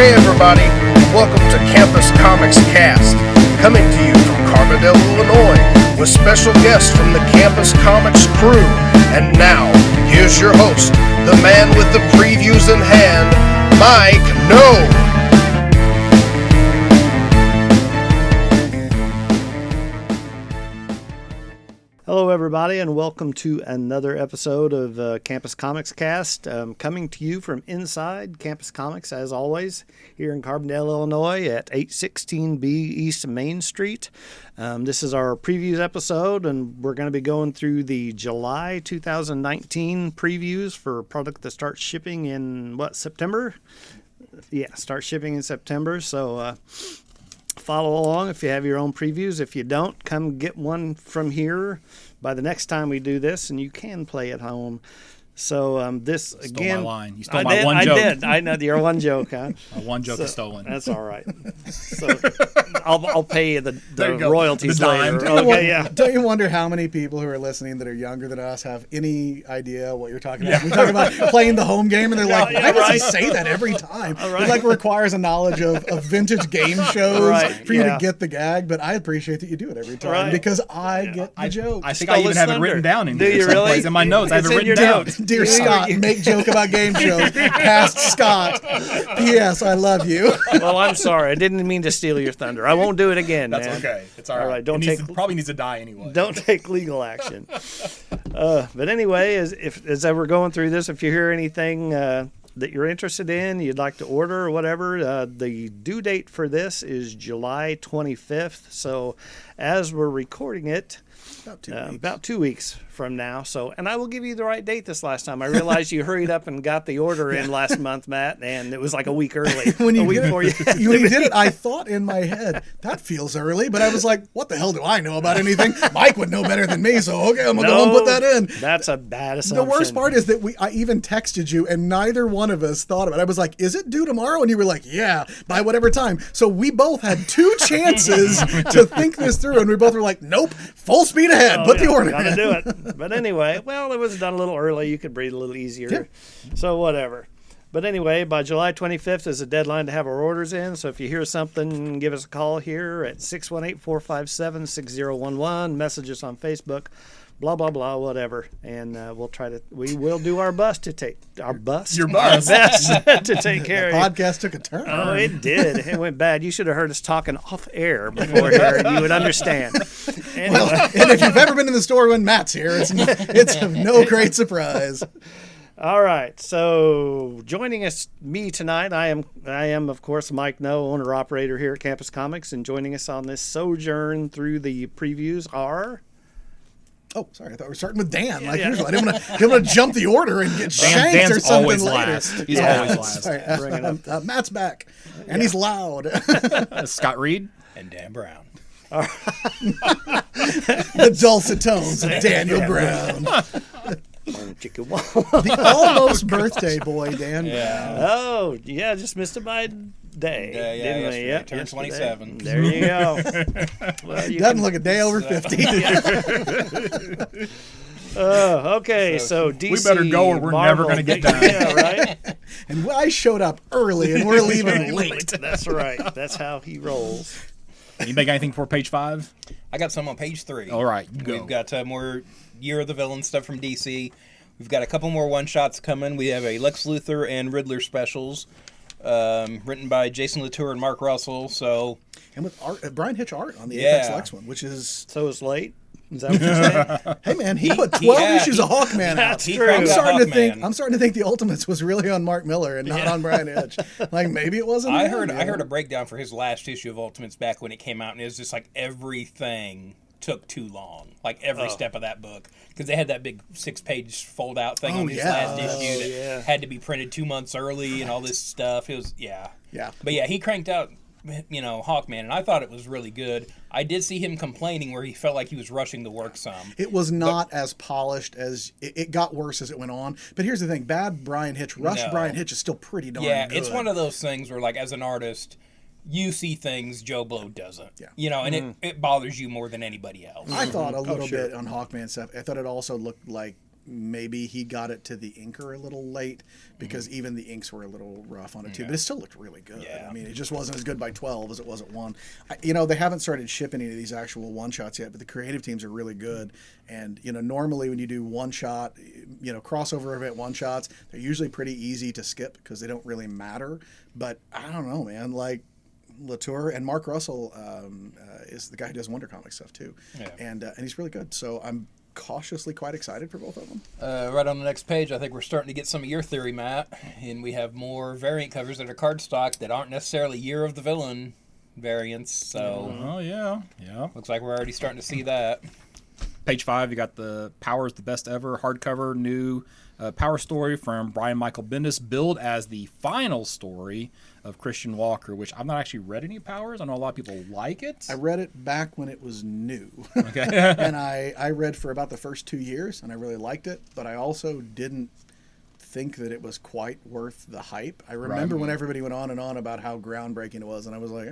Hey everybody, welcome to Campus Comics Cast, coming to you from Carbondale, Illinois, with special guests from the Campus Comics crew. And now, here's your host, the man with the previews in hand, Mike No. Hello, everybody, and welcome to another episode of Campus Comics Cast, coming to you from inside Campus Comics, as always, here in Carbondale, Illinois, at 816B East Main Street. This is our previews episode, and we're going to be going through the July 2019 previews for a product that starts shipping in, September? Yeah, start shipping in September, so follow along if you have your own previews. If you don't, come get one from here by the next time we do this, and you can play at home. So this Stole again, my line. You stole my one joke. I did. I know your one joke, huh? My one joke is stolen. That's all right. So I'll pay you the royalties The dime. later. Okay, yeah. Don't you wonder how many people who are listening that are younger than us have any idea what you're talking about? We talk about playing the home game, and they're like, "Why does he say that every time?" It like requires a knowledge of vintage game shows for you to get the gag. But I appreciate that you do it every time because I get the joke. I think I even have it written down in Do you really? in my notes. I have it written down. Dear Scott, make joke about game shows. Past Scott. P.S. I love you. Well, I'm sorry. I didn't mean to steal your thunder. I won't do it again. That's man. okay. It's all right. All right. Don't probably needs to die anyway. Don't take legal action. But anyway, as we're going through this, if you hear anything that you're interested in, you'd like to order or whatever, the due date for this is July 25th. So as we're recording it, about 2 weeks from now. So, and I will give you the right date this last time. I realized you hurried up and got the order in last month, Matt, and it was like a week early. When you did it, I thought in my head, that feels early, but I was like, what the hell do I know about anything? Mike would know better than me, so okay, I'm going to go and put that in. That's a bad assumption. The worst part is that I even texted you, and neither one of us thought about it. I was like, is it due tomorrow? And you were like, yeah, by whatever time. So we both had two chances to think this through, and we both were like, nope, full speed ahead, put the order in. Gotta do it. But anyway, well, it was done a little early. You could breathe a little easier. Yeah. So whatever. But anyway, by July 25th is the deadline to have our orders in. So if you hear something, give us a call here at 618-457-6011. Message us on Facebook. Blah, blah, blah, whatever. And we will do our best to take our best. Your best. To take care of you. The podcast took a turn. Oh, it did. It went bad. You should have heard us talking off air before here. You would understand. Anyway. Well, and if you've ever been in the store when Matt's here, it's no great surprise. All right. So joining me tonight, I am of course Mike No, owner operator here at Campus Comics, and joining us on this sojourn through the previews are. Oh, sorry. I thought we were starting with Dan. Usually, I didn't want to jump the order and get shanked Dan's or something always later. last. He's always last. Sorry, Matt's back, and he's loud. Scott Reed and Dan Brown. The dulcet tones of Daniel Brown. The almost birthday boy, Dan Brown. Oh, yeah, just missed it by day. Yeah, yesterday. Turned 27. There you go. Well, Doesn't look a day over 50. Okay, so DC. We better go or we're Marvel, never going to get done. Yeah, right? And I showed up early, and we're leaving late. That's right. That's how he rolls. You make anything for page 5? I got some on page 3. All right, go. We've got more Year of the Villain stuff from DC. We've got a couple more one-shots coming. We have a Lex Luthor and Riddler specials, written by Jason Latour and Mark Russell. And with Brian Hitch art on the Apex Lex one, which is... So it's late? Is that what you're saying? Hey man, he put 12 issues of Hawkman out. That's true. I'm starting to think the Ultimates was really on Mark Miller and not on Brian Hitch. Like maybe it wasn't. I heard a breakdown for his last issue of Ultimates back when it came out, and it was just like everything took too long, like every step of that book, because they had that big 6-page fold-out thing on his last issue that had to be printed 2 months early and all this stuff. It was but yeah, he cranked out Hawkman, and I thought it was really good. I did see him complaining where he felt like he was rushing the work some. It was not as polished as it got worse as it went on. But here's the thing: bad Brian Hitch, Brian Hitch is still pretty darn good. Yeah, it's one of those things where, like, as an artist, you see things Joe Blow doesn't. Yeah. And it bothers you more than anybody else. I thought a little bit on Hawkman stuff. I thought it also looked like maybe he got it to the inker a little late because even the inks were a little rough on it too. But it still looked really good. Yeah. I mean, it just wasn't as good by 12 as it was at 1. They haven't started shipping any of these actual one-shots yet, but the creative teams are really good. And, normally when you do one-shot, crossover event one-shots, they're usually pretty easy to skip because they don't really matter. But I don't know, man. Like, Latour and Mark Russell is the guy who does Wonder Comics stuff too, and he's really good. So I'm cautiously quite excited for both of them. Right on the next page, I think we're starting to get some of your theory, Matt, and we have more variant covers that are cardstock that aren't necessarily Year of the Villain variants. So, Oh yeah. looks like we're already starting to see that. Page 5, you got the Powers the Best Ever hardcover new Power story from Brian Michael Bendis, billed as the final story of Christian Walker, which I've not actually read any Powers. I know a lot of people like it. I read it back when it was new. Okay. And I read for about the first 2 years, and I really liked it, but I also didn't think that it was quite worth the hype. I remember when everybody went on and on about how groundbreaking it was, and I was like,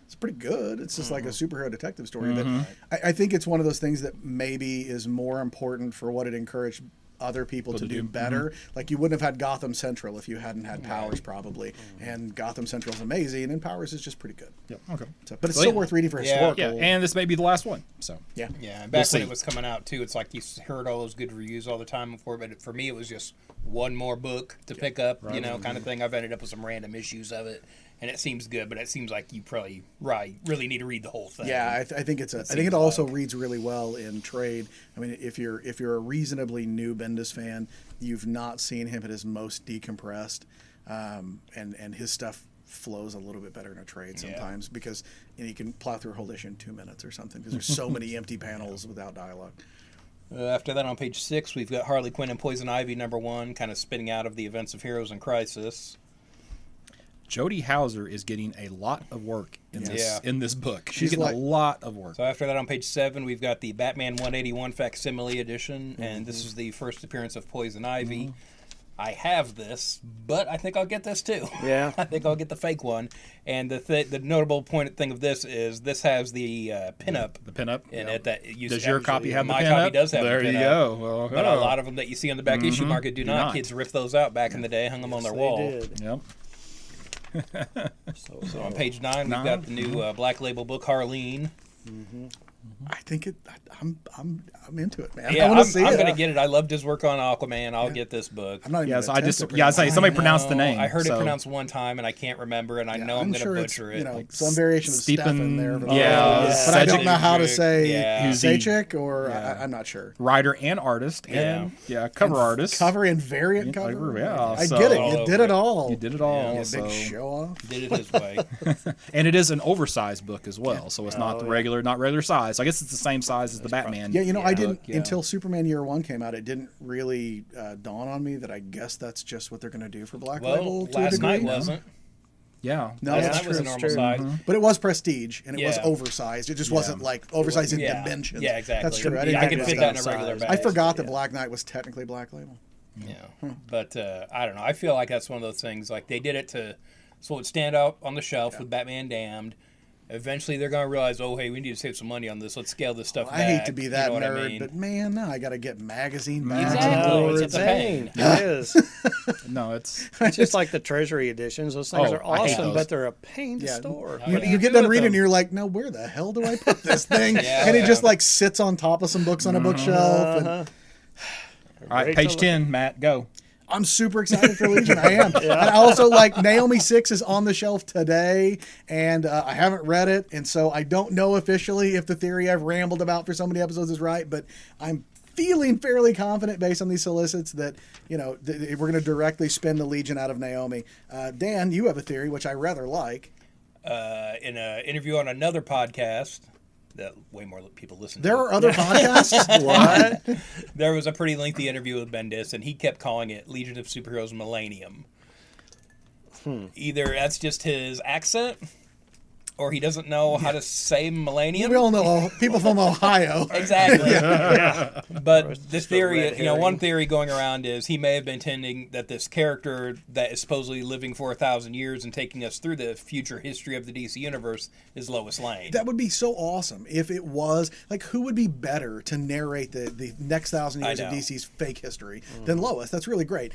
it's pretty good. It's just like a superhero detective story. But I think it's one of those things that maybe is more important for what it encouraged other people to do better. Like, you wouldn't have had Gotham Central if you hadn't had Powers, probably. And Gotham Central is amazing, and Powers is just pretty good. Yep. Okay. So, but it's still worth reading for historical. Yeah, and this may be the last one. So Yeah. Yeah, back see. when it was coming out too, it's like you heard all those good reviews all the time before, but for me it was just one more book to pick up, kind of thing. I've ended up with some random issues of it, and it seems good, but it seems like you probably really need to read the whole thing. Yeah, I think I think it also reads really well in trade. I mean, if you're a reasonably new Bendis fan, you've not seen him at his most decompressed, and his stuff flows a little bit better in a trade sometimes because you can plow through a whole issue in 2 minutes or something because there's so many empty panels without dialogue. After that, on page 6, we've got Harley Quinn and Poison Ivy #1, kind of spinning out of the events of Heroes in Crisis. Jody Hauser is getting a lot of work in this book. She's getting like- a lot of work. So after that, on page 7, we've got the Batman 181 facsimile edition, and this is the first appearance of Poison Ivy. I have this, but I think I'll get this too. Yeah. I think I'll get the fake one. And the notable thing of this is this has the pinup. The pinup In it that it used Does to your have. copy have the My pinup? copy does have there the pinup. you go. Well, But a lot of them that you see on the back issue market do not. not. Kids ripped those out back in the day, hung them on their wall. They did. Yep. So on page 9, we've got the new Black Label book, Harleen. I think I'm into it, man. Yeah, I want to see I'm it. going to get it. I loved his work on Aquaman. I'll get this book. I'm not even Yeah, so I gonna just attempt to I say pronounce somebody it. pronounced the name. I heard it so- pronounced one time, and I can't remember, and I know I'm going to sure butcher it's, it. some variation of Stefan there. But yeah, but I don't Cedric- know how to say Yeah. Sejcik or I'm not sure. writer and artist and cover artist. Cover and variant cover. yeah, I so- get it. All You over did it. it all. You did it all. You so. big show off. Did it his way. And it is an oversized book as well, so it's not the not regular size. So I guess it's the same size as the Batman. Yeah, I didn't book, until Superman Year One came out. It didn't really dawn on me that I guess that's just what they're going to do for Black Label Well, to a last degree. night wasn't. Yeah. No, Last that's night was true. a normal true. size. But it was prestige and it was Yeah. oversized. It just wasn't like oversized in Yeah. dimensions. Yeah, exactly. That's true. I, I didn't can think fit about that in a regular bag. I forgot that Black Knight was technically Black Label. Yeah, but I don't know. I feel like that's one of those things. Like they did it so it would stand out on the shelf with Batman Damned. Eventually, they're gonna realize, oh hey, we need to save some money on this. Let's scale this stuff I back. hate to be that you know nerd, what I mean? but man, now I got to get magazine bags Exactly. and It's boards. a pain. It is. No, it's It's just like the Treasury editions. Those things Oh, are I hate awesome, those. but they're a pain to Yeah. store. You, What do you get do done with reading, them? and you're like, "No, where the hell do I put this thing?" Yeah, and it just yeah. like sits on top of some books on a bookshelf. And all right. Great Page to 10, Matt, go. I'm super excited for Legion. I am. And I also like Naomi 6 is on the shelf today, and I haven't read it, and so I don't know officially if the theory I've rambled about for so many episodes is right, but I'm feeling fairly confident based on these solicits that we're going to directly spin the Legion out of Naomi. Dan, you have a theory which I rather like. In an interview on another podcast that way more people listen There to. are other podcasts. What? There was a pretty lengthy interview with Bendis, and he kept calling it Legion of Superheroes Millennium. Either that's just his accent, or he doesn't know how to say millennium. We all know people from Ohio. Exactly. But the theory, red one theory going around is he may have been intending that this character that is supposedly living for 1,000 years and taking us through the future history of the DC universe is Lois Lane. That would be so awesome if it was. Like, who would be better to narrate the next 1,000 years of DC's fake history than Lois? That's really great.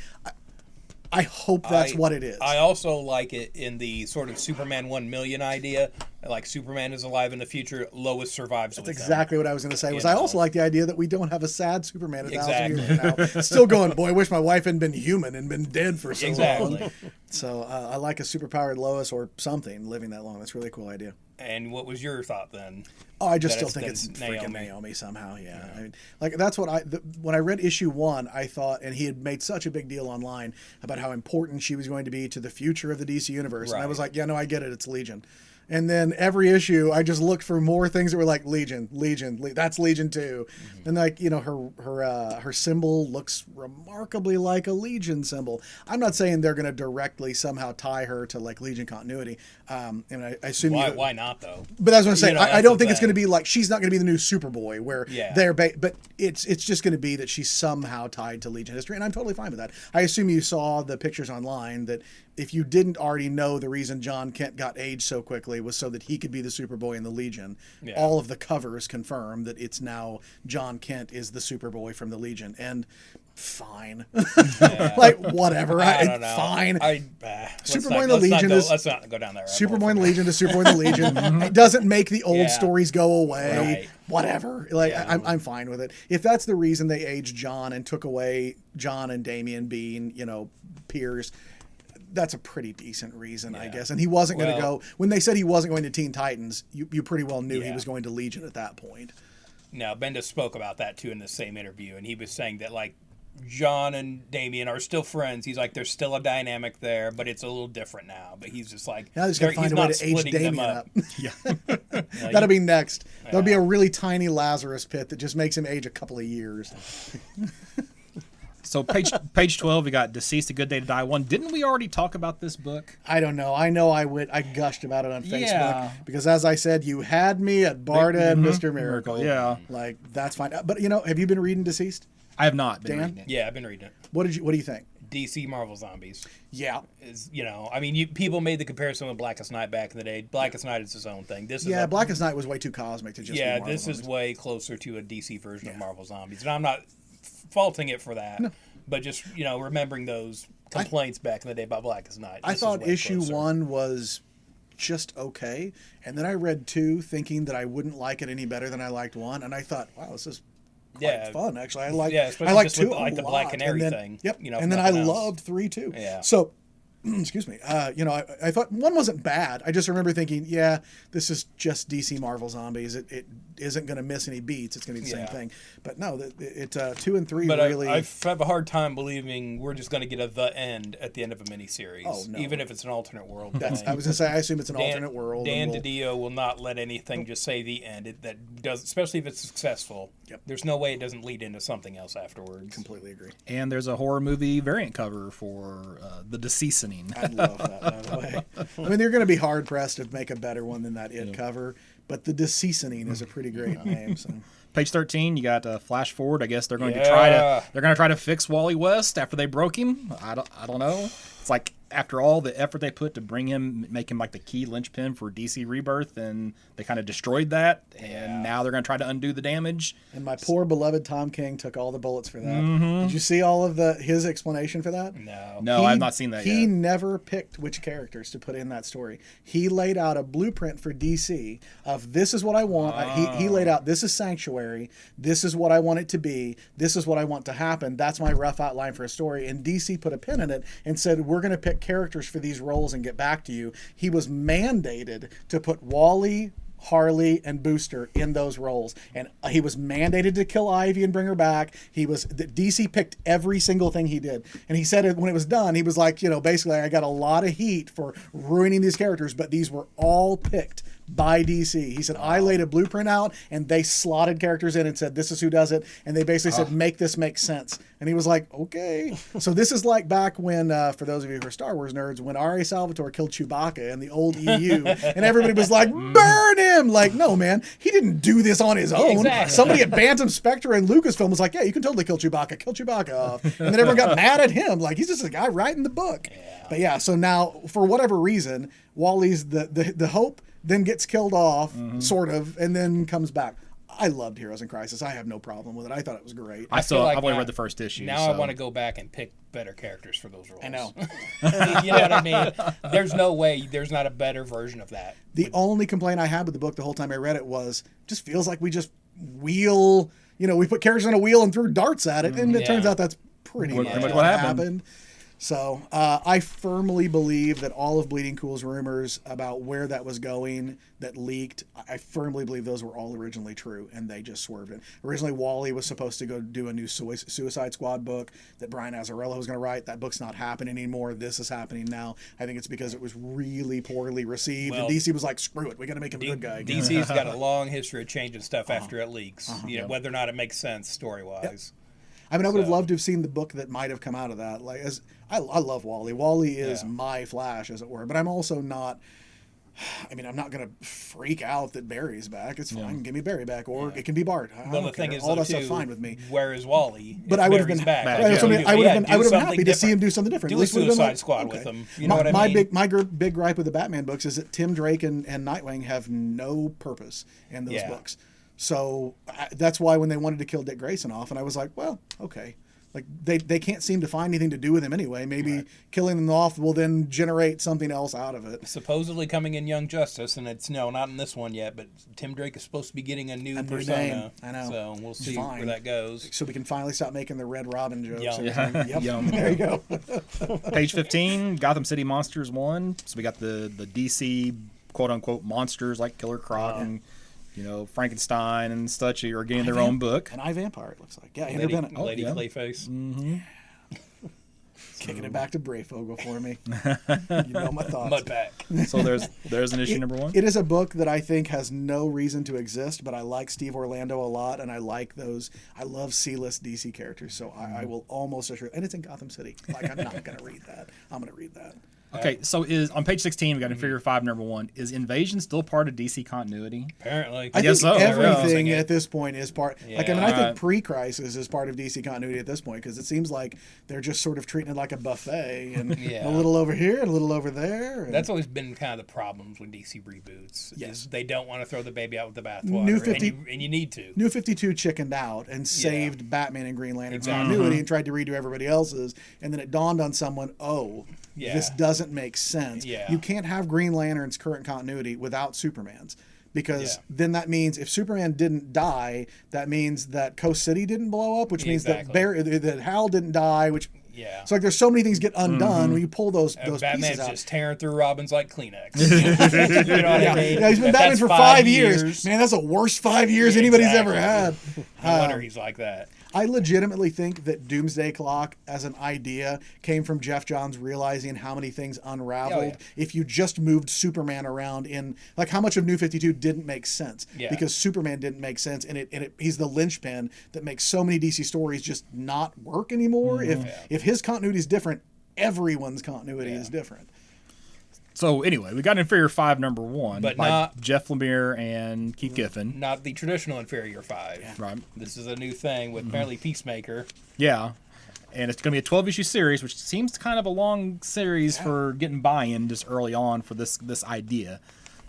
I hope that's what it is. I also like it in the sort of Superman 1 million idea. Like, Superman is alive in the future, Lois survives with him. That's exactly what I was going to say. I also like the idea that we don't have a sad Superman 1,000 years Exactly. from now. Still going, boy, I wish my wife hadn't been human and been dead for so long. Exactly. So I like a superpowered Lois or something living that long. That's a really cool idea. And what was your thought then? Oh, I just That still it's think it's Naomi. freaking Naomi somehow. Yeah, I mean, like that's what when I read issue 1, I thought, and he had made such a big deal online about how important she was going to be to the future of the DC universe, and I Right. was like, yeah, no, I get it. It's Legion. And then every issue, I just looked for more things that were like Legion, that's Legion too. Mm-hmm. And like, you know, her symbol looks remarkably like a Legion symbol. I'm not saying they're going to directly somehow tie her to like Legion continuity. And I assume Why not, though? but that's what I'm saying. You know, I that's don't the think it's going to thing. be like she's not going to be the new Superboy where Yeah. but it's just going to be that she's somehow tied to Legion history, and I'm totally fine with that. I assume you saw the pictures online that if you didn't already know the reason John Kent got aged so quickly was so that he could be the Superboy in the Legion. Yeah. All of the covers confirm that it's now John Kent is the Superboy from the Legion, and fine, like whatever, I don't know. fine. Superboy in the Legion is- Let's not go down there. Superboy in the Legion to Superboy in the Legion. It doesn't make the old Yeah. stories go away. Right. Whatever. Like Yeah. I'm fine with it. If that's the reason they aged John and took away John and Damian being, peers, that's a pretty decent reason, I Yeah. guess. And he wasn't going to Well- go when they said he wasn't going to Teen Titans. You pretty well knew he Yeah. was going to Legion at that point. Now, Bendis spoke about that too in the same interview, and he was saying that like John and Damian are still friends. He's like, there's still a dynamic there, but it's a little different now. But he's just like, Now he's got to find he's a way not to age splitting them Damian up. Yeah. That'll be next. There'll be a really tiny Lazarus pit that just makes him age a couple of years. So page 12, we got Deceased: A Good Day to Die 1. Didn't we already talk about this book? I don't know. I I gushed about it on Facebook Yeah. because, as I said, you had me at Barda and Mr. Miracle. Yeah. Like that's fine. But have you been reading Deceased? I have not been Dan? reading it. Yeah, I've been reading it. What do you think? DC Marvel Zombies Yeah. is, people made the comparison with Blackest Night back in the day. Blackest Night is its own thing. This is Yeah, a- Blackest Night was way too cosmic to just be yeah, Marvel this is Zombies. way closer to a DC version of Marvel Zombies, and I'm not faulting it for that. But just remembering those complaints back in the day about Blackest Night. I this is thought way issue closer. 1 was just okay, and then I read 2 thinking that I wouldn't like it any better than I liked 1, and I thought, wow, this is quite fun actually. I like especially I like just 2 with, like, a the Black lot. Canary and then, thing, Yep. if and then I nothing else. loved 3 too. Yeah. So excuse me. I thought 1 wasn't bad. I just remember thinking, yeah, this is just DC Marvel Zombies. It isn't going to miss any beats. It's going to be the same Yeah. thing. But no, 2 and 3 But really. I have a hard time believing we're just going to get a the end at the end of a miniseries. Oh, no. Even if it's an alternate world. I was thing. going to say, I assume it's an Dan- alternate world. Dan and we'll- DiDio will not let anything just say the end. That does, especially if it's successful. Yep. There's no way it doesn't lead into something else afterwards. completely agree. And there's a horror movie variant cover for The Deceasing. I love that, by the way. I mean, they're going to be hard pressed to make a better one than that It cover, but the Deceasing is a pretty great name. So. Page 13, you got Flash Forward. I guess they're going to Yeah. try to fix Wally West after they broke him. I don't know. It's like after all the effort they put to bring him, make him like the key linchpin for DC Rebirth, and they kind of destroyed that, and now they're going to try to undo the damage. And my poor beloved Tom King took all the bullets for that. Did you see all of his explanation for that? No, I've not seen that He yet. never picked which characters to put in that story. He laid out a blueprint for DC of this is what I want. He laid out this is Sanctuary. This is what I want it to be. This is what I want to happen. That's my rough outline for a story. And DC put a pin in it and said, we're going to pick characters for these roles and get back to you. He was mandated to put Wally, Harley, and Booster in those roles, and he was mandated to kill Ivy and bring her back. DC picked every single thing he did, and he said when it was done, he was like, basically, I got a lot of heat for ruining these characters, but these were all picked by DC. He said, I laid a blueprint out and they slotted characters in and said, this is who does it. And they basically said, make this make sense. And he was like, okay. So this is like back when, for those of you who are Star Wars nerds, when R.A. Salvatore killed Chewbacca in the old EU, and everybody was like, burn him! Like, no, man, he didn't do this on his own. Exactly. Somebody at Bantam Spectre and Lucasfilm was like, yeah, you can totally kill Chewbacca off. And then everyone got mad at him. Like, he's just a guy writing the book. Yeah. But yeah, so now, for whatever reason, Wally's the hope, then gets killed off, sort of, and then comes back. I loved Heroes in Crisis. I have no problem with it. I thought it was great. I've only read the first issue. Now I want to go back and pick better characters for those roles. I know. You know what I mean? There's no way there's not a better version of that. The only complaint I had with the book the whole time I read it was, just feels like we just wheel, we put characters on a wheel and threw darts at it, and it turns out that's pretty much what happened. So I firmly believe that all of Bleeding Cool's rumors about where that was going that leaked, I firmly believe those were all originally true, and they just swerved it. Originally, Wally was supposed to go do a new Suicide Squad book that Brian Azzarello was going to write. That book's not happening anymore. This is happening now. I think it's because it was really poorly received, and DC was like, screw it, we got to make him a good guy again. DC's got a long history of changing stuff after it leaks, whether or not it makes sense story-wise. I mean, I would have loved to have seen the book that might have come out of that. Like, I love Wally. Wally is my Flash, as it were. But I'm also not. I mean, I'm not going to freak out that Barry's back. It's fine. Give me Barry back, or it can be Bart. Well, the thing is, all that stuff's fine with me. Where is Wally? But I would have been back. I would have been happy to see him do something different. Do a Suicide Squad with him. You know what I mean? My big gripe with the Batman books is that Tim Drake and Nightwing have no purpose in those books. So that's why when they wanted to kill Dick Grayson off, and I was like, well, okay. Like, they can't seem to find anything to do with him anyway. Maybe killing them off will then generate something else out of it. Supposedly coming in Young Justice, and it's not in this one yet, but Tim Drake is supposed to be getting a new persona. Name. I know. So we'll see where that goes. So we can finally stop making the Red Robin jokes. Yum. There you go. Page 15, Gotham City Monsters 1. So we got the DC quote-unquote monsters like Killer Croc and Frankenstein and such are getting their own book. And iVampire, it looks like. Yeah, Andrew Bennett. Lady Clayface. Mm-hmm. Kicking it back to Brayfogle for me. You know my thoughts. Mudpack. So there's an issue number 1. It is a book that I think has no reason to exist, but I like Steve Orlando a lot, and I like those. I love C-list DC characters, so I will almost assure. And it's in Gotham City. Like, I'm not going to read that. I'm going to read that. Okay, so is on page 16 we got Inferior 5 number 1. Is Invasion still part of DC continuity? Apparently, I guess think so. everything at this point is part. Yeah. I think pre-crisis is part of DC continuity at this point because it seems like they're just sort of treating it like a buffet and a little over here and a little over there. And that's always been kind of the problems with DC reboots. Yes, they don't want to throw the baby out with the bathwater. New 50, and you need to. New 52 chickened out and saved Batman and Green Lantern continuity and tried to redo everybody else's, and then it dawned on someone, this doesn't make sense. Yeah. You can't have Green Lantern's current continuity without Superman's. Because then that means if Superman didn't die, that means that Coast City didn't blow up, which means that Hal didn't die, which so like there's so many things get undone when you pull those Batman's pieces out. just tearing through Robins like Kleenex. You know what I mean? Yeah, he's been Batman for 5 years. Man, that's the worst 5 years anybody's ever had. No wonder he's like that. I legitimately think that Doomsday Clock as an idea came from Jeff Johns realizing how many things unraveled if you just moved Superman around in, like, how much of New 52 didn't make sense because Superman didn't make sense, and he's the linchpin that makes so many DC stories just not work anymore. If his continuity is different, everyone's continuity is different. So anyway, we got Inferior 5 number 1 but by not Jeff Lemire and Keith Giffen. Not the traditional Inferior 5. Yeah. Right. This is a new thing with apparently Peacemaker. Yeah. And it's going to be a 12-issue series, which seems kind of a long series for getting buy-in just early on for this idea.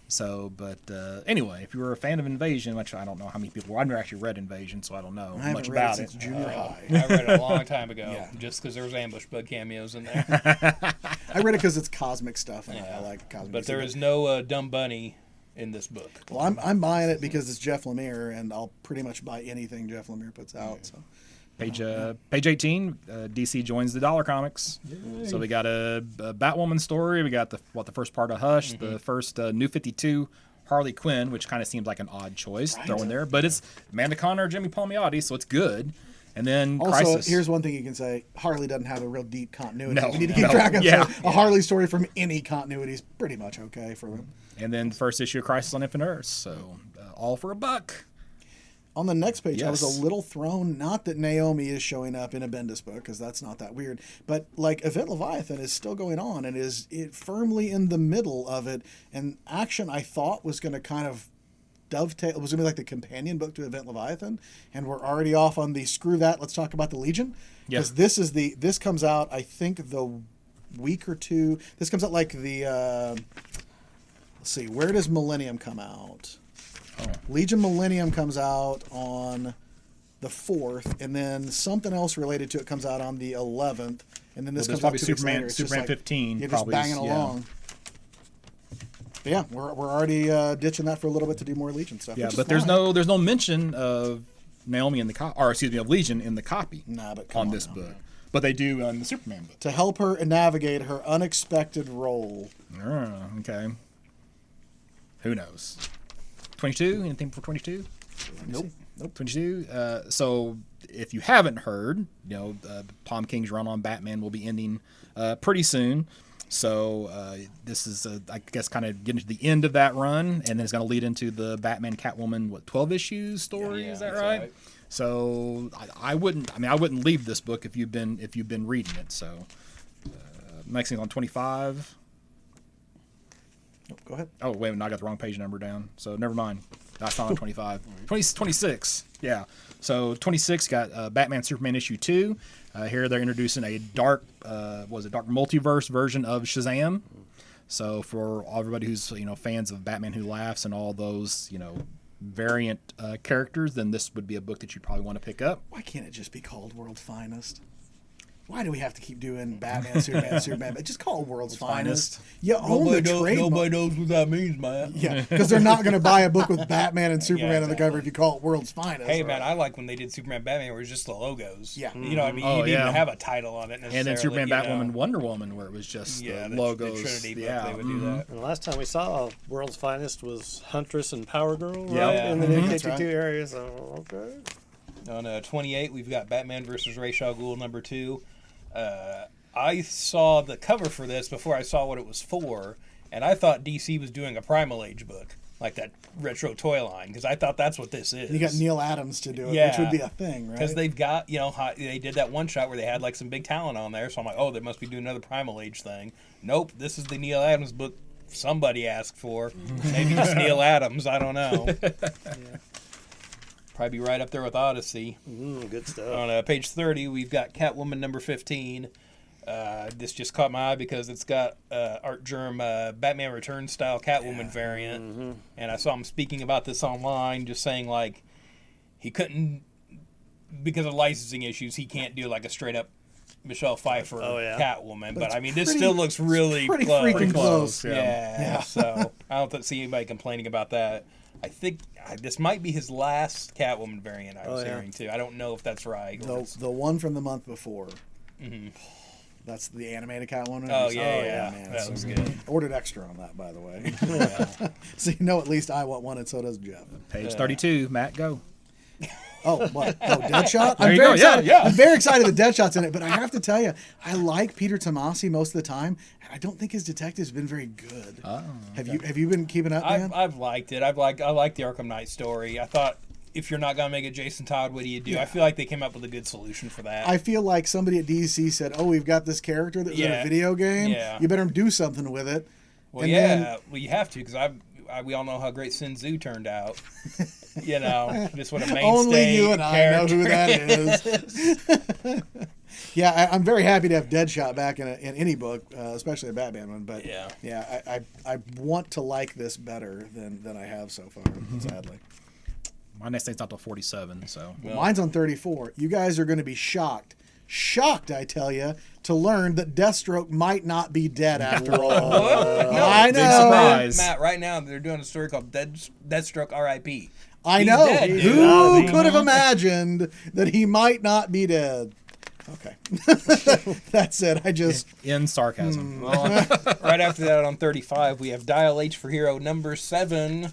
So, but anyway, if you were a fan of Invasion, which I don't know how many people were. I've never actually read Invasion, so I don't know much about it. Since junior high. I read it a long time ago, just because there was Ambush Bug cameos in there. I read it because it's cosmic stuff, and I like cosmic. But there is no Dumb Bunny in this book. Well, I'm buying it because it's Jeff Lemire, and I'll pretty much buy anything Jeff Lemire puts out. So. Page 18, DC joins the Dollar Comics. Yay. So we got a Batwoman story. We got the first part of Hush, the first New 52 Harley Quinn, which kind of seems like an odd choice thrown there, but it's Amanda Conner, Jimmy Palmiotti, so it's good. And then Also, Crisis. here's one thing you can say: Harley doesn't have a real deep continuity. No, we need to keep no, track of yeah. a Harley story from any continuity is pretty much okay for him. And then the first issue of Crisis on Infinite Earths. So all for $1. On the next page, I was Yes. a little thrown. Not that Naomi is showing up in a Bendis book, because that's not that weird. But like Event Leviathan is still going on and is firmly in the middle of it. And action, I thought, was going to kind of dovetail. It was going to be like the companion book to Event Leviathan, and we're already off on the screw that. Let's talk about the Legion, because this comes out, I think, the week or two. This comes out like the. Let's see, where does Millennium come out? Legion Millennium comes out on the 4th, and then something else related to it comes out on the 11th, and then this Well, comes there's out probably 2 weeks Superman- later. It's just Superman 15 You're just probably banging is- yeah. along. But yeah, we're already ditching that for a little bit to do more Legion stuff. Yeah, which is but there's fine. no mention of Naomi in the of Legion in the copy Nah, but come on on this now. book. But they do on the Superman book. To help her navigate her unexpected role. Okay. Who knows? 22? Anything for 22? Nope. 22. So if you haven't heard, Tom King's run on Batman will be ending pretty soon. So this is, I guess, kind of getting to the end of that run, and then it's going to lead into the Batman Catwoman 12 issues story. Is that that's right? right. So I wouldn't leave this book if you've been reading it. So next thing on 25. Oh, go ahead. Oh, wait a minute, I got the wrong page number down. So never mind. That's not on 25. 26. Yeah. So 26 got Batman Superman issue 2. Here they're introducing a dark multiverse version of Shazam. So for everybody who's fans of Batman Who Laughs and all those variant characters, then this would be a book that you'd probably want to pick up. Why can't it just be called World's Finest? Why do we have to keep doing Batman, Superman? But just call it World's Finest. You own the trademark. Nobody knows what that means, man. Yeah, because they're not going to buy a book with Batman and Superman on the cover if you call it World's Finest. Hey, man, I like when they did Superman Batman where it was just the logos. Yeah. You know what I mean? Oh, You didn't yeah. even have a title on it necessarily. And then Superman, you know. Batwoman, Wonder Woman, where it was just the logos. The Trinity book, yeah. they would do that. And the last time we saw World's Finest was Huntress and Power Girl, right? Yeah. In the Mhm. New That's 52 right. area. So, okay. On 28, we've got Batman versus Ra's al Ghul #2. I saw the cover for this before I saw what it was for, and I thought DC was doing a Primal Age book, like that retro toy line, because I thought that's what this is. You got Neil Adams to do it, Yeah. which would be a thing, right? Because they've got, they did that one shot where they had like some big talent on there, so I'm like, oh, they must be doing another Primal Age thing. Nope, this is the Neil Adams book somebody asked for. Maybe it's Neil Adams, I don't know. Probably be right up there with Odyssey. Good stuff. On page 30, we've got Catwoman #15. This just caught my eye because it's got Art Germ Batman Returns style Catwoman variant. And I saw him speaking about this online, just saying like he couldn't, because of licensing issues, he can't do like a straight up Michelle Pfeiffer Catwoman. But I mean, this still looks really pretty close. freaking close. Yeah. So I don't see anybody complaining about that. I think this might be his last Catwoman variant I was hearing too. I don't know if that's right. The one from the month before. That's the animated Catwoman. Oh, yeah. Man, That so was good. good. I ordered extra on that, by the way. So at least I want one, and so does Jeff. Page 32. Matt, go. Oh, what? Oh, Deadshot? There you go. Yeah, yeah. I'm very excited that Deadshot's in it, but I have to tell you, I like Peter Tomasi most of the time, and I don't think his detective's been very good. Oh, Have you been keeping up, man? I've liked it. I like the Arkham Knight story. I thought if you're not gonna make it Jason Todd, what do you do? I feel like they came up with a good solution for that. I feel like somebody at DC said, "Oh, we've got this character that was in a video game. Yeah. You better do something with it." well, and yeah, then- well, you have to because we all know how great Sin Tzu turned out. Just what a mainstay Only you and I know character who that is. Yeah, I'm very happy to have Deadshot back in any book, especially a Batman one. But I want to like this better than I have so far, sadly. my next thing's not till 47, so. Mine's on 34. You guys are going to be shocked, I tell you, to learn that Deathstroke might not be dead after all. I know. Big surprise. Matt, right now they're doing a story called Deathstroke R.I.P. I He's know. dead, dude. Who could have imagined that he might not be dead? Okay. That's it. I just... In sarcasm. Well, right after that on 35, we have Dial H for Hero #7.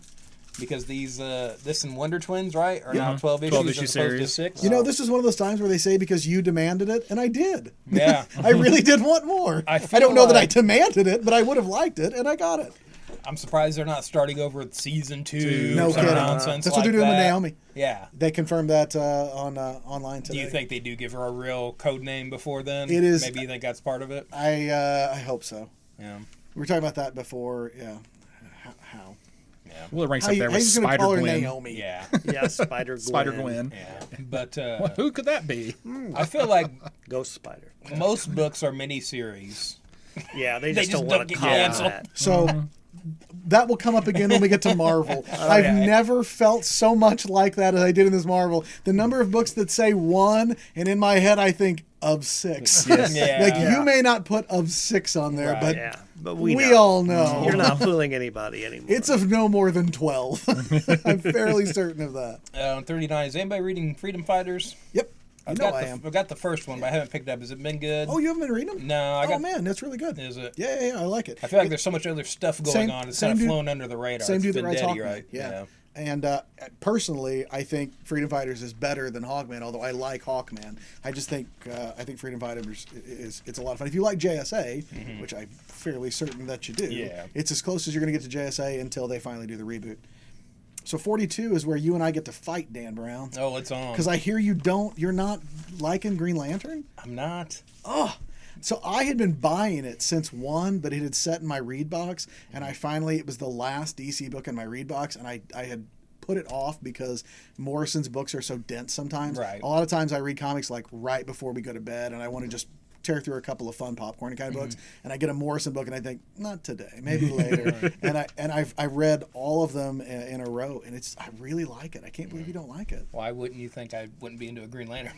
because these this and Wonder Twins, right, are now 12 issues 12 as issue opposed to series. 6. You know, this is one of those times where they say because you demanded it, and I did. Yeah. I really did want more. I I don't know that I like- demanded it, but I would have liked it, and I got it. I'm surprised they're not starting over with season 2. No or some kidding. nonsense That's what like they're doing with that. Naomi. Yeah. They confirmed that on online today. Do you think they do give her a real code name before then? It is- Maybe you think that's part of it? I hope so. Yeah. We were talking about that before. Yeah. How? Well, it ranks How up you, there how with you gonna Spider call her Gwen. Naomi? Yeah. Yeah, Spider Gwen. Spider Gwen. Yeah. But Who could that be? I feel like Ghost Spider. most books are miniseries. Yeah, they They just just don't don't want to get call it canceled. that. So that will come up again when we get to Marvel. I've yeah. never felt so much like that as I did in this Marvel. The number of books that say 1, and in my head I think of 6. Yes. Yeah. Like you may not put of 6 on there, Right. but Yeah, but we we know. all know. You're not fooling anybody anymore. It's of no more than 12. I'm fairly certain of that. On 39, is anybody reading Freedom Fighters? Yep. You know I am. I've got the first one, but I haven't picked up. Has it been good? Oh, you haven't been reading them? No, I Oh got. man, that's really good. Is it? Yeah, I like it. I feel like there's so much other stuff going Same- on. It's same kind of dude- flown under the radar. Same It's dude that writes Vendetti, Hawkman. right? Yeah. And personally, I think Freedom Fighters is better than Hawkman. Although I like Hawkman, I just think Freedom Fighters it's a lot of fun. If you like JSA, which I'm fairly certain that you do, Yeah. it's as close as you're going to get to JSA until they finally do the reboot. So 42 is where you and I get to fight, Dan Brown, Oh, it's on. because I hear you're not liking Green Lantern. I'm not. So I had been buying it since 1, but it had set in my read box, and it was the last DC book in my read box, and I had put it off because Morrison's books are so dense sometimes. Right. A lot of times I read comics like right before we go to bed, and I want to just tear through a couple of fun popcorn kind of books, and I get a Morrison book, and I think, not today, maybe later. and I've read all of them in a row, and I really like it. I can't believe you don't like it. Why wouldn't you think I wouldn't be into a Green Lantern?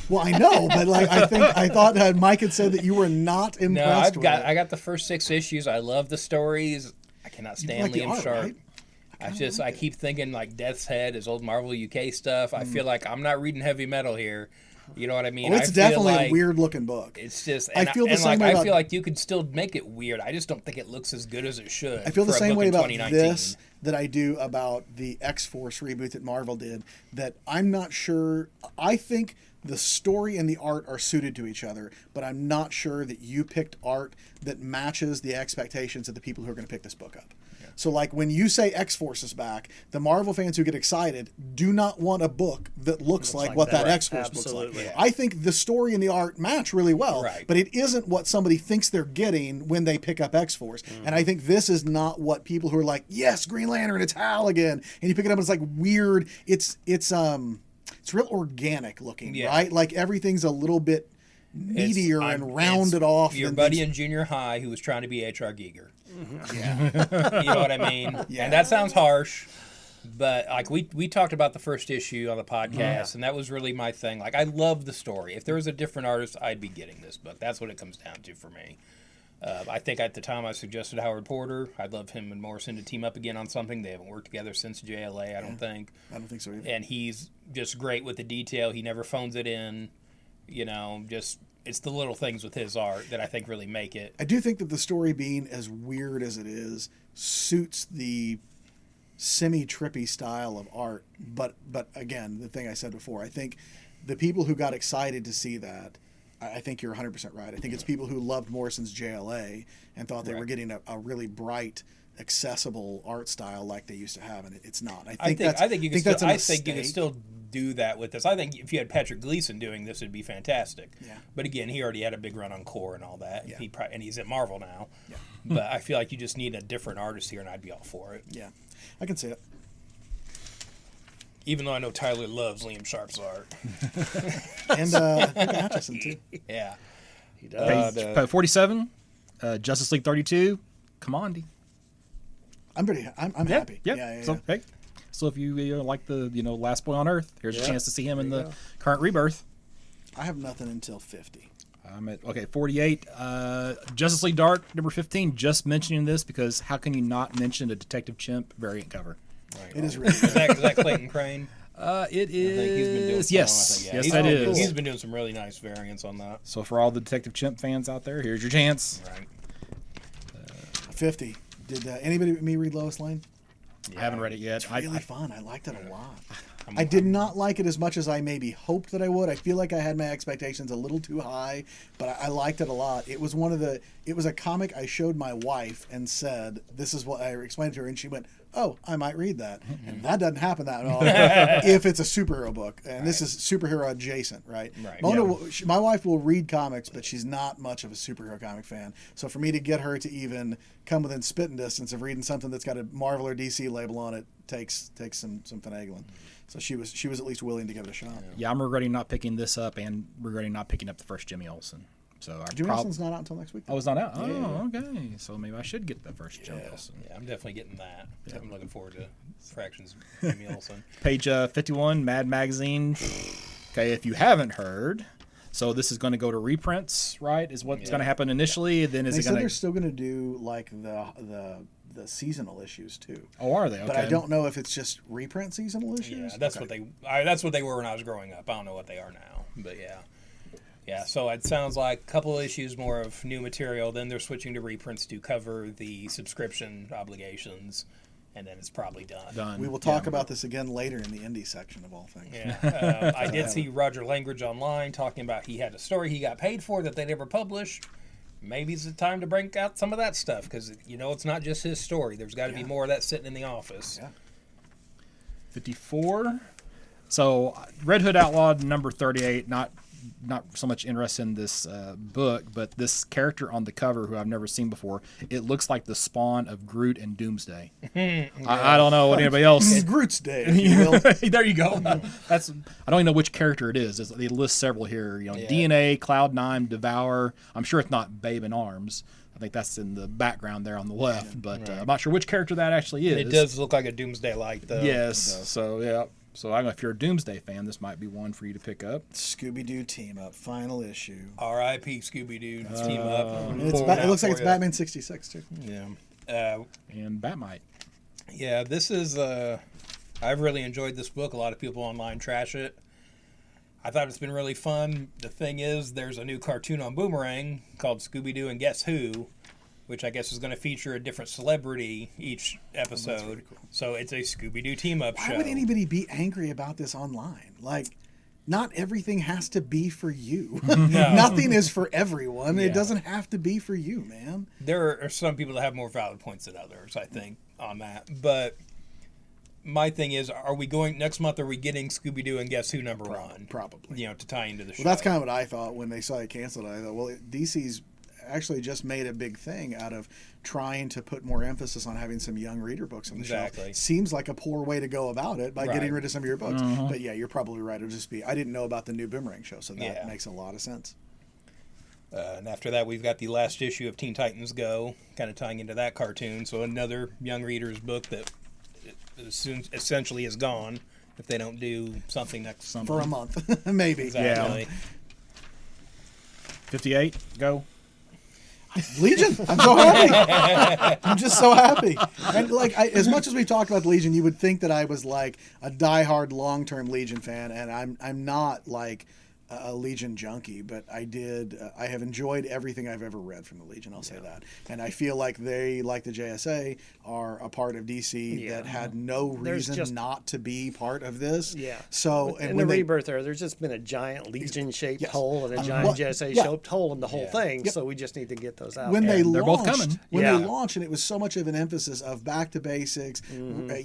Well, I know, but I thought Mike had said that you were not No, impressed with it. I got the first 6 issues. I love the stories. I cannot stand like the Liam art, Sharp. right? I keep thinking like Death's Head is old Marvel UK stuff. I feel like I'm not reading heavy metal here. You know what I mean? Well, it's I feel definitely like a weird looking book. It's just I feel the same way I about- feel like you could still make it weird. I just don't think it looks as good as it should. I feel the for a same book way in about 2019. this that I do about the X-Force reboot that Marvel did, that I'm not sure. I think the story and the art are suited to each other, but I'm not sure that you picked art that matches the expectations of the people who are going to pick this book up. So, like, when you say X-Force is back, the Marvel fans who get excited do not want a book that looks like what that X-Force looks Absolutely. like. I think the story and the art match really well, Right. but it isn't what somebody thinks they're getting when they pick up X-Force. And I think this is not what people who are like, yes, Green Lantern, it's Hal again. And you pick it up and it's like weird. It's real organic looking, Yeah. right? Like everything's a little bit meatier and rounded off. Your than buddy these- in junior high who was trying to be H.R. Giger. Yeah. You know what I mean? Yeah. And that sounds harsh, but like we talked about the first issue on the podcast, and that was really my thing. Like, I love the story. If there was a different artist, I'd be getting this book. That's what it comes down to for me. I think at the time I suggested Howard Porter. I'd love him and Morrison to team up again on something. They haven't worked together since JLA, I don't think. I don't think so either. And he's just great with the detail. He never phones it in. You know, just it's the little things with his art that I think really make it. I do think that the story being as weird as it is suits the semi-trippy style of art. But again, the thing I said before, I think the people who got excited to see that, I think you're 100% right. I think it's people who loved Morrison's JLA and thought they were getting a really bright, accessible art style like they used to have, and it's not. I think you can that's a think you can mistake. still do that with this. I think if you had Patrick Gleason doing this, it'd be fantastic. Yeah. But again, he already had a big run on Core and all that. Yeah. And he's at Marvel now. Yeah. But I feel like you just need a different artist here, and I'd be all for it. Yeah, I can see it. Even though I know Tyler loves Liam Sharp's art. And I think Atchison too. Yeah. He does. Page 47, Justice League 32, Commandi. I'm happy. Yeah. So, Yeah. hey, so if you like the Last Boy on Earth, here's a Yeah. chance to see him in There you the go. current rebirth. I have nothing until 50. I'm at 48. Justice League Dark number 15. Just mentioning this because how can you not mention a Detective Chimp variant cover? Right. It is really Is that Clayton Crane? It is. I think he's been doing some, yes, I think, yeah. yes, He's that been- is. He's been doing some really nice variants on that. So for all the Detective Chimp fans out there, here's your chance. Right. 50. Did anybody but me read Lois Lane? I haven't read it yet. It's really fun. I liked it a lot. I did not like it as much as I maybe hoped that I would. I feel like I had my expectations a little too high, but I liked it a lot. It was it was a comic I showed my wife and said, this is what I explained to her, and she went, oh, I might read that. And that doesn't happen that often if it's a superhero book. And this is superhero adjacent, right? Mona, my wife will read comics, but she's not much of a superhero comic fan. So for me to get her to even come within spitting distance of reading something that's got a Marvel or DC label on it takes some finagling. So she was at least willing to give it a shot. Yeah, I'm regretting not picking this up and regretting not picking up the first Jimmy Olsen. So Jimmy Olsen's not out until next week. Oh, it's not out? Oh, okay. So maybe I should get the first Jimmy Olsen. Yeah, I'm definitely getting that. Yeah. I'm looking forward to Fractions Jimmy Olsen. Page 51, Mad Magazine. Okay, if you haven't heard, so this is going to go to reprints, right? Is what's going to happen initially. Then is they it going to? They're still going to do like the seasonal issues too. Oh, are they? Okay. But I don't know if it's just reprint seasonal issues. Yeah, that's what they were when I was growing up. I don't know what they are now, but yeah. Yeah, so it sounds like a couple of issues more of new material. Then they're switching to reprints to cover the subscription obligations, and then it's probably done. We will talk about this again later in the indie section of all things. Yeah, I did see Roger Langridge online talking about he had a story he got paid for that they never published. Maybe it's the time to bring out some of that stuff because, it's not just his story. There's got to be more of that sitting in the office. Yeah. 54. So Red Hood Outlawed number 38, not so much interest in this book, but this character on the cover who I've never seen before, it looks like the spawn of Groot and Doomsday. I don't know what anybody else. It's Groot's Day, if you will. There you go. I don't even know which character it is. They list several here. DNA, Cloud9, Devour. I'm sure it's not Babe in Arms. I think that's in the background there on the left, but I'm not sure which character that actually is. It does look like a Doomsday light, though. Yes. So yeah. So I don't know if you're a Doomsday fan, this might be one for you to pick up. Scooby-Doo Team Up, final issue. R.I.P. Scooby-Doo Team Up. It looks like it's Batman 66 too. Yeah. And Batmite. Yeah, this is. I've really enjoyed this book. A lot of people online trash it. I thought it's been really fun. The thing is, there's a new cartoon on Boomerang called Scooby-Doo and Guess Who, which I guess is going to feature a different celebrity each episode. Oh, really cool. So it's a Scooby-Doo team-up show. Why would anybody be angry about this online? Like, not everything has to be for you. Nothing is for everyone. Yeah. It doesn't have to be for you, man. There are some people that have more valid points than others, I think, on that. But my thing is, next month, are we getting Scooby-Doo and Guess Who number one? Probably. To tie into the show. Well, that's kind of what I thought when they saw it canceled. I thought, well, DC's actually just made a big thing out of trying to put more emphasis on having some young reader books on the shelf. Seems like a poor way to go about it by getting rid of some of your books. But yeah, you're probably right. It'll just be, I didn't know about the new Boomerang show, so that makes a lot of sense. And after that, we've got the last issue of Teen Titans Go, kind of tying into that cartoon. So another young reader's book that essentially is gone if they don't do something next summer. For a month, maybe. Exactly. Yeah. 58, go. Legion, I'm so happy. I'm just so happy. And as much as we've talked about the Legion, you would think that I was like a diehard long-term Legion fan, and I'm not like a Legion junkie, but I have enjoyed everything I've ever read from the Legion, I'll say that. And I feel like they, like the JSA, are a part of DC that had no reason not to be part of this. Yeah. So in the Rebirth era, there's just been a giant Legion-shaped hole and a giant JSA-shaped hole in the whole thing, so we just need to get those out. When they they're both coming. When they launched, and it was so much of an emphasis of back to basics,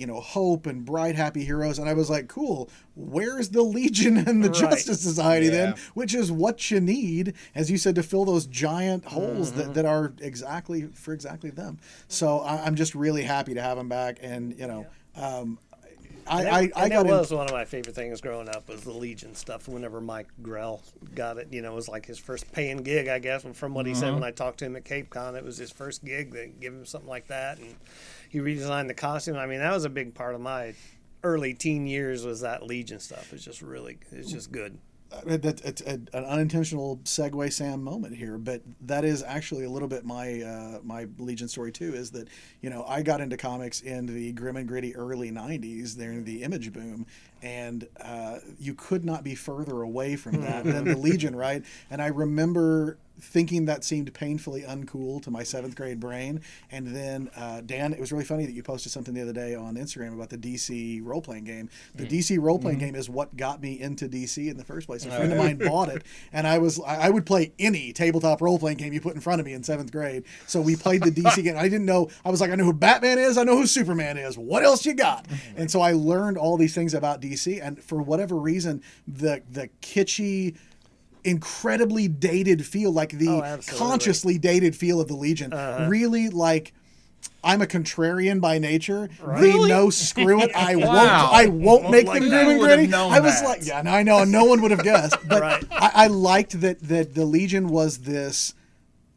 hope and bright, happy heroes, and I was like, cool, where's the Legion and the Justice Society then? Which is what you need, as you said, to fill those giant holes that are exactly them. So I'm just really happy to have them back, and that was one of my favorite things growing up was the Legion stuff. Whenever Mike Grell got it, it was like his first paying gig, I guess. And from what he said when I talked to him at Cape Con, it was his first gig. They give him something like that, and he redesigned the costume. I mean, that was a big part of my early teen years was that Legion stuff. It's just good. It's an unintentional segue Sam moment here, but that is actually a little bit my Legion story too. Is that I got into comics in the grim and gritty early '90s during the Image boom, and you could not be further away from that than the Legion, right? And I remember thinking that seemed painfully uncool to my 7th grade brain. And then, Dan, it was really funny that you posted something the other day on Instagram about the DC role-playing game. The DC role-playing game is what got me into DC in the first place. A friend of mine bought it, and I would play any tabletop role-playing game you put in front of me in 7th grade. So we played the DC game. I didn't know. I was like, I know who Batman is. I know who Superman is. What else you got? And so I learned all these things about DC, and for whatever reason, the kitschy, incredibly dated feel, like the consciously dated feel of the Legion, really, like, I'm a contrarian by nature. Really? No, screw it. I won't make them grim and gritty. I was like, yeah, I know, no one would have guessed. But I liked that the Legion was this.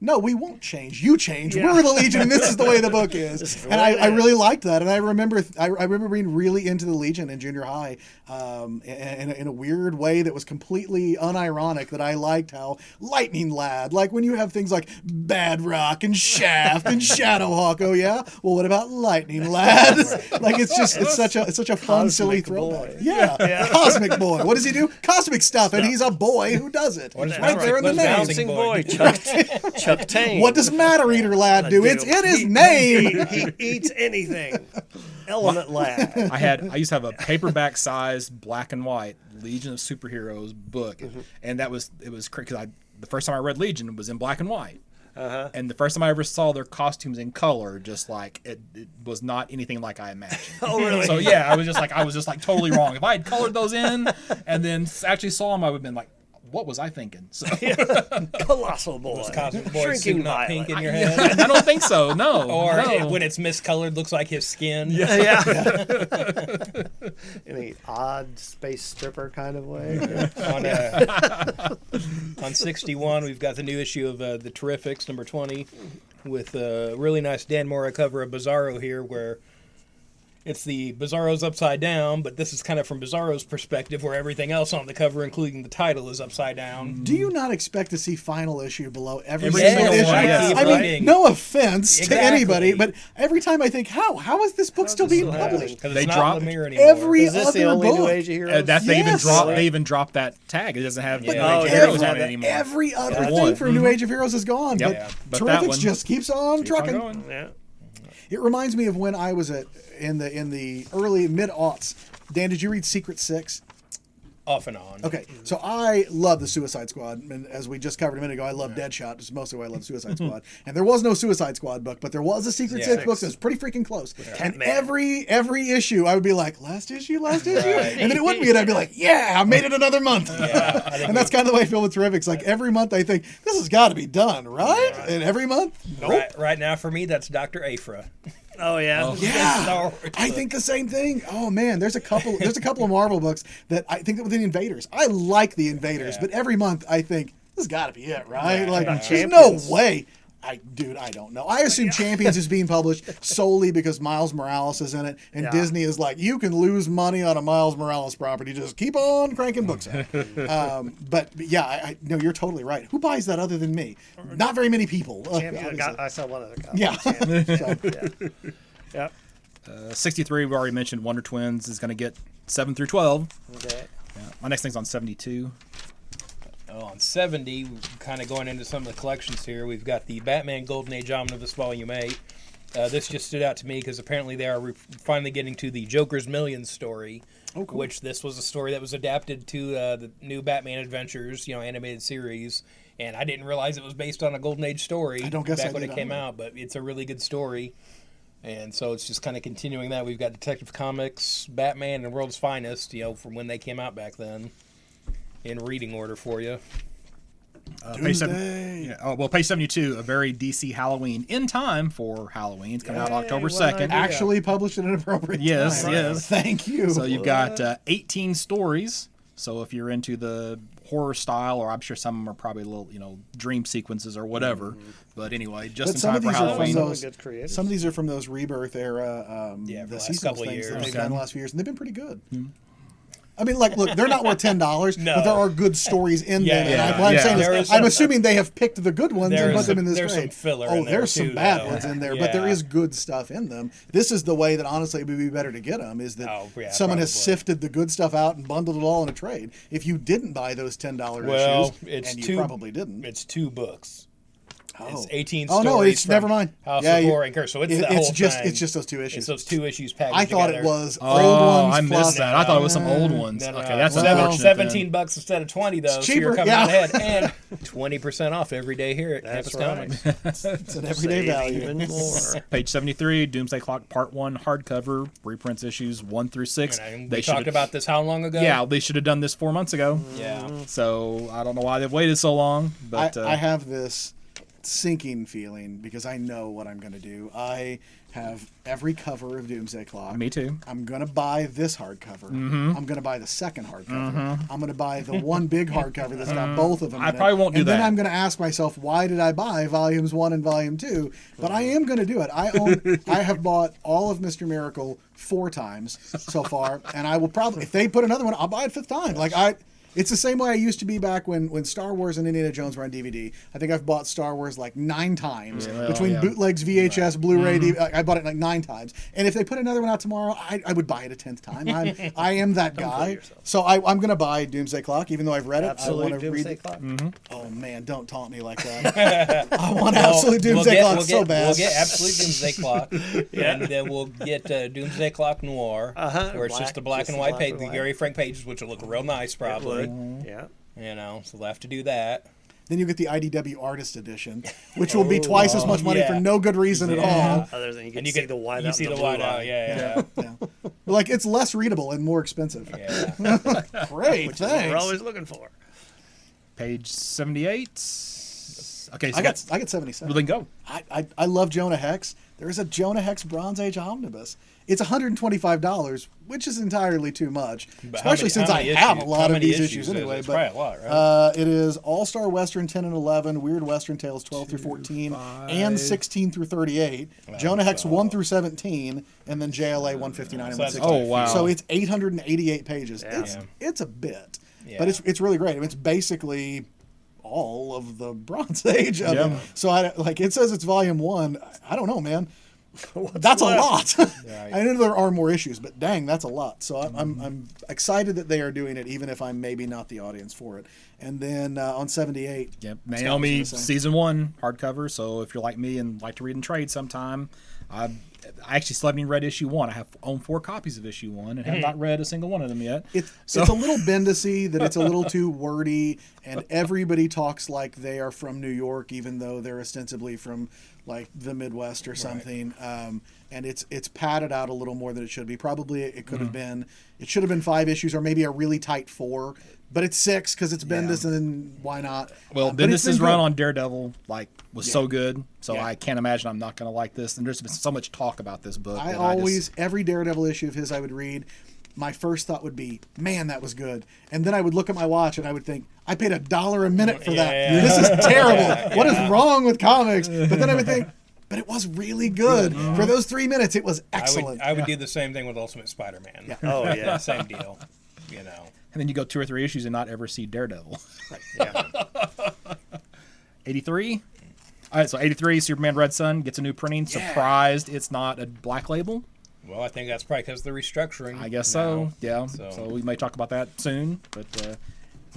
No, we won't change. You change. Yeah. We're the Legion, and this is the way the book is. And I really liked that. And I remember being really into the Legion in junior high, in a weird way that was completely unironic. That I liked how Lightning Lad, like when you have things like Bad Rock and Shaft and Shadowhawk. Oh yeah, well what about Lightning Lad? Like it's such a fun, silly throwback. Yeah, Cosmic Boy. What does he do? Cosmic stuff, and he's a boy who does it. Right there in the name. Bouncing boy. Chuck Tane. What does Matter Eater Lad do? It's in his name. He eats anything. Element Lad. I used to have a paperback sized black and white Legion of Superheroes book, and it was because the first time I read Legion was in black and white. And the first time I ever saw their costumes in color, just like it was not anything like I imagined. Oh, really? So yeah, I was just like totally wrong. If I had colored those in and then actually saw them, I would have been like, what was I thinking? So Colossal Boy. Was Cosmic Boy Shrinking not Violet. pink in your head? I don't think so. No. Or no. when it's miscolored, looks like his skin. Yeah. Any odd space stripper kind of way. On 61, we've got the new issue of the Terrifics, number 20, with a really nice Dan Mora cover of Bizarro here, where it's the Bizarro's upside down, but this is kind of from Bizarro's perspective, where everything else on the cover, including the title, is upside down. Do you not expect to see final issue below every Yes, single issue? yes. I mean, no offense to Exactly. anybody, but every time I think, how is this book still being published? Because They it's not dropped Lemire anymore. Every Is this the other only book. New Age of Heroes? They even dropped that tag. It doesn't have Yeah. New Oh, Age yeah. Heroes on Every- it anymore. Every other Gotcha. thing from New Age of Heroes is gone, Yep. but Yeah. But that Terrifics one just keeps on keeps on trucking. going. Yeah. It reminds me of when I was in the early mid-aughts. Dan, did you read Secret Six? Off and on. Okay, so I love the Suicide Squad, and as we just covered a minute ago, I love Deadshot. It's mostly why I love Suicide Squad. And there was no Suicide Squad book, but there was a Secret Six book that was pretty freaking close. And every issue, I would be like, last issue, Right. and then it wouldn't be, and I'd be like, yeah, I made it another month. Yeah, I think And that's kind of the way I feel with Terrifics. Like every month, I think this has got to be done, right? And every month, nope. right now for me, that's Dr. Afra. Oh, yeah. Yeah, Star Wars I book. think the same thing. Oh man, there's a couple of Marvel books that I think that with the Invaders. I like the Invaders, but every month I think this has got to be it, right? Like there's no Champions? way. I don't know. I assume Champions is being published solely because Miles Morales is in it, and Disney is like, you can lose money on a Miles Morales property. Just keep on cranking books out. But yeah, I no, you're totally right. Who buys that other than me? Not very many people. Champion. I saw one other copy. Yeah. So, yep. 63, we already mentioned Wonder Twins is going to get 7 through 12. Okay. Yeah. My next thing's on 72. On 70, kind of going into some of the collections here, we've got the Batman Golden Age Omnibus Volume 8. This just stood out to me because apparently they are finally getting to the Joker's Millions story, which this was a story that was adapted to the new Batman Adventures, animated series. And I didn't realize it was based on a Golden Age story back when it came out, but it's a really good story. And so it's just kind of continuing that. We've got Detective Comics, Batman, and World's Finest, from when they came out back then, in reading order for you. Page 72, a very DC Halloween in time for Halloween. It's coming out October 2nd. Actually published at an appropriate time. Yes. Thank you. So you've got 18 stories. So if you're into the horror style, or I'm sure some of them are probably little, dream sequences or whatever. But anyway, just But in time for Halloween. Some of these are from those Rebirth era, the the last seasonal couple of things that years. they've done the last few years, and they've been pretty good. I mean, like, look, they're not worth $10, No. but there are good stories in them. Yeah. And what I'm saying There is, is I'm some- assuming they have picked the good ones and put them in this there's trade. some filler Oh, in there, there's some too, bad though. ones in there, but there Yeah. is good stuff in them. This is the way that honestly it would be better to get them, is that Oh, yeah, someone has probably. sifted the good stuff out and bundled it all in a trade. If you didn't buy those $10 Well, issues, it's and you two. probably didn't. It's 2 books. It's Oh. 18 Oh, stories. no, it's from never mind. House Yeah, of you- Horror and Curse. So it's It- that it's whole just thing. it's just those 2 issues. It's those 2 issues packaged I thought together. it was Oh, old ones I plus missed that. I thought it was some old ones. No, no, Okay, no. that's Well, unfortunate. $17 instead of 20 though. It's So you're cheaper, coming yeah. out ahead, and 20% off every day here at That's Campus right. Comics. It's an everyday Save value. even more. Page 73, Doomsday Clock Part 1 hardcover, reprints issues 1 through 6. And They we talked should've- about this how long ago? Yeah, they should have done this 4 months ago. Yeah. So I don't know why they've waited so long. But I have this sinking feeling because I know what I'm going to do. I have every cover of Doomsday Clock. me too. I'm going to buy this hardcover. Mm-hmm. I'm going to buy the second hardcover. I'm going to buy the one big hardcover that's got both of them. I in it. probably won't do and then that. I'm going to ask myself, why did I buy volumes 1 and volume 2? But I am going to do it. I have bought all of Mr. Miracle 4 times so far, and I will probably, if they put another one, I'll buy it 5th time. It's the same way I used to be back when Star Wars and Indiana Jones were on DVD. I think I've bought Star Wars like 9 times between bootlegs, VHS, Blu-ray. I bought it like 9 times. And if they put another one out tomorrow, I would buy it a 10th time. I am that guy. So I'm going to buy Doomsday Clock, even though I've read it. I Absolute want to read Doomsday it. Clock. Oh man, don't taunt me like that. I want Absolute Doomsday Clock so bad. We'll get Absolute Doomsday Clock, and then we'll get Doomsday Clock Noir, where it's just the black and white page, the Gary Frank pages, which will look real nice probably. Yeah. You know, so we'll have to do that. Then you get the IDW Artist Edition, which will be twice as much money yeah. for no good reason at all. Other than you get And to you see get the whiteout. You see the whiteout, yeah. Yeah. But like it's less readable and more expensive. Yeah. Great, We're thanks. always looking for. Page 78. Okay, so I got 77. well, then go. I love Jonah Hex. There is a Jonah Hex Bronze Age omnibus. It's $125, which is entirely too much, especially since I have a lot of these issues anyway. It's But probably a lot, right? it is All-Star Western 10 and 11, Weird Western Tales 12 through 14, and 16 through 38, Jonah Hex 1 through 17, and then JLA 159 and So that's 160. Oh, wow. So it's 888 pages. Yeah. It's a bit, Yeah. but it's really great. I mean, it's basically all of the Bronze Age of Yeah. them. So it says it's volume 1. I don't know, man. That's a lot. I know there are more issues, but dang, that's a lot. So I'm excited that they are doing it, even if I'm maybe not the audience for it. And then on 78, Yep. Scott was Naomi gonna say. season 1 hardcover. So if you're like me and like to read and trade sometime, I actually still haven't even read issue 1. I own 4 copies of issue 1 and have not read a single one of them yet. It's a little Bendis-y, that it's a little too wordy, and everybody talks like they are from New York, even though they're ostensibly from like the Midwest or something. And it's padded out a little more than it should be. Probably it could have been. It should have been 5 issues or maybe a really tight 4. But it's 6 because it's Bendis, and then why not? Well, But it's Bendis' been run good. on Daredevil was so good, so Yeah. I can't imagine I'm not going to like this. And there's been so much talk about this book. I that always, every Daredevil issue of his I would read, my first thought would be, man, that was good. And then I would look at my watch and I would think, I paid $1 a minute for that. Yeah. This is terrible. What is wrong with comics? But then I would think, but it was really good. For those 3 minutes, it was excellent. I would do the same thing with Ultimate Spider-Man. Yeah. Oh yeah. Same deal. You know. and then you go 2 or 3 issues and not ever see Daredevil. Yeah. 83. All right, so 83, Superman Red Sun gets a new printing. Surprised it's not a black label. Well, I think that's probably because of the restructuring. I guess so. now. Yeah. So- So we may talk about that soon. But so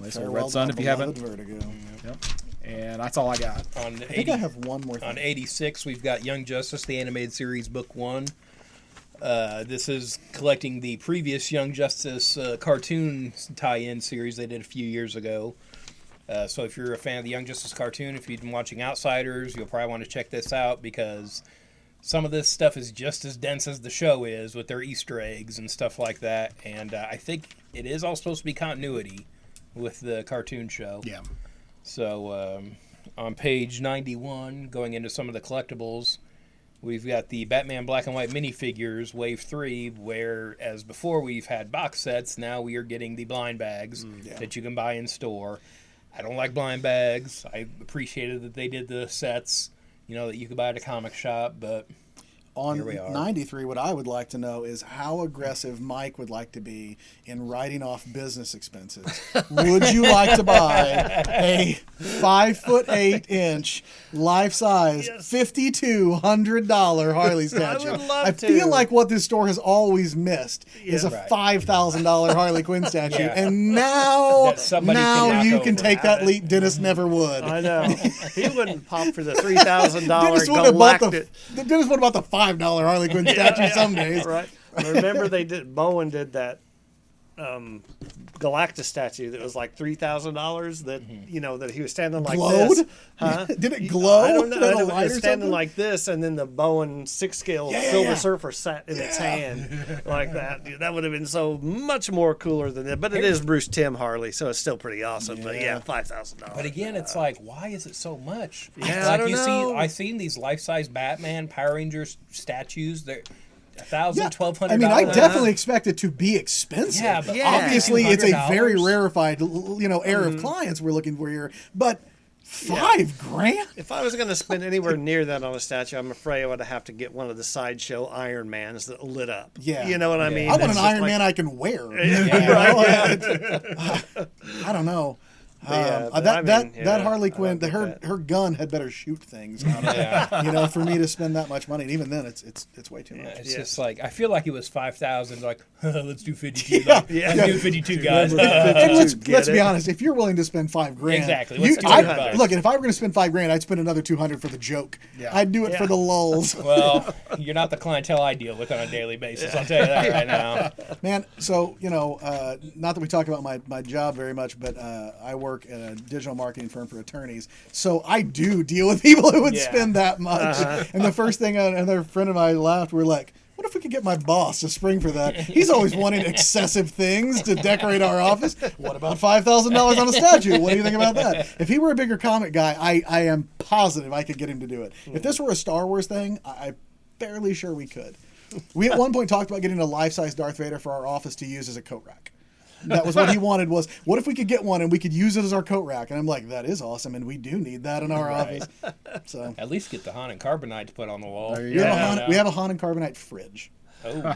Farewell, Red Sun, my if you haven't. beloved Vertigo. Yep. And that's all I got. On I think 80, I have one more thing. on 86, we've got Young Justice, the animated series, book 1. This is collecting the previous Young Justice cartoon tie-in series they did a few years ago. So if you're a fan of the Young Justice cartoon, if you've been watching Outsiders, you'll probably want to check this out because some of this stuff is just as dense as the show is with their Easter eggs and stuff like that. And I think it is all supposed to be continuity with the cartoon show. Yeah. So on page 91, going into some of the collectibles, we've got the Batman Black and White minifigures, Wave 3, where, as before we've had box sets, now we are getting the blind bags that you can buy in store. I don't like blind bags. I appreciated that they did the sets, that you could buy at a comic shop, but on Here we are. 93, what I would like to know is how aggressive Mike would like to be in writing off business expenses. Would you like to buy a 5'8" life-size $5,200 Harley statue? would love I to. feel like what this store has always missed is a Right. $5,000 Harley Quinn statue, Yeah. and now That somebody can knock you can over. take that leap. Dennis never would. I know. He wouldn't pop for the $3,000 Dennis would have bought Galactic. Dennis would have bought the $5 Harley Quinn statue some days. Right. Remember Bowen did that Galactus statue that was like $3,000 that that he was standing like Glowed? this. Huh? Did it glow? I don't know. Did it It light was or standing something? like this, and then the Bowen 6-scale Silver Surfer sat in its hand like that. That would have been so much more cooler than that. But it is Bruce Timm Harley, so it's still pretty awesome. But yeah, $5,000. But again, it's like, why is it so much? Yeah, like I don't know. I've seen these life-size Batman, Power Rangers statues. They're $1,000, Yeah. $1,200. I mean, I definitely expect it to be expensive. Yeah, but obviously it's a very $1,500. rarefied, air of clients we're looking for here. But $5,000? If I was going to spend anywhere near that on a statue, I'm afraid I would have to get one of the sideshow Iron Mans that lit up. Yeah. You know what I mean? I want It's an just Iron like- Man I can wear. I don't know. Yeah, but that I that mean, yeah, that Harley I Quinn, don't get that. her gun had better shoot things. For me to spend that much money, and even then, it's way too much. It's just like, I feel like it was 5,000. Like, let's do 52. Let's do 52, guys. And let's Get be it? honest. If you're willing to spend $5,000, Exactly. What's $200? look. And if I were going to spend $5,000, I'd spend another $200 for the joke. I'd do it for the lulls. Well, you're not the clientele I deal with on a daily basis. I'll tell you that right now. Man, so not that we talk about my job very much, but I work at a digital marketing firm for attorneys, so I do deal with people who would spend that much. And the first thing another friend of mine laughed. We're like, what if we could get my boss to spring for that? He's always wanting excessive things to decorate our office. What about $5,000 on a statue? What do you think about that? If he were a bigger comic guy, I am positive I could get him to do it. If this were a Star Wars thing, I'm fairly sure we could. We at one point talked about getting a life-size Darth Vader for our office to use as a coat rack. That was what he wanted, was what if we could get one and we could use it as our coat rack? And I'm like, that is awesome, and we do need that in our office. So At least get the Han and Carbonite to put on the wall. we have a Han and Carbonite fridge. Oh,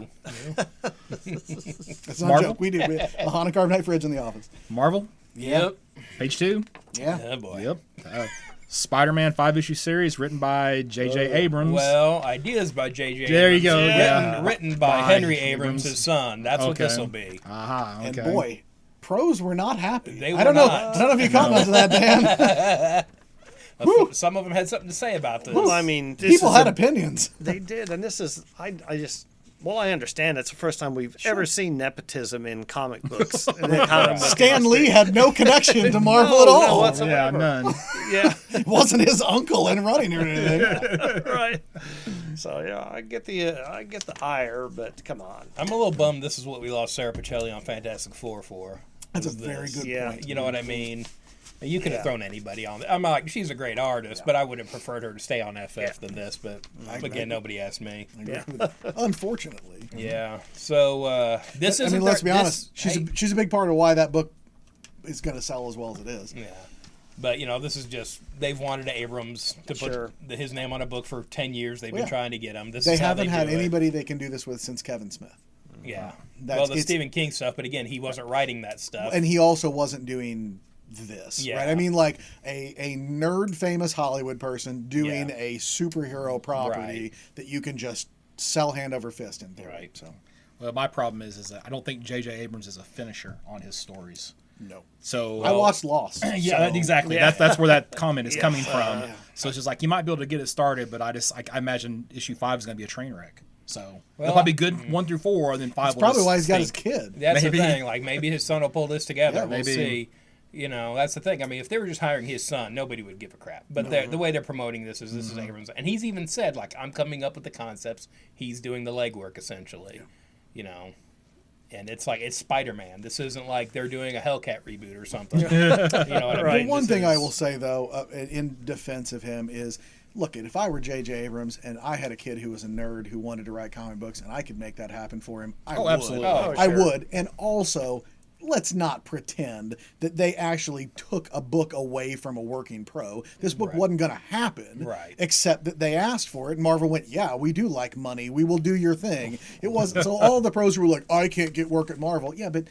That's not a Marvel? joke. We do. We have a Han and Carbonite fridge in the office. Marvel, yep. page 2. Yeah. Oh, boy. Yep. Spider-Man 5-issue series written by J.J. Abrams. Well, ideas by J.J. There you go, Abrams. yeah. Written by By Henry Abrams. Abrams, his son. That's what Okay. this will be. Aha. Okay. And boy, pros were not happy. They I don't were know. not. I don't know if you caught much of that, Dan. Some of them had something to say about this. Well, I mean, this People is had a- opinions. They did, and this is I understand it's the first time we've ever seen nepotism in comic books. In the comic book Stan industry. Lee had no connection to Marvel No, at no, all. whatsoever. Yeah, none. Yeah, It wasn't his uncle in running or anything. right. So yeah, I get the ire, but come on. I'm a little bummed this is what we lost Sarah Pacelli on Fantastic Four for. That's a was very this. good Yeah. point. You know what I mean? You could have thrown anybody on. I'm like, she's a great artist, but I would have preferred her to stay on FF than this. But again, nobody asked me. Yeah. Unfortunately. Yeah. So this I is. mean, let's be honest. She's a big part of why that book is going to sell as well as it is. Yeah. But this is just they've wanted Abrams to put Sure. his name on a book for 10 years. They've been Yeah. trying to get him. This They is how haven't had do it. anybody they can do this with since Kevin Smith. Yeah. That's- Well, the it's- Stephen King stuff, but again, he wasn't writing that stuff. And he also wasn't doing this, Yeah. right? I mean, like a nerd famous Hollywood person doing Yeah. a superhero property Right. that you can just sell hand over fist in theory. Right. So, Well, my problem is that I don't think J.J. Abrams is a finisher on his stories. no. So I watched Lost. Yeah, so- exactly. Yeah. That's where that comment is coming from. So it's just like you might be able to get it started, but I imagine issue 5 is going to be a train wreck. So it'll probably be good 1 through 4, and then 5 will Probably just why he's got his stink. kid. That's Maybe. the thing. Like maybe his son will pull this together. Yeah, we'll maybe. see. That's the thing. I mean, if they were just hiring his son, nobody would give a crap. But the way they're promoting this is Abrams, and he's even said like, I'm coming up with the concepts. He's doing the legwork essentially. And it's like it's Spider-Man. This isn't like they're doing a Hellcat reboot or something. You know what I Right. mean? The one This thing I is- will say, though, in defense of him is, look, if I were J.J. Abrams and I had a kid who was a nerd who wanted to write comic books and I could make that happen for him, I would. absolutely. Oh, I sure. would. And also, let's not pretend that they actually took a book away from a working pro. This book wasn't going to happen, except that they asked for it. And Marvel went, yeah, we do like money. We will do your thing. It wasn't, so all the pros were like, I can't get work at Marvel. Yeah, but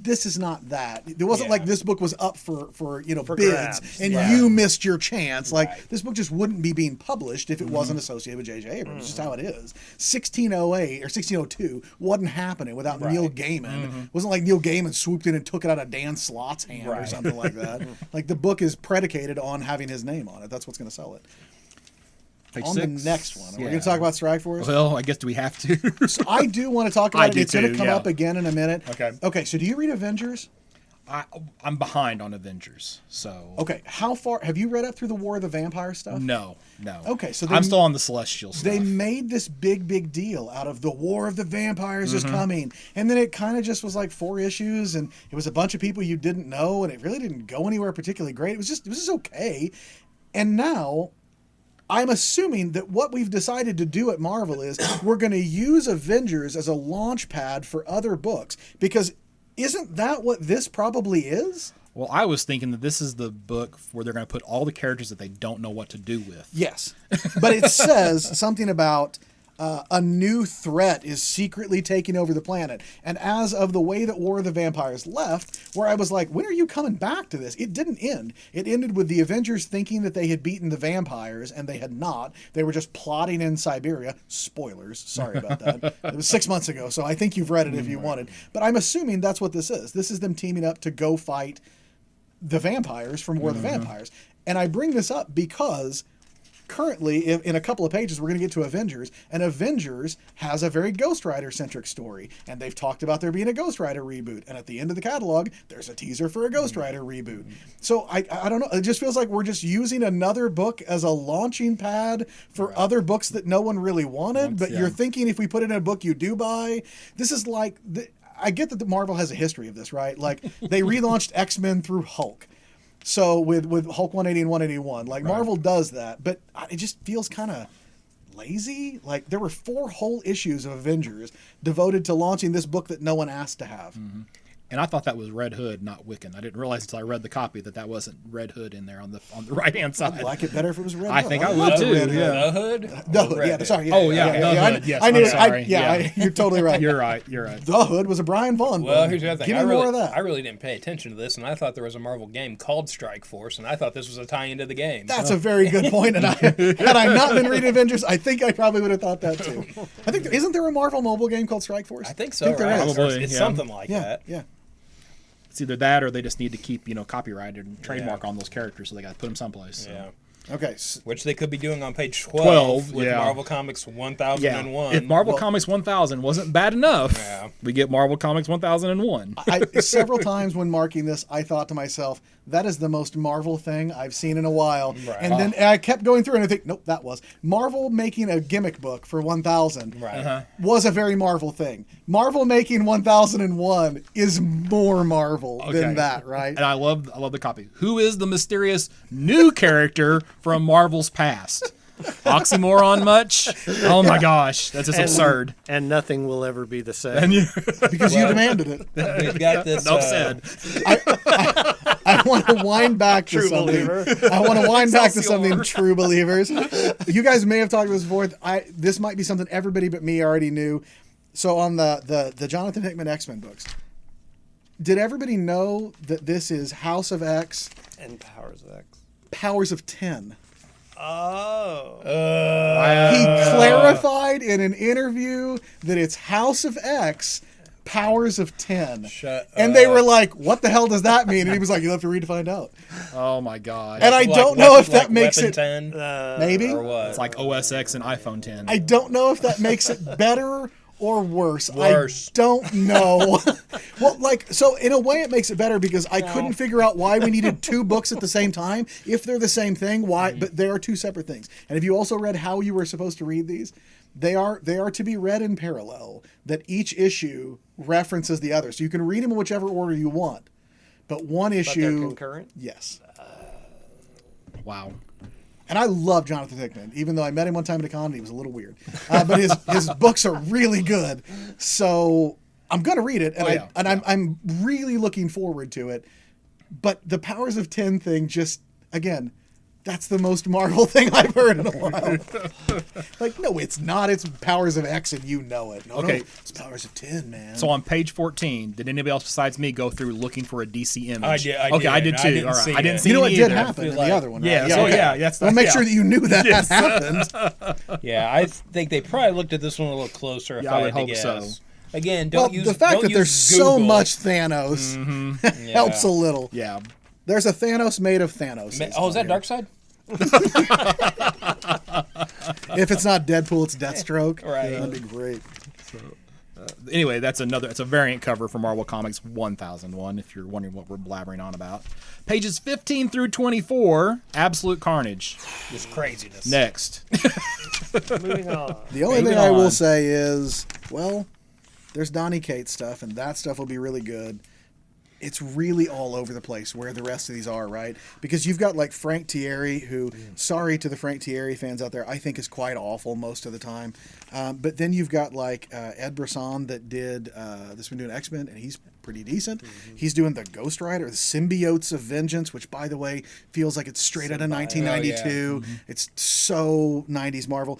this is not that. It wasn't like this book was up for bids grabs. and you missed your chance. Like this book just wouldn't be being published if it wasn't associated with J.J. Abrams. It's just how it is. 1608 or 1602 wasn't happening without Neil Gaiman. It wasn't like Neil Gaiman swooped in and took it out of Dan Slott's hand or something like that. Like the book is predicated on having his name on it. That's what's going to sell it. Page on 6. the next one, we're going to talk about Strike Force. Well, I guess do we have to? So I do want to talk about it. It's going to come yeah. up again in a minute. Okay. So do you read Avengers? I'm behind on Avengers, so okay. How far have you read up through the War of the Vampire stuff? No. Okay, so I'm still on the Celestial stuff. They made this big deal out of the War of the Vampires is coming, and then it kind of just was like 4 issues, and it was a bunch of people you didn't know, and it really didn't go anywhere particularly great. It was just okay, and now. I'm assuming that what we've decided to do at Marvel is we're going to use Avengers as a launch pad for other books, because isn't that what this probably is? Well, I was thinking that this is the book where they're going to put all the characters that they don't know what to do with. Yes, but it says something about a new threat is secretly taking over the planet. And as of the way that War of the Vampires left, where I was like, when are you coming back to this? It didn't end. It ended with the Avengers thinking that they had beaten the vampires, and they had not. They were just plotting in Siberia. Spoilers. Sorry about that. It was 6 months ago, so I think you've read it if you wanted. But I'm assuming that's what this is. This is them teaming up to go fight the vampires from War of the Vampires. And I bring this up because currently, in a couple of pages, we're going to get to Avengers, and Avengers has a very Ghost Rider-centric story, and they've talked about there being a Ghost Rider reboot, and at the end of the catalog, there's a teaser for a Ghost Rider reboot. So I don't know, it just feels like we're just using another book as a launching pad for other books that no one really wanted, but you're thinking if we put it in a book you do buy, this is like, I get that the Marvel has a history of this, right? Like, they relaunched X-Men through Hulk. So with Hulk 180 and 181, like Marvel does that, but it just feels kind of lazy. Like there were 4 whole issues of Avengers devoted to launching this book that no one asked to have. And I thought that was Red Hood, not Wiccan. I didn't realize until I read the copy that wasn't Red Hood in there on the right hand side. I'd like it better if it was Red Hood. I think I would too. The Hood? The Hood, yeah, sorry. Yeah, Oh, yeah, the Hood, yes, I knew I'm sorry. you're totally right. You're right. The Hood was a Brian Vaughn book. Well, here's the other thing. Give me more of that. I really didn't pay attention to this, and I thought there was a Marvel game called Strike Force, and I thought this was a tie-in to the game. That's a very good point. And had I not been reading Avengers, I think I probably would have thought that too. I think isn't there a Marvel mobile game called Strike Force? I think so, there right? is. Probably, It's yeah. something like that. Yeah. It's either that or they just need to keep, copyrighted and trademark on those characters, so they got to put them someplace. So. Yeah. Okay. Which they could be doing on page 12 with yeah. Marvel Comics 1001. If Marvel Comics 1000 wasn't bad enough, Yeah. we get Marvel Comics 1001. Several times when marking this, I thought to myself, that is the most Marvel thing I've seen in a while. Right. And then I kept going through and I think, nope, that was. Marvel making a gimmick book for 1000 Right. was a very Marvel thing. Marvel making 1001 is more Marvel than that, right? And I love the copy. Who is the mysterious new character from Marvel's past? Oxymoron much? Oh my gosh, that's just absurd. And nothing will ever be the same. Because you demanded it. We've got this. Enough said. I want to wind back to True something. believer. I want to wind back to Excelsior. something, true believers. You guys may have talked about this before. This might be something everybody but me already knew. So on the Jonathan Hickman X-Men books, did everybody know that this is House of X, And Powers of X. Powers of 10? Oh. He clarified in an interview that it's House of X, Powers of 10. Shut And they up. were like, what the hell does that mean? And he was like, you'll have to read to find out. Oh my god. And I Like don't know if that like makes Weapon it... 10 Maybe? or what? It's like OS X and iPhone 10. I don't know if that makes it better or worse. Worse. I don't know. Well, so in a way it makes it better because I couldn't figure out why we needed 2 books at the same time. If they're the same thing, why? But they are 2 separate things. And if you also read how you were supposed to read these, they are to be read in parallel, that each issue references the other. So you can read them in whichever order you want. But one But they're issue... concurrent? Yes. Wow. And I love Jonathan Hickman, even though I met him one time at a con and he was a little weird. But his books are really good. So I'm gonna read it, and Oh, yeah. I'm really looking forward to it. But the Powers of 10 thing, just again, that's the most Marvel thing I've heard in a while. Like, no, it's not. It's Powers of X, and you know it. No, Okay. no, it's Powers of 10, man. So on page 14, did anybody else besides me go through looking for a DC image? I did. Okay, I did I too. didn't All right, see I didn't it. see you know it what did either. happen in like- the other one, right? Yeah, so okay. yeah, that's I'll make yeah. sure that you knew that happened. Yeah, I think they probably looked at this one a little closer. If Yeah, I I would had hope to so. guess. Again, Well, don't use the fact don't that there's use so Google. much Thanos helps a little. Yeah. There's a Thanos made of Thanos. Oh, is that Darkseid? If it's not Deadpool, it's Deathstroke. Right. That'd be great. Anyway, it's a variant cover for Marvel Comics 1001, if you're wondering what we're blabbering on about. Pages 15 through 24, Absolute Carnage. Just craziness. Next. Moving on. The only Moving thing I will on. say is, well, there's Donny Cates stuff, and that stuff will be really good. It's really all over the place where the rest of these are, right? Because you've got like Frank Thierry, who, sorry to the Frank Thierry fans out there, I think is quite awful most of the time. But then you've got like Ed Brisson that did, that's been doing X-Men, and he's pretty decent. He's doing the Ghost Rider, the Symbiotes of Vengeance, which, by the way, feels like it's straight out of 1992. It's so 90s Marvel.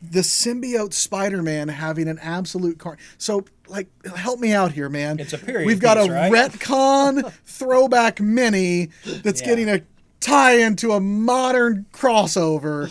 The Symbiote Spider-Man having an absolute so, like, help me out here, man. It's a period We've got piece, a right? retcon throwback mini that's Yeah. getting a tie into a modern crossover.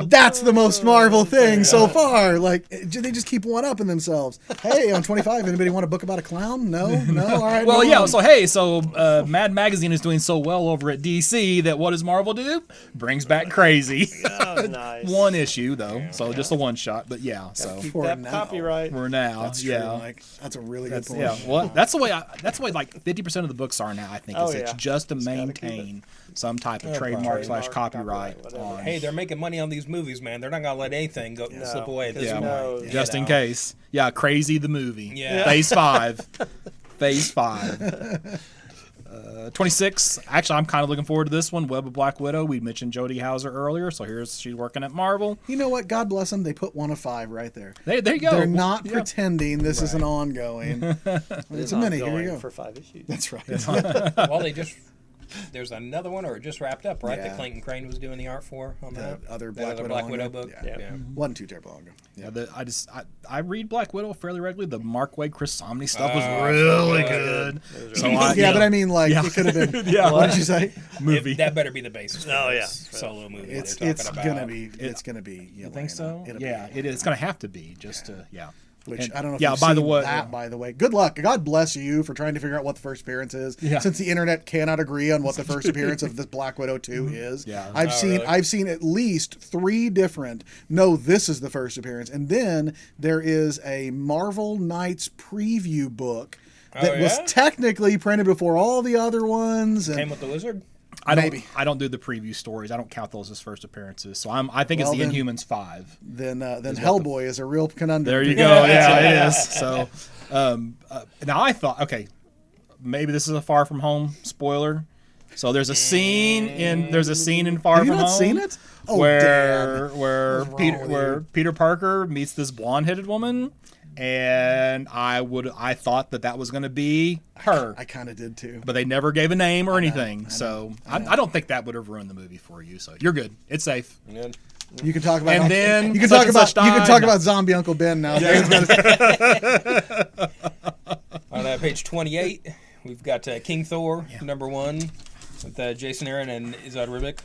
That's the most Marvel thing so far. Like, they just keep one-upping themselves. Hey, on 25, anybody want a book about a clown? No? All right. Well, move yeah. on. So Mad Magazine is doing so well over at DC that what does Marvel do? Brings back Crazy. Oh, nice. One issue though, so just a one shot. But yeah, so Keep For that now. copyright. we're now. That's true, yeah. Mike. That's a really good That's, point. yeah, well, that's the way. That's the way. Like 50% of the books are now. I think Oh, is it's yeah. just to Just gotta keep maintain some type of probably. trademark / Trademark, copyright. copyright, whatever. on, Hey, they're making money on these movies, man. They're not gonna let anything go slip away at this yeah, point. No, you just in know. case. Yeah, Crazy the movie. Yeah. Phase 5. Phase 5. 26. Actually, I'm kind of looking forward to this one. Web of Black Widow. We mentioned Jodie Hauser earlier, so she's working at Marvel. You know what? God bless them. They put 1 of 5 right there. There you go. They're not Yeah. pretending this is an ongoing. It's a mini. Here we Ongoing go. for 5 issues. That's right. Well, there's another one, or it just wrapped up, right? Yeah. That Clayton Crane was doing the art for on The that other That Black Widow book. Yeah. Yeah. Wasn't too terrible long ago. Yeah, I read Black Widow fairly regularly. The Mark Waid, Chris Samnee stuff was Oh, really good. good. So I, Yeah, but I mean, like, it could have been. Yeah. What did you say? movie. That better be the basis. For Oh, this yeah. solo movie. It's they're talking about. gonna be. It's gonna be. You think so? It'll Yeah, be. it is. It's gonna have to be just to yeah. Which And- I don't know if yeah, you've by the seen way- that, by the way. Good luck. God bless you for trying to figure out what the first appearance is. Yeah. Since the internet cannot agree on what the first appearance of this Black Widow 2 is. Yeah. I've Oh, seen really? I've seen at least 3 different. No, this is the first appearance. And then there is a Marvel Knights preview book that was yeah? technically printed before all the other ones. And Came with the Wizard. Maybe. I don't do the preview stories. I don't count those as first appearances. So I think Well, it's the then- Inhumans 5. then Hellboy is a real conundrum. There you go. Yeah, it is. So now I thought, okay, maybe this is a Far From Home spoiler. So there's a scene in Far Have you From not Home seen it? Oh, where Dan. where What's wrong Peter with where you? Peter Parker meets this blonde-headed woman, and I thought that was going to be her. I kind of did too. But they never gave a name or anything, so I don't think that would have ruined the movie for you. So you're good. It's safe. You can talk about And then you can such talk and about such you can died. talk about zombie Uncle Ben now. On page 28, we've got King Thor #1 with Jason Aaron and Izod Ribic.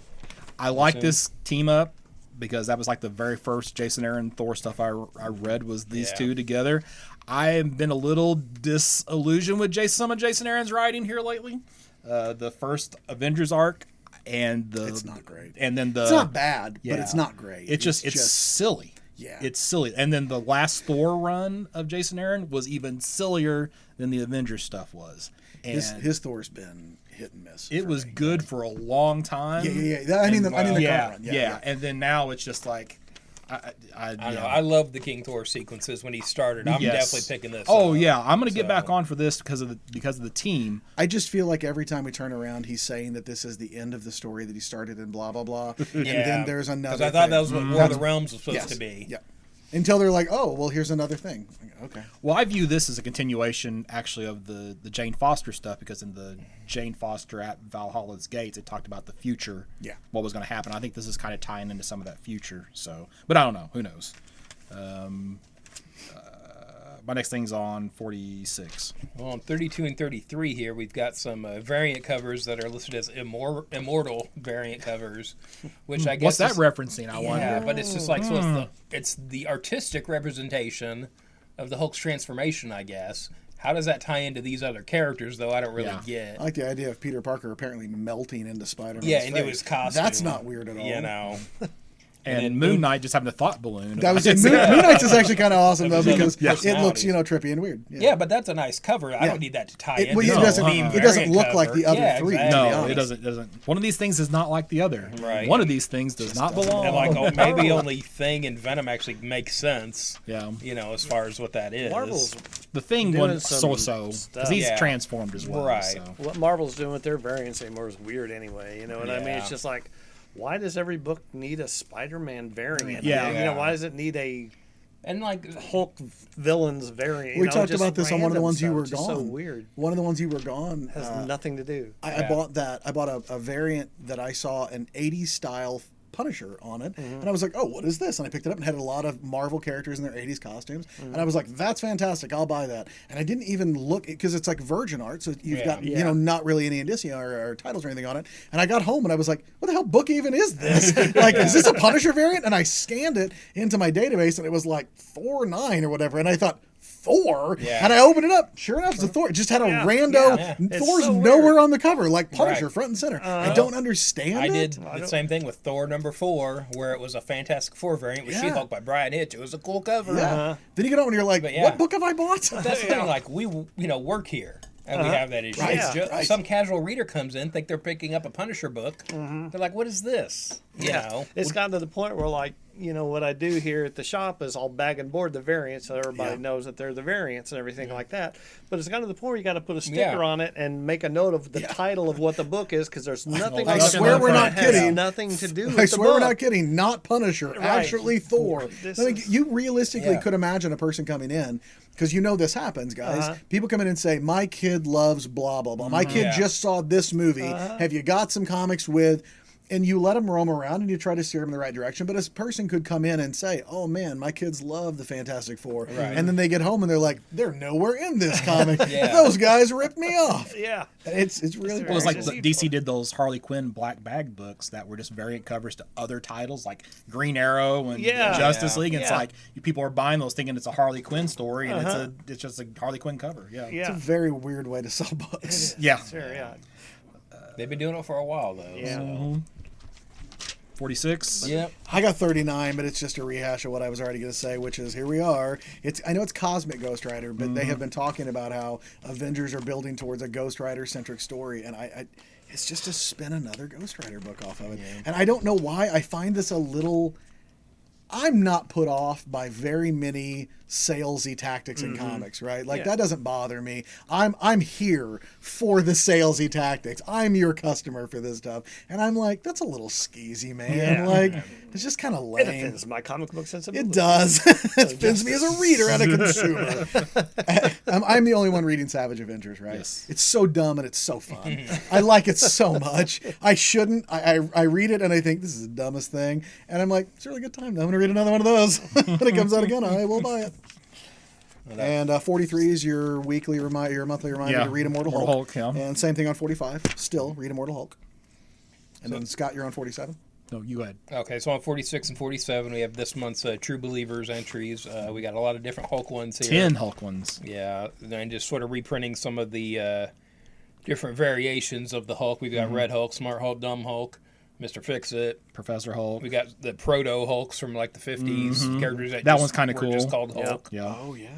I like this team up because that was like the very first Jason Aaron Thor stuff I read was these Yeah. two together. I have been a little disillusioned with some of Jason Aaron's writing here lately. The first Avengers arc and It's not great. And then the It's not bad, but Yeah. it's not great. It's silly. Yeah. It's silly. And then the last Thor run of Jason Aaron was even sillier than the Avengers stuff was. And his Thor's been hit and miss. it for was me. good for a long time. Yeah. I mean the current yeah, run. yeah. And then now it's just like, I don't know. I love the King Thor sequences when he started. I'm Yes. definitely picking this. Oh up. yeah, I'm gonna get So- back on for this because of the team. I just feel like every time we turn around, he's saying that this is the end of the story that he started in blah blah blah, and then there's another. Because I thought that was thing. what War of the Realms was supposed Yes. to be. Yeah. until they're like, oh, well, here's another thing. Okay. Well, I view this as a continuation, actually, of the Jane Foster stuff, because in the Jane Foster at Valhalla's Gates, it talked about the future, what was going to happen. I think this is kind of tying into some of that future. So, but I don't know. Who knows? My next thing's on 46. Well, on 32 and 33 here, we've got some variant covers that are listed as immortal variant covers, which I guess What's that referencing, I wonder? Yeah, but it's just like, so it's the artistic representation of the Hulk's transformation, I guess. How does that tie into these other characters, though? I don't really get. I like the idea of Peter Parker apparently melting into Spider-Man's into face. his costume. That's not weird at all. You know. And Moon Knight just having a thought balloon. That was Moon Knight's is actually kind of awesome though, because it looks, trippy and weird. Yeah, but that's a nice cover. I don't need that to tie in. Well, it doesn't look like the other three. Exactly. No, it doesn't. One of these things is not like the other. Right. One of these things does not belong. And like maybe only Thing and Venom actually make sense. Yeah. As far as what that is. Marvel's The Thing doing one some so stuff. because he's Yeah. transformed as well. Right. So. what Marvel's doing with their variants anymore is weird anyway. You know what I mean? Yeah. It's just like, why does every book need a Spider-Man variant? Yeah. Why does it need a And like Hulk villains variant? We talked about this on one of the ones you were Just gone. So weird. One of the ones you were gone Has nothing to do. I bought that. I bought a variant that I saw an 80s style Punisher on it, and I was like, oh, what is this? And I picked it up and had a lot of Marvel characters in their 80s costumes, and I was like, that's fantastic, I'll buy that. And I didn't even look, because it's like Virgin Art, so you've got not really any indicia or titles or anything on it. And I got home and I was like, what the hell book even is this? Like, is this a Punisher variant? And I scanned it into my database and it was like Thor 9 or whatever, and I thought, Thor? Yeah. And I opened it up. Sure enough, it's a Thor. It just had a rando. It's Thor's so nowhere weird. on the cover, like Punisher, Right. front and center. I don't understand I it. did the same thing with Thor #4, where it was a Fantastic Four variant with She-Hulk by Brian Hitch. It was a cool cover. Yeah. Then you get home and you're like, But yeah. what book have I bought? That's the thing. Like we work here. And we have that issue. Right, It's just, right. Some casual reader comes in, think they're picking up a Punisher book. They're like, "What is this?" You know, It's gotten to the point where, like, what I do here at the shop is I'll bag and board the variants so everybody knows that they're the variants and everything like that. But it's gotten to the point where you got to put a sticker on it and make a note of the title of what the book is, because there's nothing. I on the swear front we're not that has kidding. Nothing to do with I the swear we're book. not kidding. Not Punisher. Actually, Thor. This I mean, is- you realistically could imagine a person coming in, because this happens, guys. People come in and say, my kid loves blah, blah, blah. My kid just saw this movie. Have you got some comics with... And you let them roam around and you try to steer them in the right direction. But a person could come in and say, oh man, my kids love the Fantastic Four. Right. And then they get home and they're like, they're nowhere in this comic. Those guys ripped me off. Yeah. It's really Well, it's like Very DC did those Harley Quinn black bag books that were just variant covers to other titles like Green Arrow and Justice League. And it's like people are buying those thinking it's a Harley Quinn story, and it's just a Harley Quinn cover. Yeah. It's a very weird way to sell books. Yeah. Sure, yeah. they've been doing it for a while though. Yeah. So. 46. Yep. I got 39, but it's just a rehash of what I was already going to say, which is here we are. I know it's Cosmic Ghost Rider, but they have been talking about how Avengers are building towards a Ghost Rider centric story, and it's just to spin another Ghost Rider book off of it. And I don't know why. I find this a little. I'm not put off by very many salesy tactics in comics, right? Like that doesn't bother me. I'm here for the salesy tactics. I'm your customer for this stuff, and I'm like, that's a little skeezy, man. Yeah. Like it's just kind of It lame. offends my comic book sensibility. It does. It offends me as a reader and a consumer. I'm the only one reading Savage Avengers, right? Yes. It's so dumb and it's so fun. I like it so much. I shouldn't. I read it and I think this is the dumbest thing. And I'm like, it's a really good time. I'm going to read another one of those. When it comes out again, I will buy it. And 43 is your monthly reminder to read Immortal Hulk. Yeah. And same thing on 45. Still read Immortal Hulk. And then Scott, you're on 47. No, you go ahead. Okay, so on 46 and 47, we have this month's True Believers entries. We got a lot of different Hulk ones here. 10 Hulk ones. Yeah, and just sort of reprinting some of the different variations of the Hulk. We've got Red Hulk, Smart Hulk, Dumb Hulk, Mr. Fix-It. Professor Hulk. We got the Proto Hulks from like the 50s. Characters that one's kinda were cool. just called Hulk. Yeah. Oh, yeah.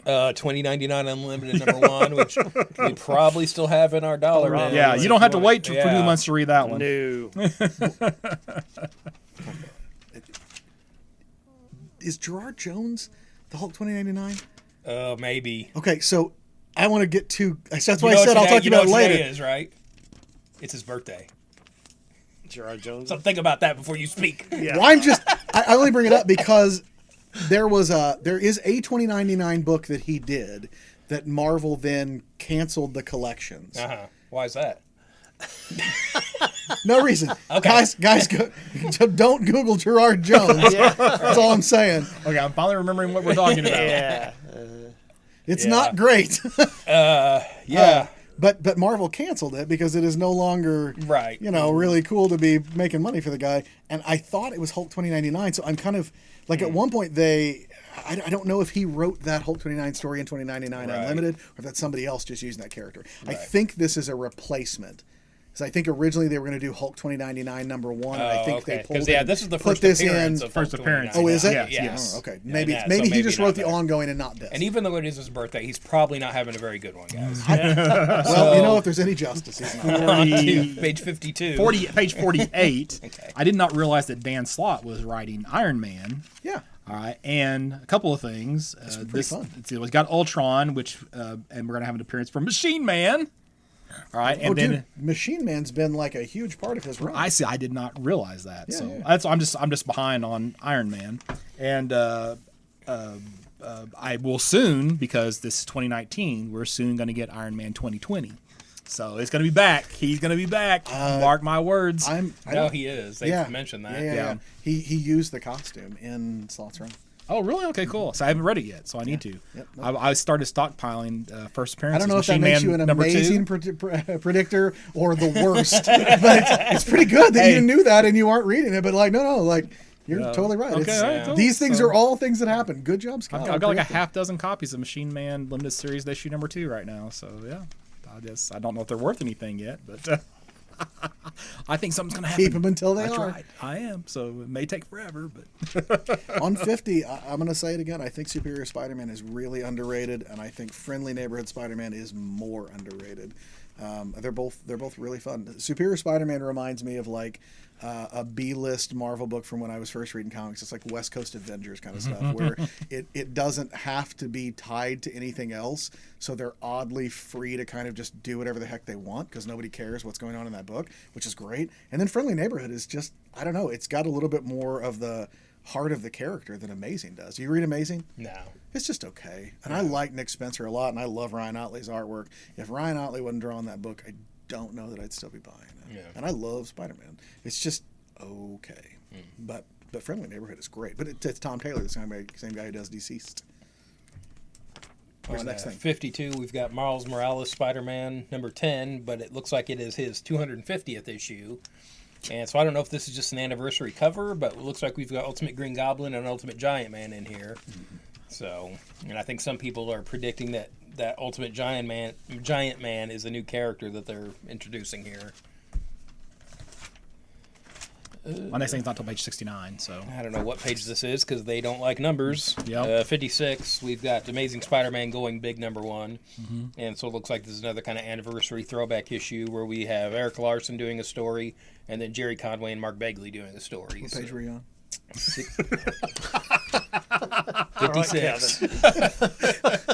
$20.99 Unlimited #1, which we probably still have in our dollar bin. Yeah, you don't have to wait for 2 Yeah. months to read that one. No. Is Gerard Jones the Hulk 2099? Maybe. Okay, so I want to get to. That's why You know I said what I'll talk to you about it what later. today is, right? It's his birthday. Gerard Jones. So think about that before you speak. Yeah. Well, I only bring it up because there is a 2099 book that he did that Marvel then canceled the collections. Why is that? No reason. Okay. Guys, don't Google Gerard Jones. That's all I'm saying. Okay, I'm finally remembering what we're talking about. Yeah. It's not great. Yeah. But Marvel canceled it because it is no longer Right. really cool to be making money for the guy. And I thought it was Hulk 2099, so I'm kind of like at one point I don't know if he wrote that Hulk 29 story in 2099 Right. Unlimited or if that's somebody else just using that character. I think this is a replacement. So I think originally they were going to do Hulk 2099 #1, and I think they pulled it. This is the put first this appearance in. of First Hulk appearance. 29. Oh, is it? Yes, Yeah. yes. Oh, okay. Yeah, Maybe so maybe he just not wrote the that. ongoing and not this. And even though it is his birthday, he's probably not having a very good one, guys. well, if there's any justice, he's not. Page 52. Page 48. I did not realize that Dan Slott was writing Iron Man. Yeah. All right, and a couple of things. pretty fun. We got Ultron, which, and we're gonna have an appearance from Machine Man. All right, and then Dude, Machine Man's been like a huge part of his run. I see. I did not realize that. Yeah, so yeah. that's I'm just behind on Iron Man, and I will soon, because this is 2019. We're soon going to get Iron Man 2020. So it's going to be back. He's going to be back. Mark my words. No, he is. They've mentioned that. Yeah. He used the costume in Slott's run. Oh, really? Okay, cool. So I haven't read it yet, so I need to. Yep. I started stockpiling first I appearances. don't know if Machine that makes Man you an number amazing 2. predictor or the worst, but it's pretty good that you knew that and you aren't reading it. But you're totally right. Okay, all right, cool. These things So- are all things that happen. Good job, Scott. I've got like a half dozen copies of Machine Man Limited Series issue number 2 right now. So yeah, I don't know if they're worth anything yet, but I think something's gonna happen. Keep them until they That's are. right. I am. So it may take forever, but On 50, I'm going to say it again. I think Superior Spider-Man is really underrated, and I think Friendly Neighborhood Spider-Man is more underrated. They're both really fun. Superior Spider-Man reminds me of a B-list Marvel book from when I was first reading comics. It's like West Coast Avengers kind of stuff, where it doesn't have to be tied to anything else, so they're oddly free to kind of just do whatever the heck they want because nobody cares what's going on in that book, which is great. And then Friendly Neighborhood is just, I don't know, it's got a little bit more of the heart of the character than Amazing does. You read Amazing? No. It's just okay. And I like Nick Spencer a lot, and I love Ryan Otley's artwork. If Ryan Otley wasn't drawing that book, I don't know that I'd still be buying it. Yeah. And I love Spider-Man. It's just okay. But Friendly Neighborhood is great. But it's Tom Taylor, the same guy who does Deceased. What's the next thing? 52, we've got Miles Morales Spider-Man number 10, but it looks like it is his 250th issue. And so I don't know if this is just an anniversary cover, but it looks like we've got Ultimate Green Goblin and Ultimate Giant Man in here. So, and I think some people are predicting that Ultimate Giant Man is a new character that they're introducing here. my next thing's not till page 69. So I don't know what page this is because they don't like numbers. Yep. 56, we've got Amazing Spider-Man going big number 1. And so it looks like this is another kind of anniversary throwback issue where we have Eric Larson doing a story and then Jerry Conway and Mark Begley doing a story. What page were you on? 56.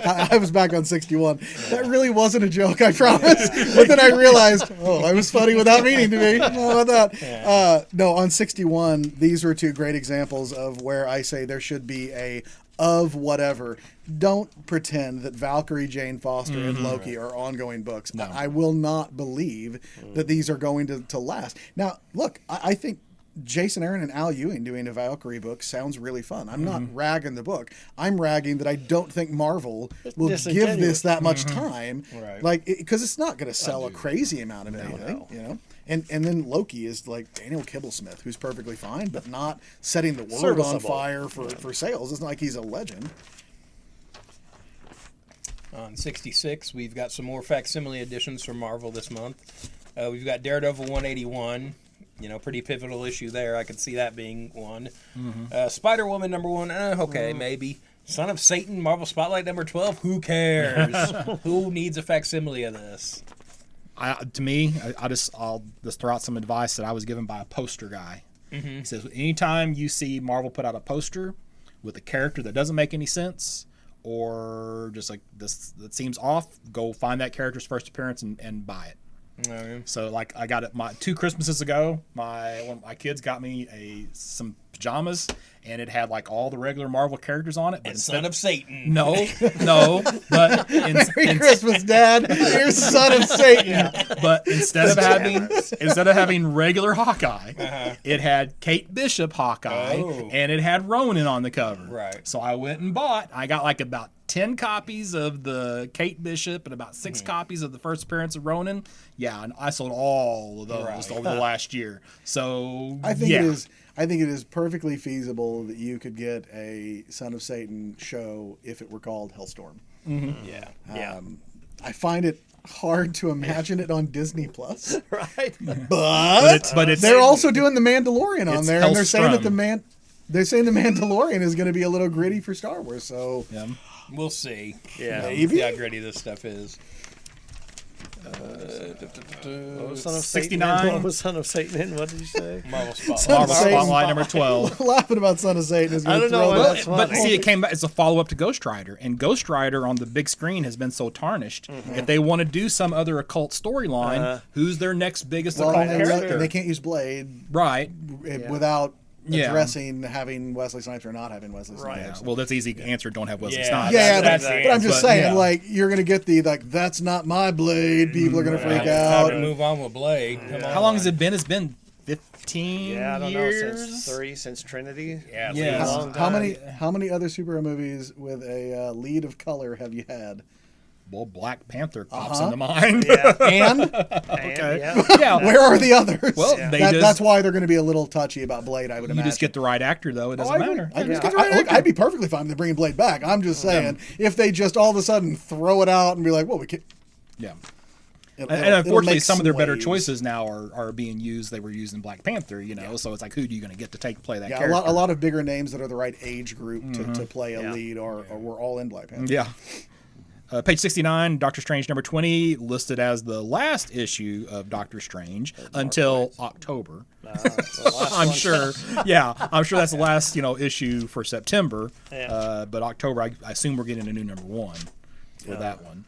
I was back on 61. That really wasn't a joke, I promise. But then I realized, I was funny without meaning to be. How about that? No, on 61, these were two great examples of where I say there should be a of whatever. Don't pretend that Valkyrie, Jane Foster, and Loki are ongoing books. No. I will not believe that these are going to last. Now, look, I think Jason Aaron and Al Ewing doing a Valkyrie book sounds really fun. I'm not ragging the book. I'm ragging that I don't think Marvel will give this that much time. Right. Because it's not going to sell a crazy amount of anything, you know? And then Loki is like Daniel Kibblesmith, who's perfectly fine, but not setting the world on fire for sales. It's not like he's a legend. On 66, we've got some more facsimile editions from Marvel this month. We've got Daredevil 181. Pretty pivotal issue there. I could see that being one. Spider-Woman number 1. Okay, maybe. Son of Satan, Marvel Spotlight number 12. Who cares? Who needs a facsimile of this? I'll just throw out some advice that I was given by a poster guy. He says, anytime you see Marvel put out a poster with a character that doesn't make any sense or just like this that seems off, go find that character's first appearance and buy it. So like I got it 2 Christmases ago. One of my kids got me some pajamas, and it had like all the regular Marvel characters on it. But And Son of Satan. no, but Merry Christmas, Dad. You're son of Satan. but instead of having regular Hawkeye, it had Kate Bishop Hawkeye, Oh. and it had Ronin on the cover. Right. So I went and I got like about 10 copies of the Kate Bishop and about 6 copies of the first appearance of Ronin. Yeah, and I sold all of those over the last year. So I think it is perfectly feasible that you could get a Son of Satan show if it were called Hellstorm. Yeah. I find it hard to imagine it on Disney Plus, Right. but it's they're also doing the Mandalorian on It's there, and they're saying that Hellstrom. they're saying the Mandalorian is going to be a little gritty for Star Wars. So Yeah. We'll see. Yeah. Maybe. See how gritty this stuff is. What was Son of 69. Satan? What was Son of Satan in? What did you say? Marvel Spotlight. Marvel Satan. Spotlight number 12. laughing about Son of Satan is going I to don't know throw what that. that's But funny. see, it came back. It's a follow up to Ghost Rider, and Ghost Rider on the big screen has been so tarnished. If they want to do some other occult storyline, who's their next biggest Well, occult and character? they can't use Blade Right. without Yeah. addressing having Wesley Snipes or not having Wesley Right. Snipes. Well, that's easy answer. Don't have Wesley Yeah. Snipes. Yeah, That's but I'm just But, saying, yeah. like, you're going to get the, like, that's not my Blade. People are going to freak How out. to move on with Blade. Come on. How long has it been? It's been 15 Yeah, I don't years. know. Since Trinity. Yeah, Yeah. It's been a How, long how time. many other superhero movies with a lead of color have you had? Well, Black Panther pops into mind. Yeah. And And, yeah. Yeah. where are the others? Well, they just- that's why they're going to be a little touchy about Blade, I would You imagine. just get the right actor, though. It doesn't I agree. matter. I just Yeah. get the right actor. I'd be perfectly fine with bringing Blade back. I'm just saying, if they just all of a sudden throw it out and be like, well, we can't. Yeah. It'll- And it'll unfortunately, make some of their better waves. choices now are being used. They were used in Black Panther, so it's like, who are you going to get to play that Yeah, character? a lot of bigger names that are the right age group to play a Yeah. lead or we're all in Black Panther. Yeah. Page 69, Doctor Strange number 20, listed as the last issue of Doctor Strange until October. I'm sure. Yeah, I'm sure that's the last issue for September. Yeah. But October, I assume we're getting a new number 1 for that one.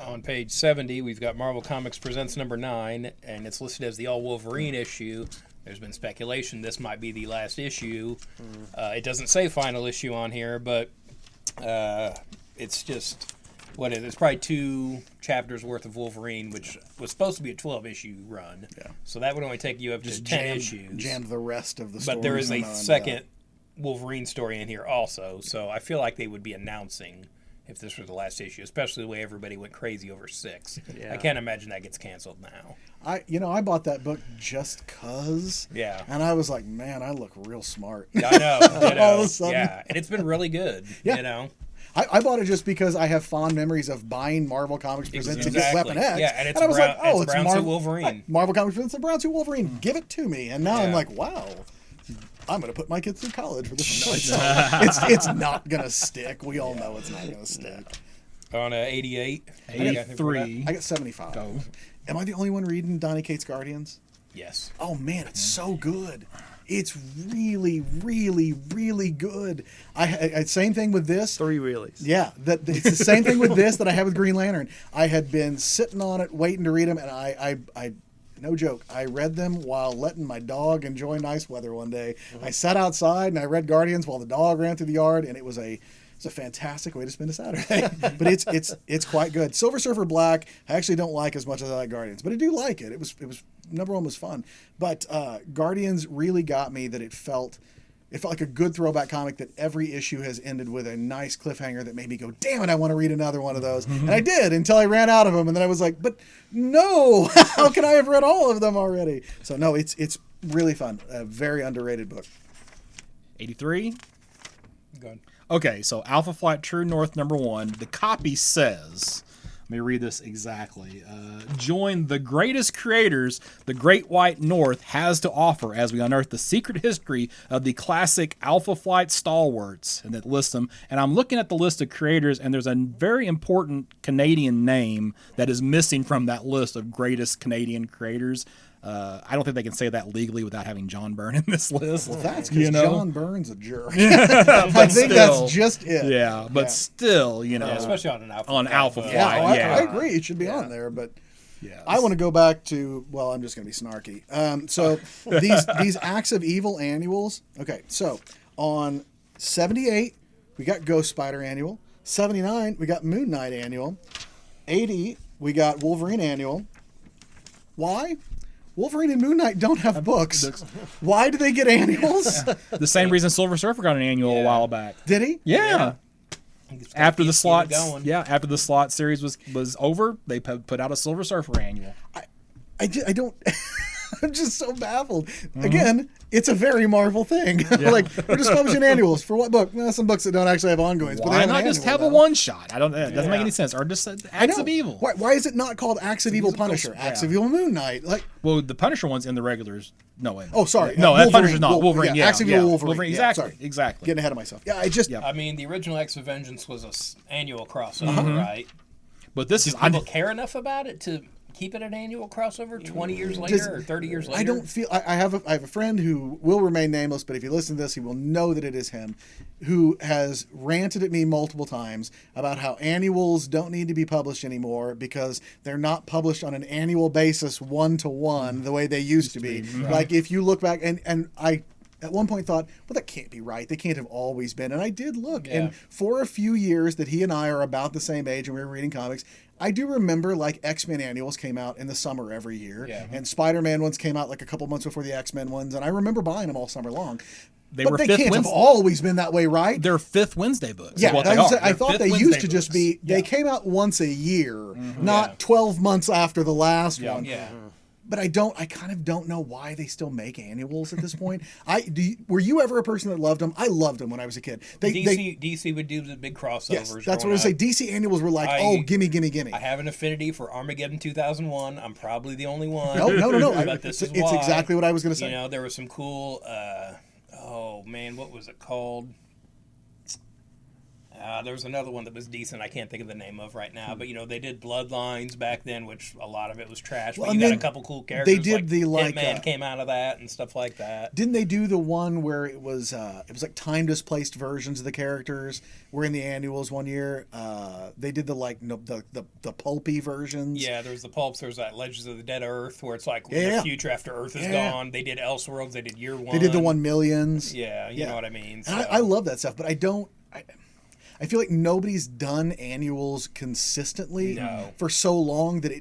On page 70, we've got Marvel Comics Presents number 9, and it's listed as the All Wolverine issue. There's been speculation this might be the last issue. It doesn't say final issue on here, but it's just, what is it? It's probably 2 chapters worth of Wolverine, which was supposed to be a 12-issue run. Yeah. So that would only take you up to 10 issues. Jammed the rest of the story. But there is a second Wolverine story in here also, so I feel like they would be announcing if this was the last issue, especially the way everybody went crazy over 6. Yeah. I can't imagine that gets canceled now. I bought that book just cause. Yeah. And I was like, man, I look real smart. I know. All of a sudden. Yeah, and it's been really good. Yeah. I bought it just because I have fond memories of buying Marvel Comics Presents to get Exactly. Weapon X. Yeah, and it's I was brown- like, oh, it's Brown Suit Marvel Wolverine. Marvel Comics Presents and Brown Suit Wolverine. Give it to me. And now I'm Yeah. like, wow, I'm going to put my kids through college for this. It's not going to stick. We all know it's not going to stick. On 88. 83. I got 75. Go. Am I the only one reading Donny Cates Guardians? Yes. Oh man, it's so good. It's really, really, really good. I same thing with this. 3 reelies. Yeah, it's the same thing with this that I had with Green Lantern. I had been sitting on it, waiting to read them, and I no joke, I read them while letting my dog enjoy nice weather one day. I sat outside and I read Guardians while the dog ran through the yard, and it's a fantastic way to spend a Saturday. But it's quite good. Silver Surfer Black, I actually don't like as much as I like Guardians, but I do like it. It was number 1 was fun, but Guardians really got me that it felt like a good throwback comic that every issue has ended with a nice cliffhanger that made me go, damn it, I want to read another one of those. And I did until I ran out of them, and then I was like, but no, how can I have read all of them already? So no, it's really fun. A very underrated book. 83. Go ahead. Okay, so Alpha Flight True North number 1. The copy says, let me read this exactly. Join the greatest creators the Great White North has to offer as we unearth the secret history of the classic Alpha Flight stalwarts. And it lists them. And I'm looking at the list of creators, and there's a very important Canadian name that is missing from that list of greatest Canadian creators. I don't think they can say that legally without having John Byrne in this list. Well, that's because John Byrne's a jerk. I think that's just it. Yeah, but still, Yeah, especially on an Alpha. On Alpha Flight. Yeah, I Yeah. agree. It should be on there, but Yes. I want to go back to, well, I'm just going to be snarky. So these Acts of Evil annuals. Okay, so on 78, we got Ghost Spider annual. 79, we got Moon Knight annual. 80, we got Wolverine annual. Why? Wolverine and Moon Knight don't have books. Why do they get annuals? The same reason Silver Surfer got an annual a while back. Did he? Yeah. After the slot slots, after the slot series was over, they put out a Silver Surfer annual. I don't. I'm just so baffled. Again, it's a very Marvel thing. Like, we're just publishing annuals. For what book? Well, some books that don't actually have ongoings. But they Why have not an just annual, have a though. one shot? I don't. It doesn't make any sense. Or just Acts of Evil. Why is it not called Acts of Evil Punisher? Yeah. Acts of Evil Moon Knight? Like, Well, the Punisher one's in the regulars. No way. oh, sorry. No, that Wolverine. Punisher's not Wolverine. Yeah, Acts of Evil Wolverine. Yeah, Exactly. sorry. Exactly. Getting ahead of myself. Yeah, I just. Yeah. I mean, the original X of Vengeance was a annual crossover, right? But this Do is. people care enough about it to keep it an annual crossover 20 years later or 30 years later? I don't feel. I have a friend who will remain nameless, but if you listen to this, he will know that it is him, who has ranted at me multiple times about how annuals don't need to be published anymore because they're not published on an annual basis 1-to-1 the way they used to be. Like, if you look back, and I at one point thought, well, that can't be right. They can't have always been. And I did look, and for a few years that he and I are about the same age and we were reading comics, I do remember, like, X-Men annuals came out in the summer every year, and Spider-Man ones came out like a couple months before the X-Men ones, and I remember buying them all summer long. They but were they fifth can't have Wednesday. always been that way, right? They're fifth Wednesday books. Yeah, is what I they was- are. I They're thought fifth they Wednesday used to just books. be, they came out once a year, not Yeah. 12 months after the last one. Yeah. But I kind of don't know why they still make annuals at this point. Were you ever a person that loved them? I loved them when I was a kid. DC would do the big crossovers. Yes, that's what I growing would say. up. DC annuals were like, oh, gimme. I have an affinity for Armageddon 2001. I'm probably the only one. No. But this is It's why. exactly what I was going to say. You know, there was some cool. Oh man, what was it called? There was another one that was decent. I can't think of the name of right now. But, you know, they did Bloodlines back then, which a lot of it was trash. Well, but and you got then a couple cool characters. they did Hitman came out of that and stuff like that. Didn't they do the one where it was like time displaced versions of the characters were in the annuals one year? They did the pulpy versions. Yeah, there's the pulps. There's that Legends of the Dead Earth where it's like Yeah. the future after Earth is gone. They did Elseworlds. They did Year One. They did the 1 millions. Yeah, you know what I mean. And I love that stuff, but I feel like nobody's done annuals consistently for so long that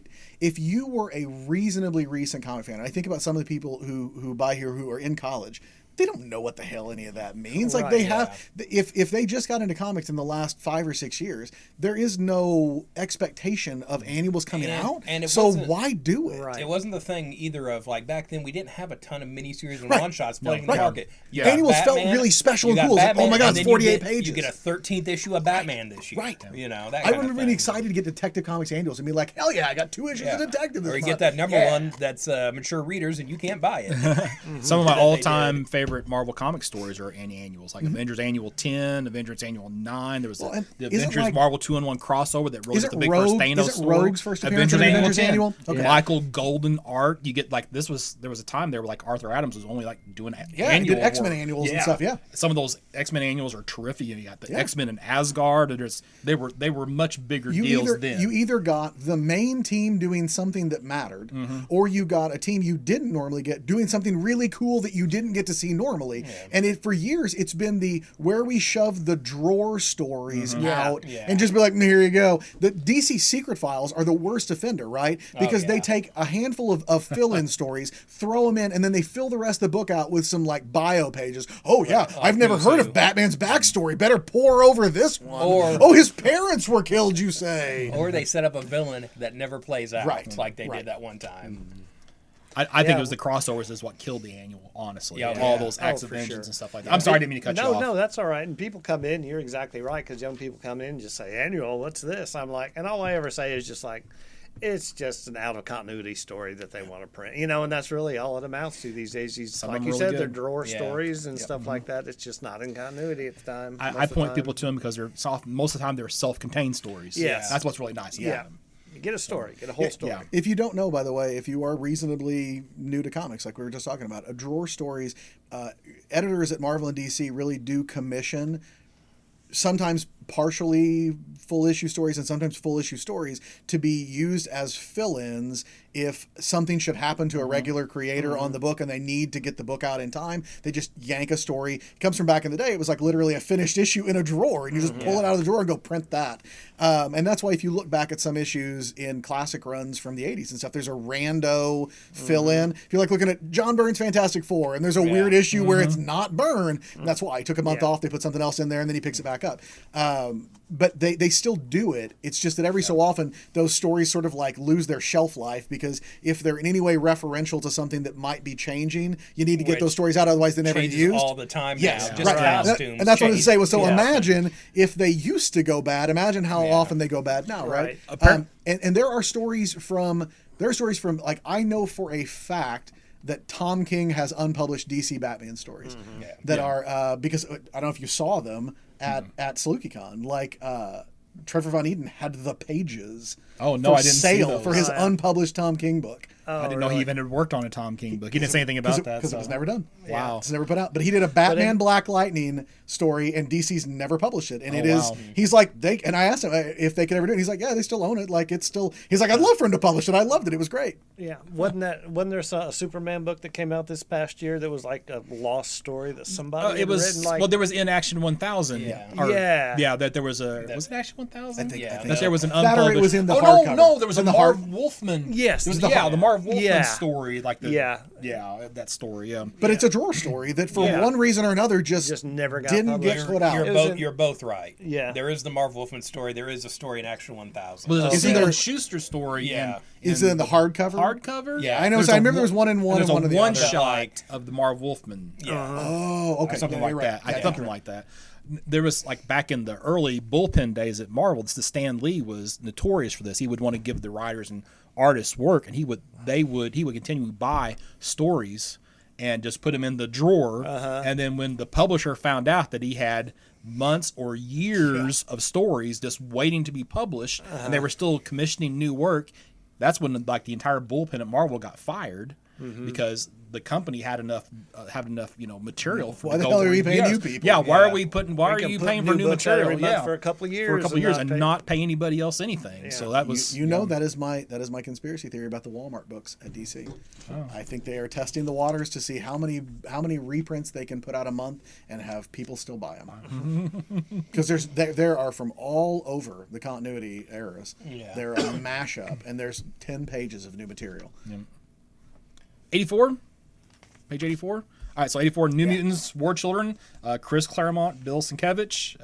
if you were a reasonably recent comic fan, and I think about some of the people who buy here who are in college, they don't know what the hell any of that means. Like they have, if they just got into comics in the last 5 or 6 years, there is no expectation of annuals coming out. And so why do it? It wasn't the thing either of like back then we didn't have a ton of miniseries and one shots floating in the market. Yeah. Annuals felt really special and cool. Like, oh my God, it's 48 pages. You get a 13th issue of Batman this year. Right. You know, that I kind of remember being thing. excited to get Detective Comics annuals and be like, hell yeah, I got 2 issues of Detective this Or you month. get that number one that's mature readers and you can't buy it. Some of my all-time favorite Marvel comic stories are annuals, like Avengers Annual 10, Avengers Annual 9. There was and the isn't Avengers like- Marvel 2-in-1 crossover that really Is was it the big Rogue? first Thanos Is it story. Rogue's first appearance in Avengers Avengers 10. Annual? Okay. Michael Golden art. You get like there was a time there where like Arthur Adams was only like doing he annual did X-Men work. annuals and stuff, yeah. Some of those X-Men annuals are terrific. You got the X-Men and Asgard. And they were much bigger deals then. You either got the main team doing something that mattered, or you got a team you didn't normally get doing something really cool that you didn't get to see normally. And for years, it's been where we shove the drawer stories out and just be like, here you go. The DC Secret Files are the worst offender, right? Because they take a handful of fill-in stories, throw them in, and then they fill the rest of the book out with some like bio pages. Oh yeah, I've never heard of Batman's backstory. Better pour over this one. His parents were killed, you say. Or they set up a villain that never plays out, Right. like they did that one time. I think it was the crossovers is what killed the annual, honestly. Yeah, All those acts of for vengeance sure. and stuff like that. I'm sorry, I didn't mean to cut you off. No, that's all right. And people come in, you're exactly right, because young people come in and just say, annual, what's this? I'm like, and all I ever say is just like, it's just an out of continuity story that they want to print, and that's really all it amounts to these days. Some Like of you them said, really they're good. drawer stories and stuff like that. It's just not in continuity at the time. I most of the point time. people to them because they're soft. Most of the time, they're self-contained stories. Yes. That's what's really nice about Yeah. them. Get a story, get a whole story. Yeah. If you don't know, by the way, if you are reasonably new to comics, like we were just talking about, a drawer stories, editors at Marvel and DC really do commission sometimes partially full issue stories and sometimes full issue stories to be used as fill-ins if something should happen to a regular creator on the book and they need to get the book out in time. They just yank a story. It comes from back in the day. It was like literally a finished issue in a drawer, and you just pull it out of the drawer and go print that. And that's why if you look back at some issues in classic runs from the 80s and stuff, there's a rando fill-in. If you're like looking at John Byrne's Fantastic Four and there's a weird issue where it's not Byrne, that's why he took a month off, they put something else in there, and then he picks it back up. But they still do it. It's just that every so often those stories sort of like lose their shelf life, because if they're in any way referential to something that might be changing, you need to get those stories out, otherwise they never get used. All the time yes, now. Just right. costumes. And that's what I was change. saying. Was so imagine if they used to go bad. Imagine how often they go bad now, right? And there are stories from like, I know for a fact that Tom King has unpublished DC Batman stories that are because I don't know if you saw them at SalukieCon. Like Trevor Von Eden had the pages I didn't see sale those. for his unpublished Tom King book. I didn't know he even had worked on a Tom King book. He didn't say anything about that. Because it was never done. Wow. It's never put out. But he did a Batman Black Lightning story, and DC's never published it. And wow. He's like, and I asked him if they could ever do it. He's like, yeah, they still own it. Like, it's still, he's like, I'd love for him to publish it. I loved it. It was great. Yeah. Wasn't there a Superman book that came out this past year that was like a lost story that somebody had written? Like, well, there was in Action 1000. Yeah. That there was was it Action 1000? I think that there was an that unpublished. or it was in the hardcover. No, there was In a the Marv Wolfman. Yes. There was the the Marv Wolfman Yeah. story. Like the, Yeah. that story. Yeah. But it's a drawer story that for one reason or another just never got didn't published. get put out. You're both right. Yeah. There is the Marv Wolfman story. There is a story in Action 1000. Well, there's a Isn't Stephen there- Schuster story. Yeah. Is it in the hardcover? Hardcover? Yeah. I know. There's So I a remember there was one in one and There's one a in the one other. shot of the Marv Wolfman. Yeah. Oh, okay. Something Yeah, like you're that. right. Something like that. There was like back in the early bullpen days at Marvel, the Stan Lee was notorious for this. He would want to give the writers and artists work, and he would continue to buy stories and just put them in the drawer. And then when the publisher found out that he had months or years of stories just waiting to be published, and they were still commissioning new work, that's when like the entire bullpen at Marvel got fired. Because the company had enough material for Why the hell are we paying you people? Yeah, why are you paying for new material? Yeah, for a couple of years. And not pay anybody else anything. So that was that is my conspiracy theory about the Walmart books at DC. I think they are testing the waters to see how many reprints they can put out a month and have people still buy them. Because there are from all over the continuity eras. Yeah. They're a mashup, and there's 10 pages of new material. Yeah. 84, page 84. All right, so 84, New Mutants, War Children, Chris Claremont, Bill Sienkiewicz.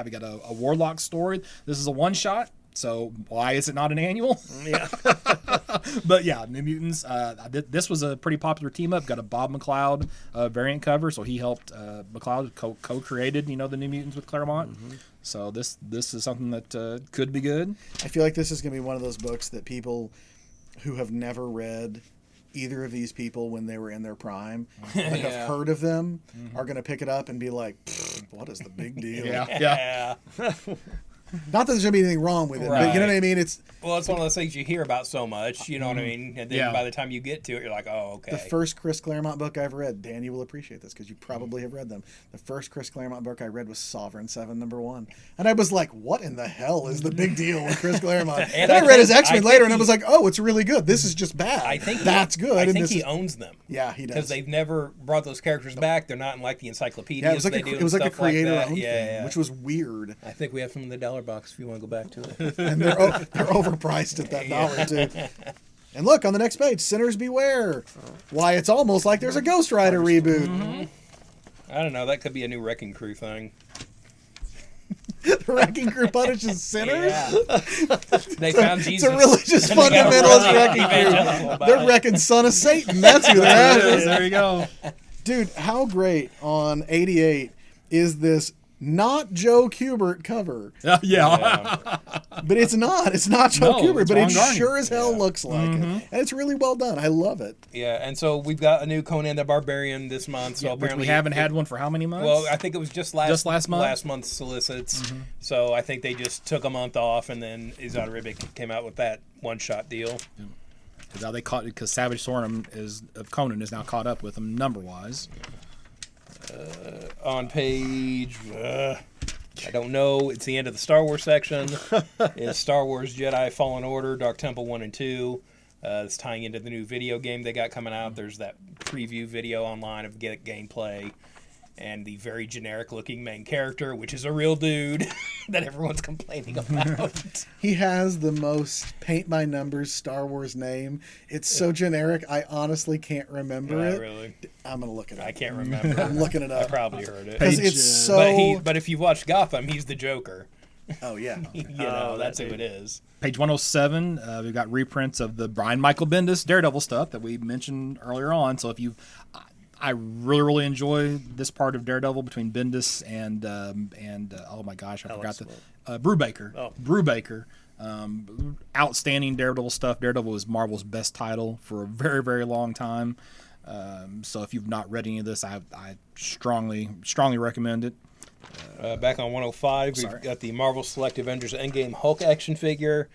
We got a Warlock story. This is a one-shot, so why is it not an annual? Yeah. But yeah, New Mutants. This was a pretty popular team-up. Got a Bob McLeod variant cover, so he helped McLeod co-created, the New Mutants with Claremont. So this is something that could be good. I feel like this is going to be one of those books that people who have never read either of these people when they were in their prime, like have heard of them, are going to pick it up and be like, what is the big deal? Yeah. Not that there's going to be anything wrong with it, but you know what I mean? It's one of those things you hear about so much, you know what I mean? And then by the time you get to it, you're like, oh, okay. the first Chris Claremont book I've read. Dan, you will appreciate this because you probably have read them. The first Chris Claremont book I read was Sovereign 7 #1. And I was like, what in the hell is the big deal with Chris Claremont? and I read his X-Men later and I was like, oh, it's really good. This is just bad. I think that's good. I think he owns them. Yeah, he does. Because they've never brought those characters back. They're not in like the encyclopedias. Yeah, it was like a creator-owned thing, which was weird. I think we have some in the dollar box if you want to go back to it. And they're overpriced at that dollar too. And look on the next page, Sinners Beware. Why, it's almost like there's a Ghost Rider reboot. I don't know. That could be a new Wrecking Crew thing. The Wrecking Crew punishes sinners? Yeah. They found Jesus. It's a religious fundamentalist Wrecking Crew. They're wrecking Son of Satan. That's who they're after. There you go. Dude, how great on 88 is this not Joe Kubert cover? Yeah. But it's not. It's not Joe Kubert, it's but it Ron Garney. sure as hell looks like it. And it's really well done. I love it. Yeah, and so we've got a new Conan the Barbarian this month. So Which apparently we haven't had one for how many months? Well, I think it was just last month? Last month's solicits. So I think they just took a month off, and then Izod Ribic came out with that one-shot deal. Because Savage Sword of Conan is now caught up with them number-wise. On page I don't know. It's the end of the Star Wars section. It's Star Wars Jedi Fallen Order, Dark Temple 1 and 2. It's tying into the new video game they got coming out. There's that preview video online of gameplay. And the very generic-looking main character, which is a real dude that everyone's complaining about. He has the most paint-by-numbers Star Wars name. It's so generic, I honestly can't remember it. Really? I'm going to look it up. I can't remember. I'm looking it I up. probably heard it. Because it's so... But if you watch Gotham, he's the Joker. Oh, yeah. You know, that's who it is. Page 107, we've got reprints of the Brian Michael Bendis Daredevil stuff that we mentioned earlier on. So if you... I really enjoy this part of Daredevil between Bendis and oh my gosh, I forgot the Brubaker. Oh. Brubaker. Outstanding Daredevil stuff. Daredevil is Marvel's best title for a very, very long time. So if you've not read any of this, I strongly recommend it. Back on 105, we've got the Marvel Select Avengers Endgame Hulk action figure.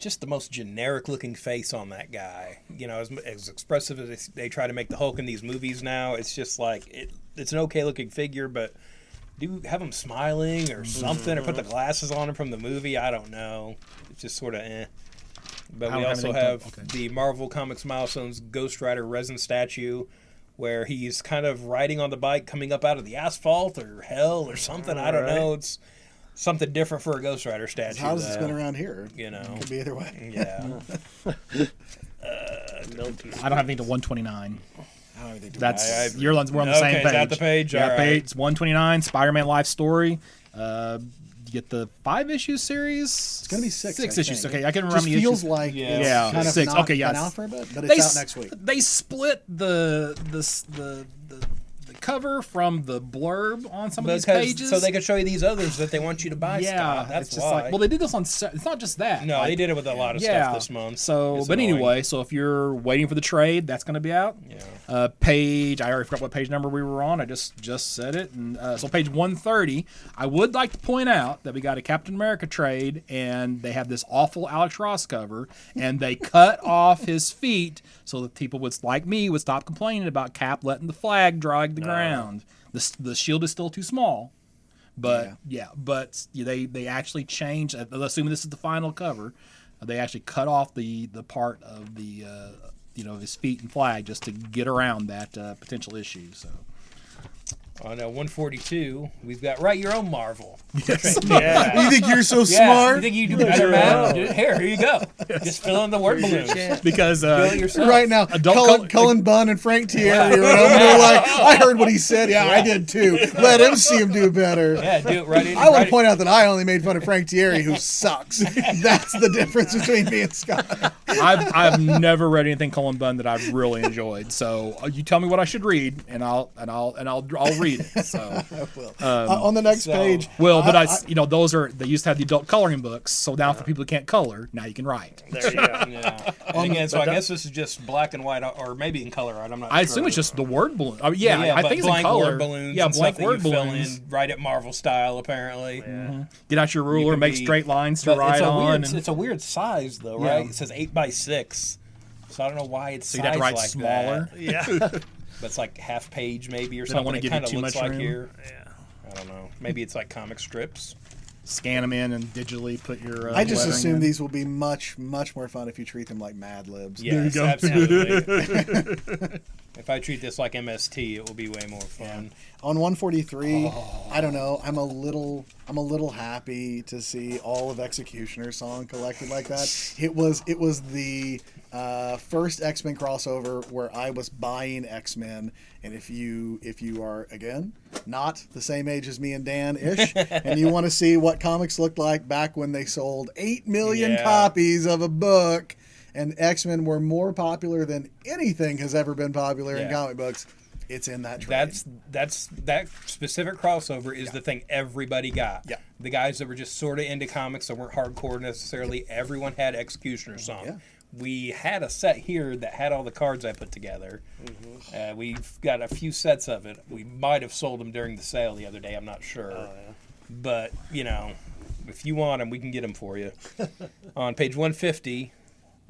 Just the most generic-looking face on that guy. You know, as expressive as they try to make the Hulk in these movies now, it's just like it's an okay-looking figure, but do have him smiling or something, or put the glasses on him from the movie. I don't know. It's just sort of eh. But we also have the Marvel Comics Milestones Ghost Rider resin statue, where he's kind of riding on the bike coming up out of the asphalt or hell or something. I don't know. It's something different for a Ghost Rider statue. How does it spin around here? You know, Could be either way. Yeah. I don't have anything to 129. I don't think That's we're on the same page. Is that the page? Yeah, All right. page 129. Spider-Man Life Story. You get the 5-issue series. It's going to be 6. 6 I issues. think. Okay, I can It remember just the feels issues. like Yeah. it's Yeah, kind of 6. not Okay, yes. been out for a bit, but it's out next week. They split the cover from the blurb on some of these pages, so they could show you these others that they want you to buy. yeah, Scott. That's it's just why. like, well, they did this on. It's not just that. No, they did it with a lot of stuff this month. So, It's but annoying. anyway, so if you're waiting for the trade, that's going to be out. Yeah. Page, I already forgot what page number we were on. I just said it. And so page 130, I would like to point out that we got a Captain America trade, and they have this awful Alex Ross cover, and they cut off his feet so that people like me would stop complaining about Cap letting the flag drag the ground. The shield is still too small. But they actually changed. Assuming this is the final cover, they actually cut off the part of the his feet and flag just to get around that potential issue. So On 142, we've got Write Your Own Marvel. yes, Yeah. You think you're so Yeah, smart? you think you do better, man? Here you go. Just fill in the word balloons. because Fill it yourself. Right now, Adult Cullen Bunn and Frank Thierry are over there like, I heard what he said. Yeah, I did too. Let him see him do better. Yeah, do it right in. I want to point out that I only made fun of Frank Thierry, who sucks. That's the difference between me and Scott. I've never read anything Cullen Bunn that I've really enjoyed. So you tell me what I should read, and I'll read it. So On the next page, but they used to have the adult coloring books. So now for people who can't color, now you can write. There you go. Yeah. And again, so I guess this is just black and white, or maybe in color art. I'm not sure. I assume it's just the word balloon. I but think it's in blank color. word balloons. Yeah, and blank stuff that word you fill balloons. in, write it Marvel style, apparently. Yeah. Get out your ruler, can make be- straight lines to But write on. it's a weird size, though, Yeah. right? It says 8x6. So I don't know why it's So you'd have to sized write like smaller. that. Yeah. But it's like half page maybe or They don't something. wanna It give you kind of too looks much like room. here. Yeah. I don't know. Maybe it's like comic strips. Scan them in and digitally put your. I just lettering assume in. these will be much, much more fun if you treat them like Mad Libs. Yes, go. absolutely. If I treat this like MST, it will be way more fun. On 143, I don't know. I'm a little happy to see all of Executioner's song collected like that. It was the first X-Men crossover where I was buying X-Men, and if you are again not the same age as me and Dan ish, and you want to see what comics looked like back when they sold 8 million Yeah. copies of a book, and X-Men were more popular than anything has ever been popular in Yeah. comic books. It's in that trade. That's that specific crossover is the thing everybody got. Yeah. The guys that were just sort of into comics that weren't hardcore necessarily, everyone had Executioner's song. Yeah. We had a set here that had all the cards I put together. We've got a few sets of it. We might have sold them during the sale the other day. I'm not sure. But, if you want them, we can get them for you. On page 150,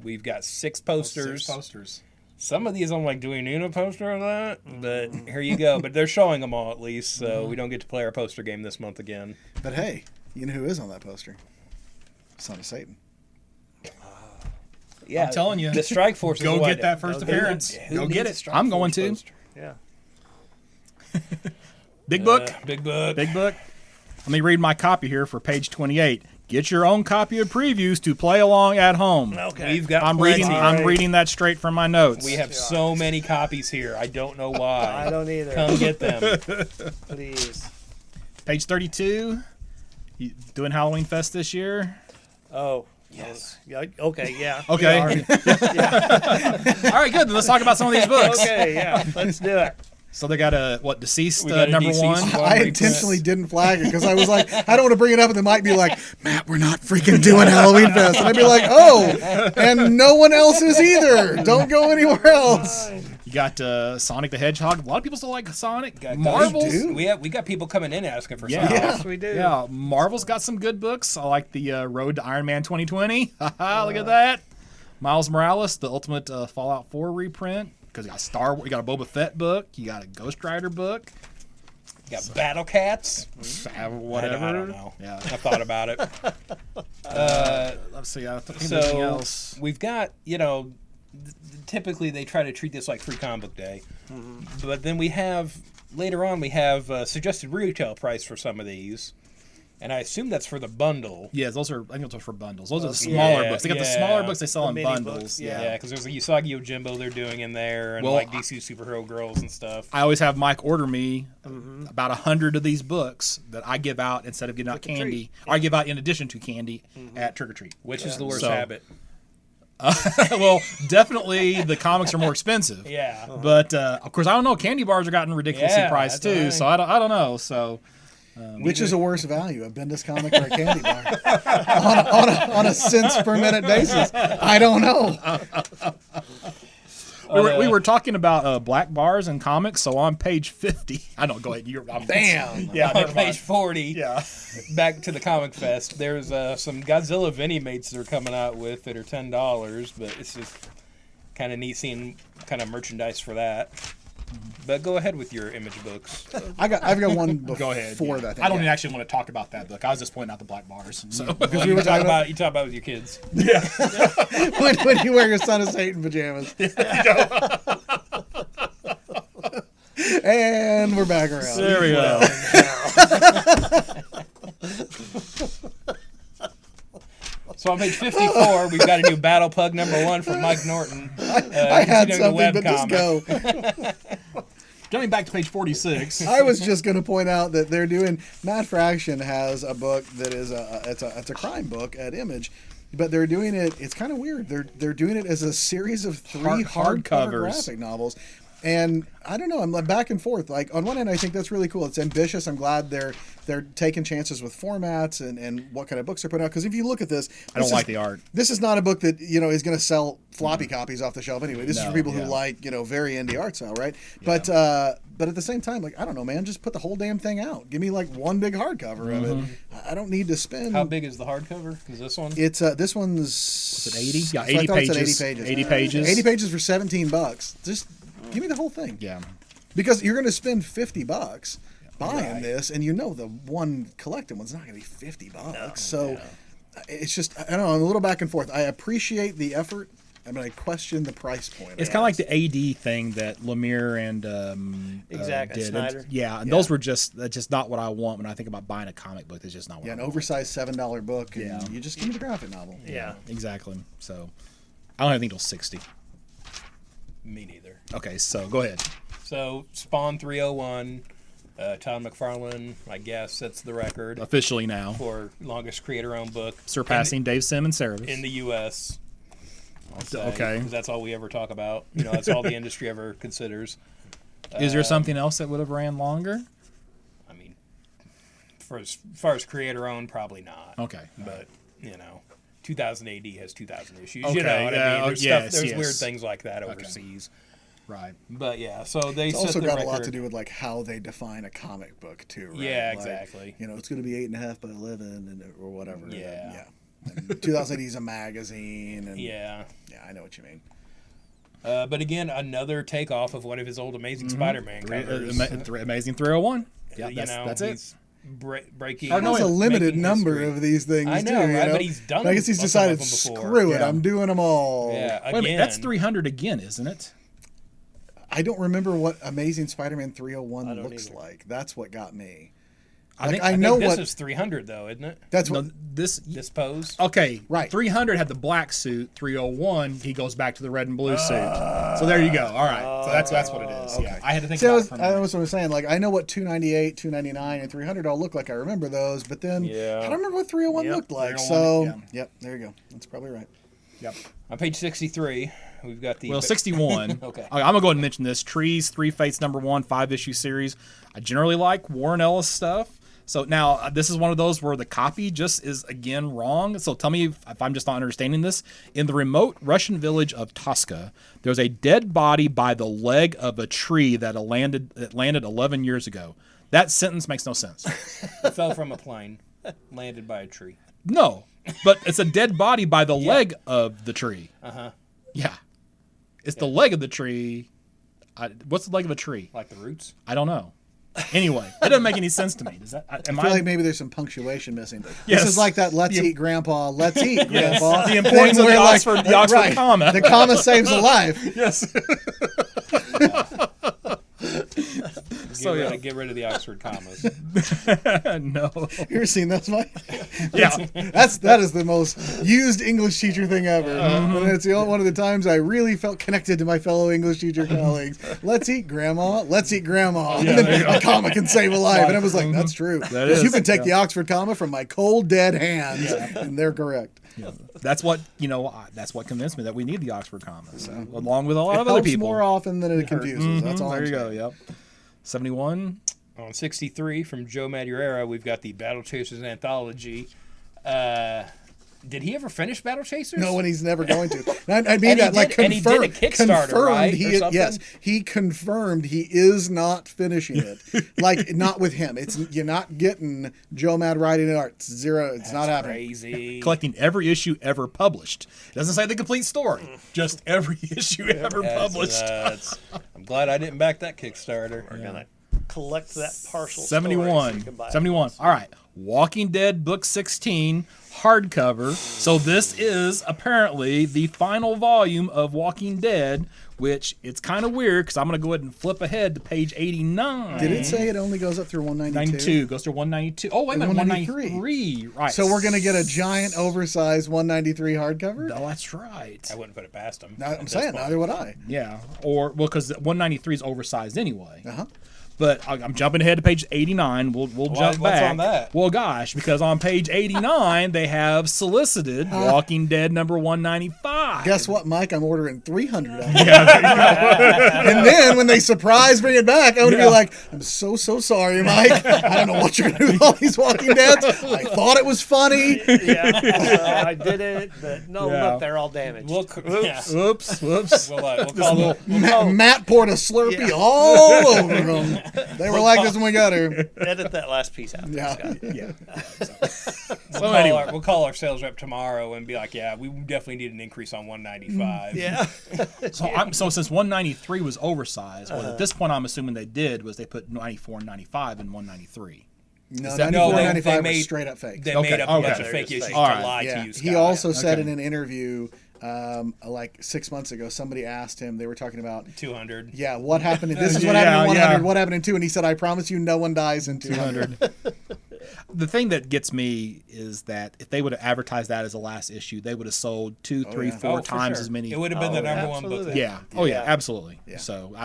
we've got 6 posters. 6 posters. Some of these I'm like, do we need a poster of that? But here you go. But they're showing them all at least, so we don't get to play our poster game this month again. But hey, you know who is on that poster? Son of Satan. Yeah, I'm telling you. the Strike Force. Go is the get one that first appearance. Who Go needs get a it. Strike I'm going Force to. poster? Yeah. Big book. Big book. Big book. Let me read my copy here for page 28. Get your own copy of previews to play along at home. Okay. We've got. I'm plenty. reading. I'm reading that straight from my notes. We have so many copies here. I don't know why. I don't either. Come get them. Please. Page 32. You doing Halloween Fest this year? Oh. Yes. Yeah. Okay. Yeah. Okay. We are. All right, good. Then let's talk about some of these books. Okay. Yeah. Let's do it. So they got a Deceased We got a number Deceased one. one. I intentionally didn't flag it because I was like, I don't want to bring it up, and they might be like, Matt, we're not freaking doing Halloween Fest. And I'd be like, oh, and no one else is either. Don't go anywhere else. You got Sonic the Hedgehog. A lot of people still like Sonic. Got Marvel's. do. We got people coming in asking for Yeah. something. Yes, we do. Yeah, Marvel's got some good books. I like the Road to Iron Man 2020. Haha, look at that. Miles Morales, the Ultimate Fallout 4 reprint. Because you got you got a Boba Fett book. You got a Ghost Rider book. You got Battle Cats. Whatever. I don't know. Yeah. I thought about it. Let's see. I think anything So else. we've got, typically they try to treat this like free comic book day. But then later on we have suggested retail price for some of these. And I assume that's for the bundle. Yeah, I think those are for bundles. Those are the smaller Yeah, books. They got the yeah. smaller books they sell The in mini bundles. books, Yeah, because there's a Usagi Yojimbo they're doing in there, and Well, like DC Superhero Girls and stuff. I always have Mike order me about 100 of these books that I give out instead of giving out Trick or candy. treat. Or I give out in addition to candy at Trick or Treat. Which is the worst So- habit. Well, definitely the comics are more expensive. Yeah. But of course, I don't know. Candy bars are gotten ridiculously Yeah, priced that's too, right. so I don't know. So Which is a worse value, a Bendis comic or a candy bar? on a cents per minute basis. I don't know. we were talking about black bars and comics. So on page 50, I don't go ahead. Damn. Yeah, On never page mind. 40, Yeah. back to the Comic Fest, there's some Godzilla Vini-Mates they're coming out with that are $10, but it's just kind of neat seeing kind of merchandise for that. But go ahead with your Image books. I've got one before Go ahead. that. Yeah. I think. I don't even actually want to talk about that book. I was just pointing out the black bars. So Because You talk about it with your kids. when you wear your Son of Satan pajamas. And we're back around. there we go. So on page 54, we've got a new Battle Pug #1 from Mike Norton. I had continuing the something, but just webcomic. go. Jumping back to page 46. I was just going to point out that they're doing. Matt Fraction has a book that is it's a crime book at Image, but they're doing it. It's kind of weird. They're doing it as a series of three hardcover hardcovers. graphic novels. And I don't know. I'm like back and forth. Like on one hand, I think that's really cool. It's ambitious. I'm glad they're taking chances with formats and what kind of books they're putting out. Because if you look at this, I don't like the art. This is not a book that is going to sell floppy copies off the shelf anyway. This is No, for people who yeah. like very indie art style, right? But at the same time, like I don't know, man, just put the whole damn thing out. Give me like one big hardcover of it. I don't need to spend. How big is the hardcover? Is this one? It's this one's. Was it 80? Yeah, so I 80 thought it said pages. 80 pages. 80 pages. 80 pages for $17. Just give me the whole thing. Yeah. Because you're going to spend $50 buying this, and the one collected one's not going to be $50. So it's just I don't know. I'm a little back and forth. I appreciate the effort. I mean, I question the price point. It's kind of like the AD thing that Lemire and Exactly, did. Snyder. And those were that's just not what I want when I think about buying a comic book. It's just not what I an want. oversized $7 book, and Yeah. you just give me the graphic novel. Yeah. Exactly. So I don't have anything till 60. Me neither. Okay, so go ahead. So Spawn 301, Todd McFarlane, I guess that's the record Officially now. for longest creator-owned book Surpassing Dave Simmons Cerebus. in the U.S. I'll say, Okay. 'cause that's all we ever talk about. That's all the industry ever considers. Is there something else that would have ran longer? I mean, for as far as creator-owned, probably not. Okay. But 2000 AD has 2000 issues. Okay, You know what yeah, I mean? oh, There's yes, there's yes. weird things like that overseas. Right. But yeah, so they It's set also the got record. a lot to do with like how they define a comic book too, right? Yeah, Like, exactly. it's going to be 8.5 by 11 or whatever. Yeah. And 2000 AD is a magazine. And Yeah. Yeah, I know what you mean. But again, another takeoff of one of his old Amazing Spider-Man covers. Amazing 301. Yeah, that's it. He's breaking. There's a limited number of these things. I know, too, right? But he's done. I guess he's decided, some of them before. screw it, Yeah. I'm doing them all. Yeah, Wait a minute, again. that's 300 again, isn't it? I don't remember what Amazing Spider-Man 301 don't looks either. like. That's what got me. I think I know this what is 300 though, isn't it? that's no, what. this. This pose. Okay, Right. 300 had the black suit. 301, he goes back to the red and blue suit. So there you go. All right, so that's what it is. Yeah, I had to think See, about it that's for a minute. what I'm saying. Like, I know what 298, 299, and 300 all look like. I remember those, but then Yeah. I don't remember what 301 looked like. 301, So, yep, there you go. That's probably right. Yep. On page 63, we've got the. Well, 61. Okay. I'm gonna go ahead and mention this: Trees, Three Fates, #1, 5-issue series. I generally like Warren Ellis stuff. So now this is one of those where the copy just is again wrong. So tell me if I'm just not understanding this. In the remote Russian village of Tosca, there's a dead body by the leg of a tree that landed 11 years ago. That sentence makes no sense. It fell from a plane, landed by a tree. No, but it's a dead body by the leg of the tree. Yeah, it's the leg of the tree. What's the leg of a tree? Like the roots. I don't know. Anyway, it doesn't make any sense to me. Does that? I feel like maybe there's some punctuation missing. Yes. This is like that "Let's eat, Grandpa, let's eat, Grandpa." The importance thing of the where, the Oxford right, comma. The comma saves a life. Yes. Get rid of the Oxford commas. No. You ever seen those, Mike? Yeah. That is the most used English teacher thing ever. And it's the only one of the times I really felt connected to my fellow English teacher colleagues. Let's eat, Grandma. Let's eat, Grandma. And then a comma can save a life. And I was like, that's true. Because you is, can take the Oxford comma from my cold, dead hands, and they're correct. That's what that's what convinced me that we need the Oxford comma. So, along with a lot It of other helps people. more often than it confuses. That's all There I'm you go. saying. Yep. 71. On 63 from Joe Madureira, we've got the Battle Chasers anthology. Did he ever finish Battle Chasers? No, and he's never going to. I mean And he that, like, did- and he did a confirmed. Kickstarter, right, or something? Yes, he confirmed he is not finishing it. Like, not with him. You're not getting Joe Mad writing it art. It's zero. It's not happening. Crazy. Collecting every issue ever published. It doesn't say the complete story. Just every issue ever published. I'm glad I didn't back that Kickstarter. We're gonna collect that partial. story so 71. you can buy it. 71. All right. Walking Dead book 16 hardcover. So this is apparently the final volume of Walking Dead, which it's kind of weird because I'm going to go ahead and flip ahead to page 89. Did it say it only goes up through 192? 92 goes to 192. Oh, wait a minute, 193. 193. Right. So we're going to get a giant, oversized 193 hardcover? Oh, that's right. I wouldn't put it past him. I'm saying, neither would I. Yeah. Or, well, because 193 is oversized anyway. Uh-huh. But I'm jumping ahead to page 89. We'll jump what's back. on that? Well, gosh, because on page 89 they have solicited Walking Dead number 195. Guess what, Mike? I'm ordering 300 of them. And then when they surprise bring it back, I'm going to be like, I'm so sorry, Mike. I don't know what you're going to do with all these Walking Deads. I thought it was funny. Yeah, I did it, but no, Yeah. look, they're all damaged. Oops. Whoops. We'll call Matt poured a Slurpee all over them. They were like this when we got here. Edit that last piece out. Yeah. Scott. Yeah. We'll call our sales rep tomorrow and be like, yeah, we definitely need an increase on 195. Yeah. So since 193 was oversized, well, at this point I'm assuming they did was they put 94 and 95 in 193. No, that- 94, No, they 95 made- was straight up fake. They Okay, made up a bunch okay. of fake They're just issues fake. to All right. lie Yeah. to you, Scott. He also said Okay. in an interview, like 6 months ago, somebody asked him, they were talking about, 200. yeah, what happened? This is what happened in 100. Yeah. What happened in 2? And he said, I promise you, no one dies in 200. The thing that gets me is that if they would have advertised that as a last issue, they would have sold 2, 3, yeah. 4 Oh, for times sure. as many. It would have been the number one book. absolutely. Yeah. Oh yeah. Yeah. Absolutely. Yeah. So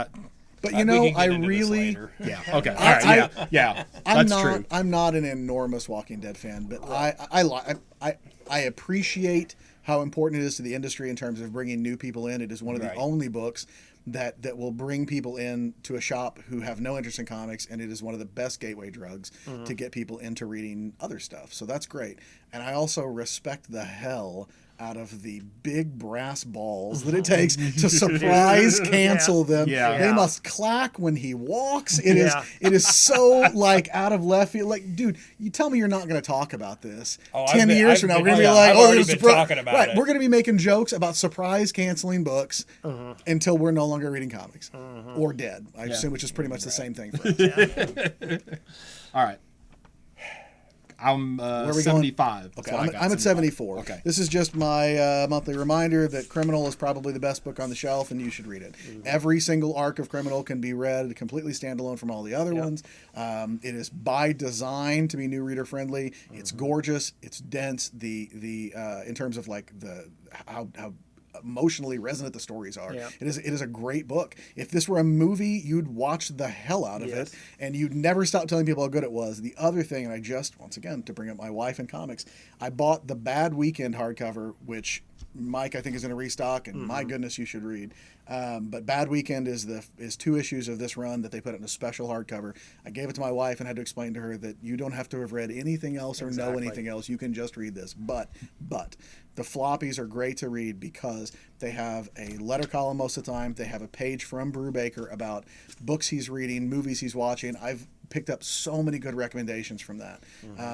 But We you know, can get I into this really, later. yeah. Okay. All right. Yeah. That's true. I'm not an enormous Walking Dead fan, but I appreciate how important it is to the industry in terms of bringing new people in. It is one of the Right. only books that will bring people in to a shop who have no interest in comics, and it is one of the best gateway drugs to get people into reading other stuff. So that's great. And I also respect the hell out of the big brass balls that it takes to surprise cancel them. Yeah. They must clack when he walks. It is so like out of left field. Like, dude, you tell me you're not going to talk about this. 10 years from now, we're going to be like, I've already been talking about it. We're going to be making jokes about surprise canceling books until we're no longer reading comics or dead. I assume, which is pretty much the same thing for us. All right. I'm Where are we 75. Okay, I'm at 74. Okay. This is just my monthly reminder that Criminal is probably the best book on the shelf, and you should read it. Every single arc of Criminal can be read completely standalone from all the other ones. It is by design to be new reader friendly. It's gorgeous. It's dense. The in terms of like how emotionally resonant the stories are. Yeah. It is a great book. If this were a movie, you'd watch the hell out of it, and you'd never stop telling people how good it was. The other thing, and I just, once again, to bring up my wife and comics, I bought the Bad Weekend hardcover, which Mike, I think, is in a restock, and my goodness, you should read. But Bad Weekend is 2 issues of this run that they put in a special hardcover. I gave it to my wife and had to explain to her that you don't have to have read anything else or know anything else. You can just read this. But the floppies are great to read because they have a letter column most of the time. They have a page from Brubaker about books he's reading, movies he's watching. I've picked up so many good recommendations from that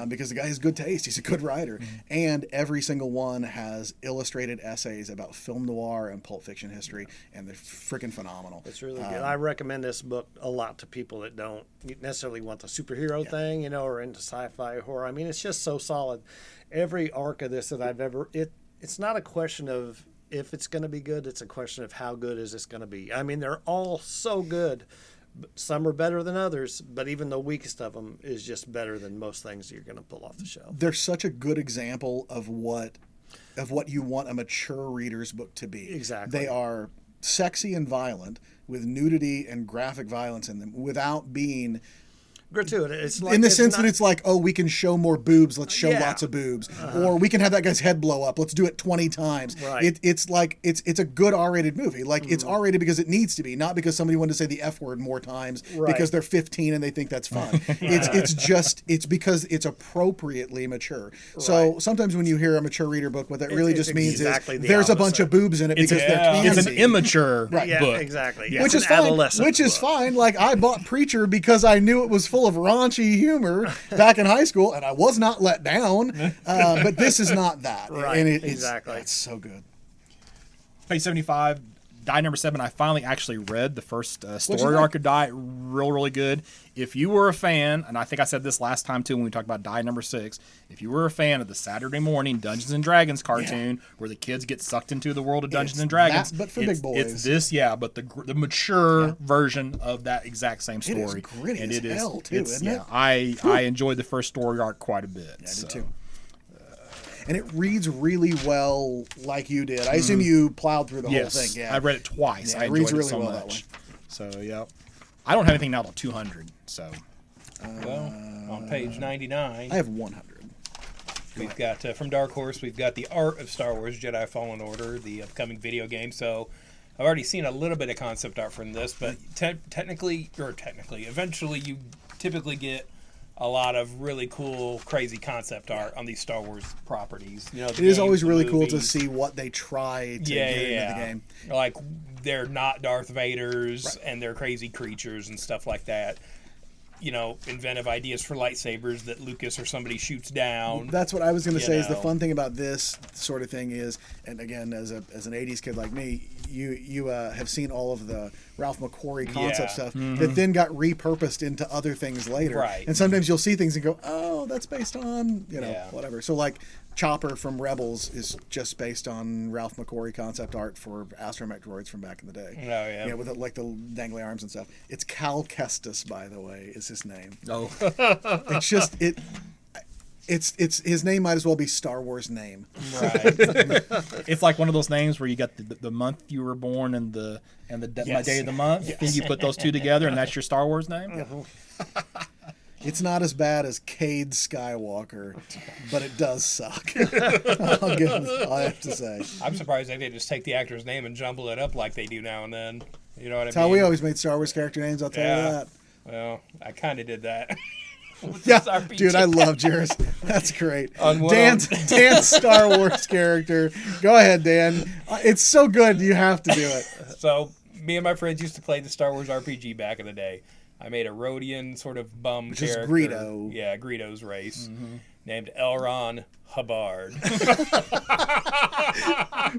because the guy has good taste. He's a good writer. And every single one has illustrated essays about film noir and Pulp Fiction history, and they're freaking phenomenal. It's really good. I recommend this book a lot to people that don't necessarily want the superhero thing, or into sci-fi horror. I mean, it's just so solid. Every arc of this that I've ever, it's not a question of if it's going to be good. It's a question of how good is this going to be. I mean, they're all so good. Some are better than others, but even the weakest of them is just better than most things you're going to pull off the shelf. They're such a good example of what you want a mature reader's book to be. Exactly. They are sexy and violent with nudity and graphic violence in them without being gratuitous. It's like, in the sense that it's like, oh, we can show more boobs, let's show lots of boobs, or we can have that guy's head blow up, let's do it 20 times. Right. It's like it's a good R-rated movie. Like it's R-rated because it needs to be, not because somebody wanted to say the F word more times because they're 15 and they think that's fun. It's because it's appropriately mature. So sometimes when you hear a mature reader book, what that really just means is there's a bunch of boobs in it because there can be. It's an immature book. Exactly. Which is fine. Which is fine. Like I bought Preacher because I knew it was full of raunchy humor back in high school, and I was not let down. But this is not that. Right. And It's so good. Page 75, Die number 7. I finally actually read the first story arc of Die. Really good. If you were a fan, and I think I said this last time too when we talked about Die number 6, if you were a fan of the Saturday morning Dungeons and Dragons cartoon where the kids get sucked into the world of Dungeons and Dragons, but for big boys, it's this, but the mature version of that exact same story. It is gritty and as hell too, isn't it? I enjoyed the first story arc quite a bit. I did too. And it reads really well, like you did. I assume you plowed through the whole thing. Yeah, I read it twice. Yeah, I it reads enjoyed really it so well much. that way. So I don't have anything now till 200. So well, on page 99, I have 100. We've got from Dark Horse. We've got the Art of Star Wars Jedi Fallen Order, the upcoming video game. So I've already seen a little bit of concept art from this, but eventually you typically get a lot of really cool, crazy concept art on these Star Wars properties. It is always really cool to see what they try to get into the game. Like, they're not Darth Vaders, and they're crazy creatures and stuff like that. Inventive ideas for lightsabers that Lucas or somebody shoots down. That's what I was going to say. Is the fun thing about this sort of thing is, and again, as an '80s kid like me, you have seen all of the Ralph McQuarrie concept stuff that then got repurposed into other things later. Right. And sometimes you'll see things and go, oh, that's based on whatever. So like Chopper from Rebels is just based on Ralph McQuarrie concept art for astromech droids from back in the day. Oh yeah. Yeah, with like the dangly arms and stuff. It's Cal Kestis, by the way, is his name. oh It's just It's his name might as well be Star Wars name. Right. it's like one of those names where you got the month you were born and the my day of the month. And you put those two together and that's your Star Wars name. It's not as bad as Cade Skywalker, but it does suck. I'll have to say. I'm surprised they didn't just take the actor's name and jumble it up like they do now and then. You know what I mean? That's how we always made Star Wars character names, I'll tell you that. Well, I kind of did that. Yeah, RPG. dude, I love Jairus. That's great. On one- Dan's Star Wars character. Go ahead, Dan. It's so good. You have to do it. So, me and my friends used to play the Star Wars RPG back in the day. I made a Rhodian sort of bum Which is character. Greedo. Yeah, Greedo's race. Named Elron Hubbard.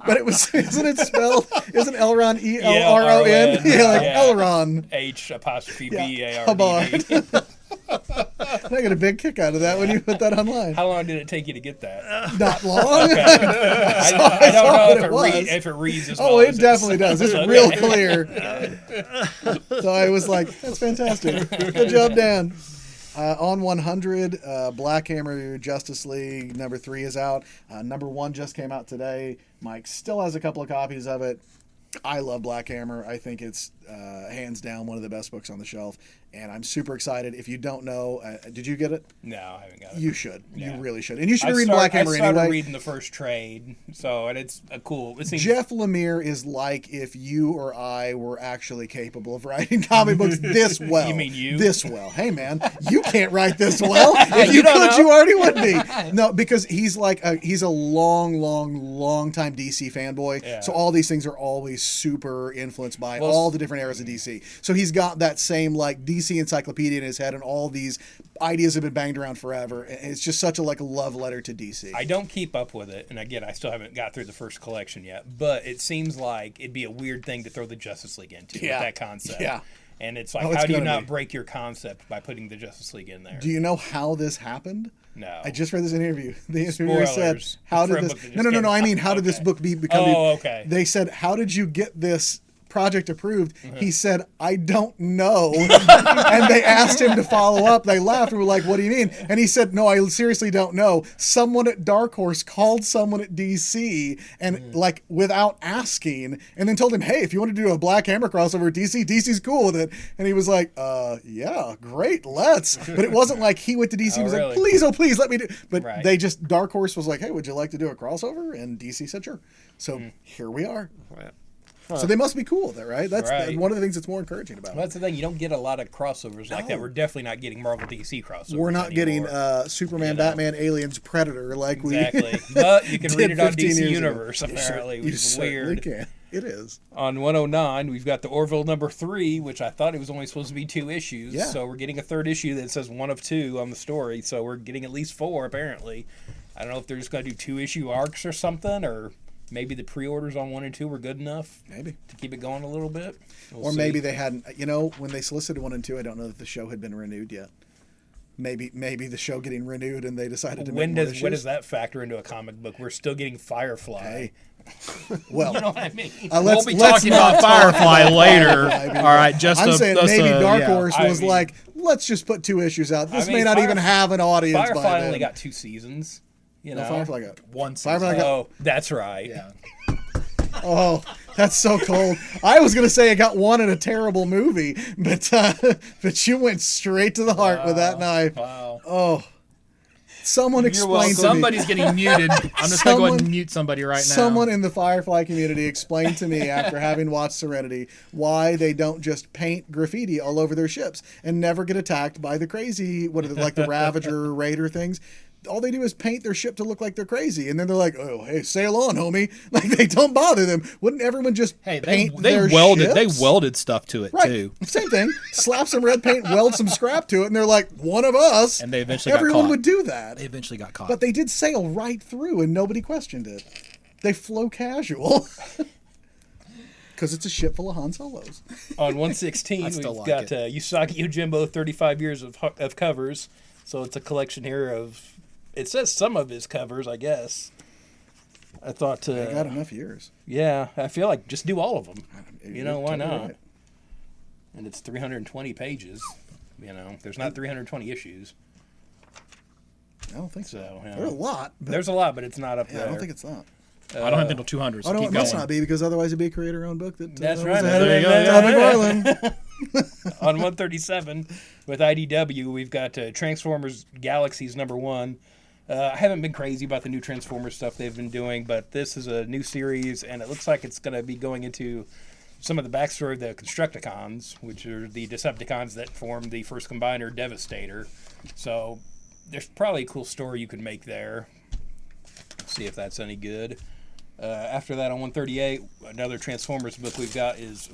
But isn't it spelled? Isn't Elron Elron? Yeah, like Elron. H''B''A''R''D'. Hubbard. I got a big kick out of that when you put that online. How long did it take you to get that? Not long. I don't know if it reads as well. Oh, it as definitely does. It's real clear. So I was like, that's fantastic. Good job, Dan. On 100, Black Hammer Justice League number 3 is out. Number 1 just came out today. Mike still has a couple of copies of it. I love Black Hammer. I think it's hands down one of the best books on the shelf. And I'm super excited. If you don't know, did you get it? No, I haven't got it. You should. Yeah. You really should. And you should be reading Black Hammer I started anyway. reading the first trade, and it's a cool. It seems, Jeff Lemire is like if you or I were actually capable of writing comic books this well. You mean you? This well. Hey, man, you can't write this well. If you You don't could, know. you already would be. No, because he's a long time DC fanboy. Yeah. So all these things are always super influenced by Well, all the different eras of DC. So he's got that same like DC encyclopedia in his head, and all these ideas have been banged around forever. And it's just such a love letter to DC. I don't keep up with it, and again, I still haven't got through the first collection yet. But it seems like it'd be a weird thing to throw the Justice League into with that concept. Yeah. And it's like, Oh, it's how do you gonna not be. break your concept by putting the Justice League in there? Do you know how this happened? No. I just read this interview. The interviewer said, Spoilers. "How For did a this?" book that No, just no, no. came I mean, out. how did this Okay. book become? Oh, okay. They said, "How did you get this project approved?" Uh-huh. He said, "I don't know." And they asked him to follow up. They laughed and were like, "What do you mean?" And he said, "No, I seriously don't know. Someone at Dark Horse called someone at DC and like without asking, and then told him, 'Hey, if you want to do a Black Hammer crossover at DC, DC's cool with it.'" And he was like, yeah, great, let's." But it wasn't like he went to DC and was really? like, "Please, oh please, let me do." But Right. they just Dark Horse was like, "Hey, would you like to do a crossover?" And DC said, "Sure." So here we are. So they must be cool with it, right? That's Right. one of the things that's more encouraging about Well, it. that's the thing. You don't get a lot of crossovers like that. No. We're definitely not getting Marvel DC crossovers. We're not getting anymore. Superman, You know. Batman, Aliens, Predator like Exactly. But you can did read it on 15 DC years ago. Universe, You cer- apparently, you which is certainly weird. can. It is. On 109, we've got the Orville number 3, which I thought it was only supposed to be 2 issues. Yeah. So we're getting a third issue that says 1 of 2 on the story. So we're getting at least 4, apparently. I don't know if they're just going to do 2-issue arcs or something, or maybe the pre-orders on 1 and 2 were good enough Maybe. to keep it going a little bit. We'll Or see. maybe they hadn't. When they solicited 1 and 2, I don't know that the show had been renewed yet. Maybe the show getting renewed and they decided to When make more does issues. that factor into a comic book? We're still getting Firefly. Hey. Well, You know what I mean? let's, We'll be let's talking not about talk Firefly about later. Firefly, All right, just I'm a- saying that's maybe a- Dark yeah. Horse I was mean- like, let's just put 2 issues out. This I may mean, not even have an audience by Firefly then. only got 2 seasons. You know? No, Firefly got One season. Firefly got. Oh, that's right. Yeah. Oh, that's so cold. I was gonna say it got 1 in a terrible movie, but you went straight to the heart with that knife. Wow. Oh, someone explain to me. Somebody's getting muted. I'm just going to go ahead and mute somebody right now. Someone in the Firefly community explained to me after having watched Serenity why they don't just paint graffiti all over their ships and never get attacked by the crazy, what are they, like the Ravager Raider things. All they do is paint their ship to look like they're crazy, and then they're like, "Oh, hey, sail on, homie!" Like they don't bother them. Wouldn't everyone just Hey, paint they their welded ships? they welded stuff to it Right, too. same thing. Slap some red paint, weld some scrap to it, and they're like, "One of us." And they eventually got everyone caught. would do that. They eventually got caught. But they did sail right through, and nobody questioned it. They flow casual. Because it's a ship full of Han Solos. On 116, I we've still like got it. Yusagi Yojimbo, 35 years of covers. So it's a collection here of, it says some of his covers, I guess. I thought, They got enough years. yeah, I feel like just do all of them. You know, why Totally not? right. And it's 320 pages. You know, there's not 320 issues. I don't think so. So, yeah. There's a lot. But There's a lot, but it's not up yeah, there. I don't think it's that. I don't have until 200, so I don't. keep It must going. not be because otherwise it'd be a creator-owned book. That's was right. ahead of There you go. Todd Yeah. McFarlane. On 137 with IDW, we've got Transformers Galaxies #1. I haven't been crazy about the new Transformers stuff they've been doing, but this is a new series, and it looks like it's going to be going into some of the backstory of the Constructicons, which are the Decepticons that formed the first Combiner Devastator. So there's probably a cool story you could make there. See if that's any good. After that, on 138, another Transformers book we've got is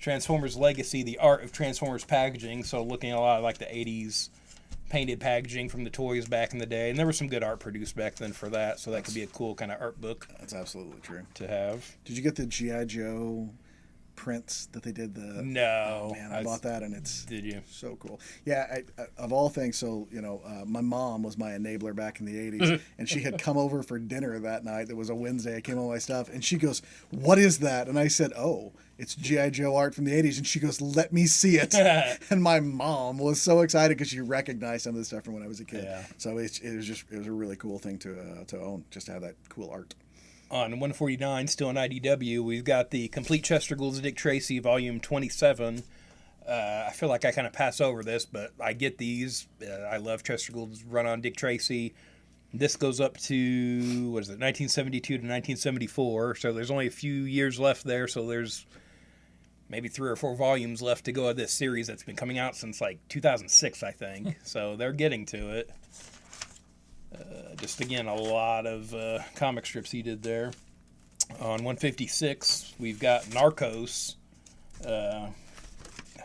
Transformers Legacy, The Art of Transformers Packaging. So looking at a lot of like the 80s painted packaging from the toys back in the day. And there was some good art produced back then for that. So that could be a cool kind of art book. That's absolutely true. To have. Did you get the G.I. Joe prints that they did? No. Oh, man, I bought that, and it's did you? So cool. Yeah, of all things, so, my mom was my enabler back in the 80s, and she had come over for dinner that night. It was a Wednesday. I came home with my stuff, and she goes, "What is that?" And I said, "Oh, it's G.I. Joe art from the 80s. And she goes, "Let me see it." And my mom was so excited because she recognized some of the stuff from when I was a kid. Yeah. So it was a really cool thing to own, just to have that cool art. On 149, still in IDW, we've got the Complete Chester Goulds of Dick Tracy, Volume 27. I feel like I kind of pass over this, but I get these. I love Chester Gould's run on Dick Tracy. This goes up to, 1972 to 1974, so there's only a few years left there, so there's maybe 3 or 4 volumes left to go of this series that's been coming out since like 2006, I think. So they're getting to it. Just again, a lot of comic strips he did there. On 156, we've got Narcos. I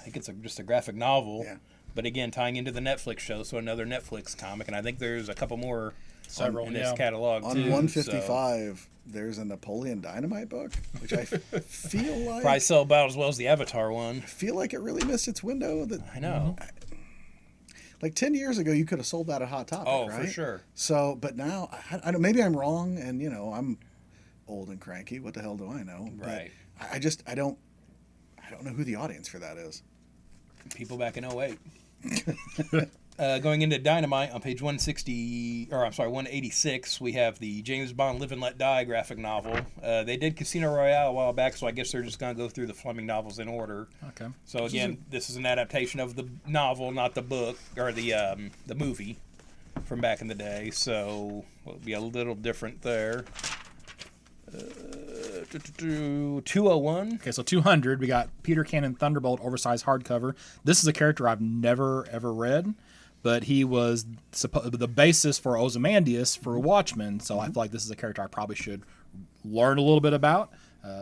think it's just a graphic novel. Yeah. But again, tying into the Netflix show, so another Netflix comic. And I think there's a couple more in this catalog, on too. On 155, there's a Napoleon Dynamite book, which I feel like... Probably sell about as well as the Avatar one. I feel like it really missed its window. I know. Like 10 years ago, you could have sold that at Hot Topic, right? Oh, for sure. So, but now, I don't. Maybe I'm wrong, and I'm old and cranky. What the hell do I know? Right. But I don't know who the audience for that is. People back in 08. Going into Dynamite on page 186, we have the James Bond Live and Let Die graphic novel. They did Casino Royale a while back, so I guess they're just going to go through the Fleming novels in order. Okay. So again, this is an adaptation of the novel, not the book, or the movie from back in the day, so it'll be a little different there. 201. Okay, so 200, we got Peter Cannon Thunderbolt oversized hardcover. This is a character I've never ever read, but he was the basis for Ozymandias for Watchmen, so I feel like this is a character I probably should learn a little bit about.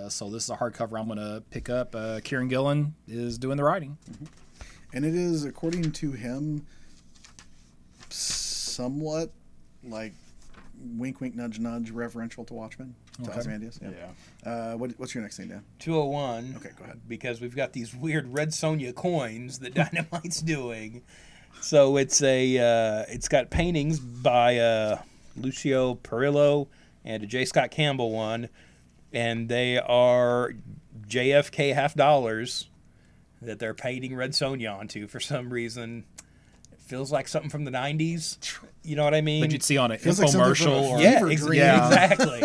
So this is a hardcover I'm going to pick up. Kieran Gillen is doing the writing. And it is, according to him, somewhat like wink, wink, nudge, nudge, referential to Watchmen, to Ozymandias. Yeah. What's your next thing, Dan? 201. Okay, go ahead. Because we've got these weird Red Sonja coins that Dynamite's doing. So it's it's got paintings by Lucio Perillo and a J. Scott Campbell one, and they are JFK $50 that they're painting Red Sonja onto for some reason. It feels like something from the 90s. You know what I mean? That you'd see on an Like infomercial. Exactly.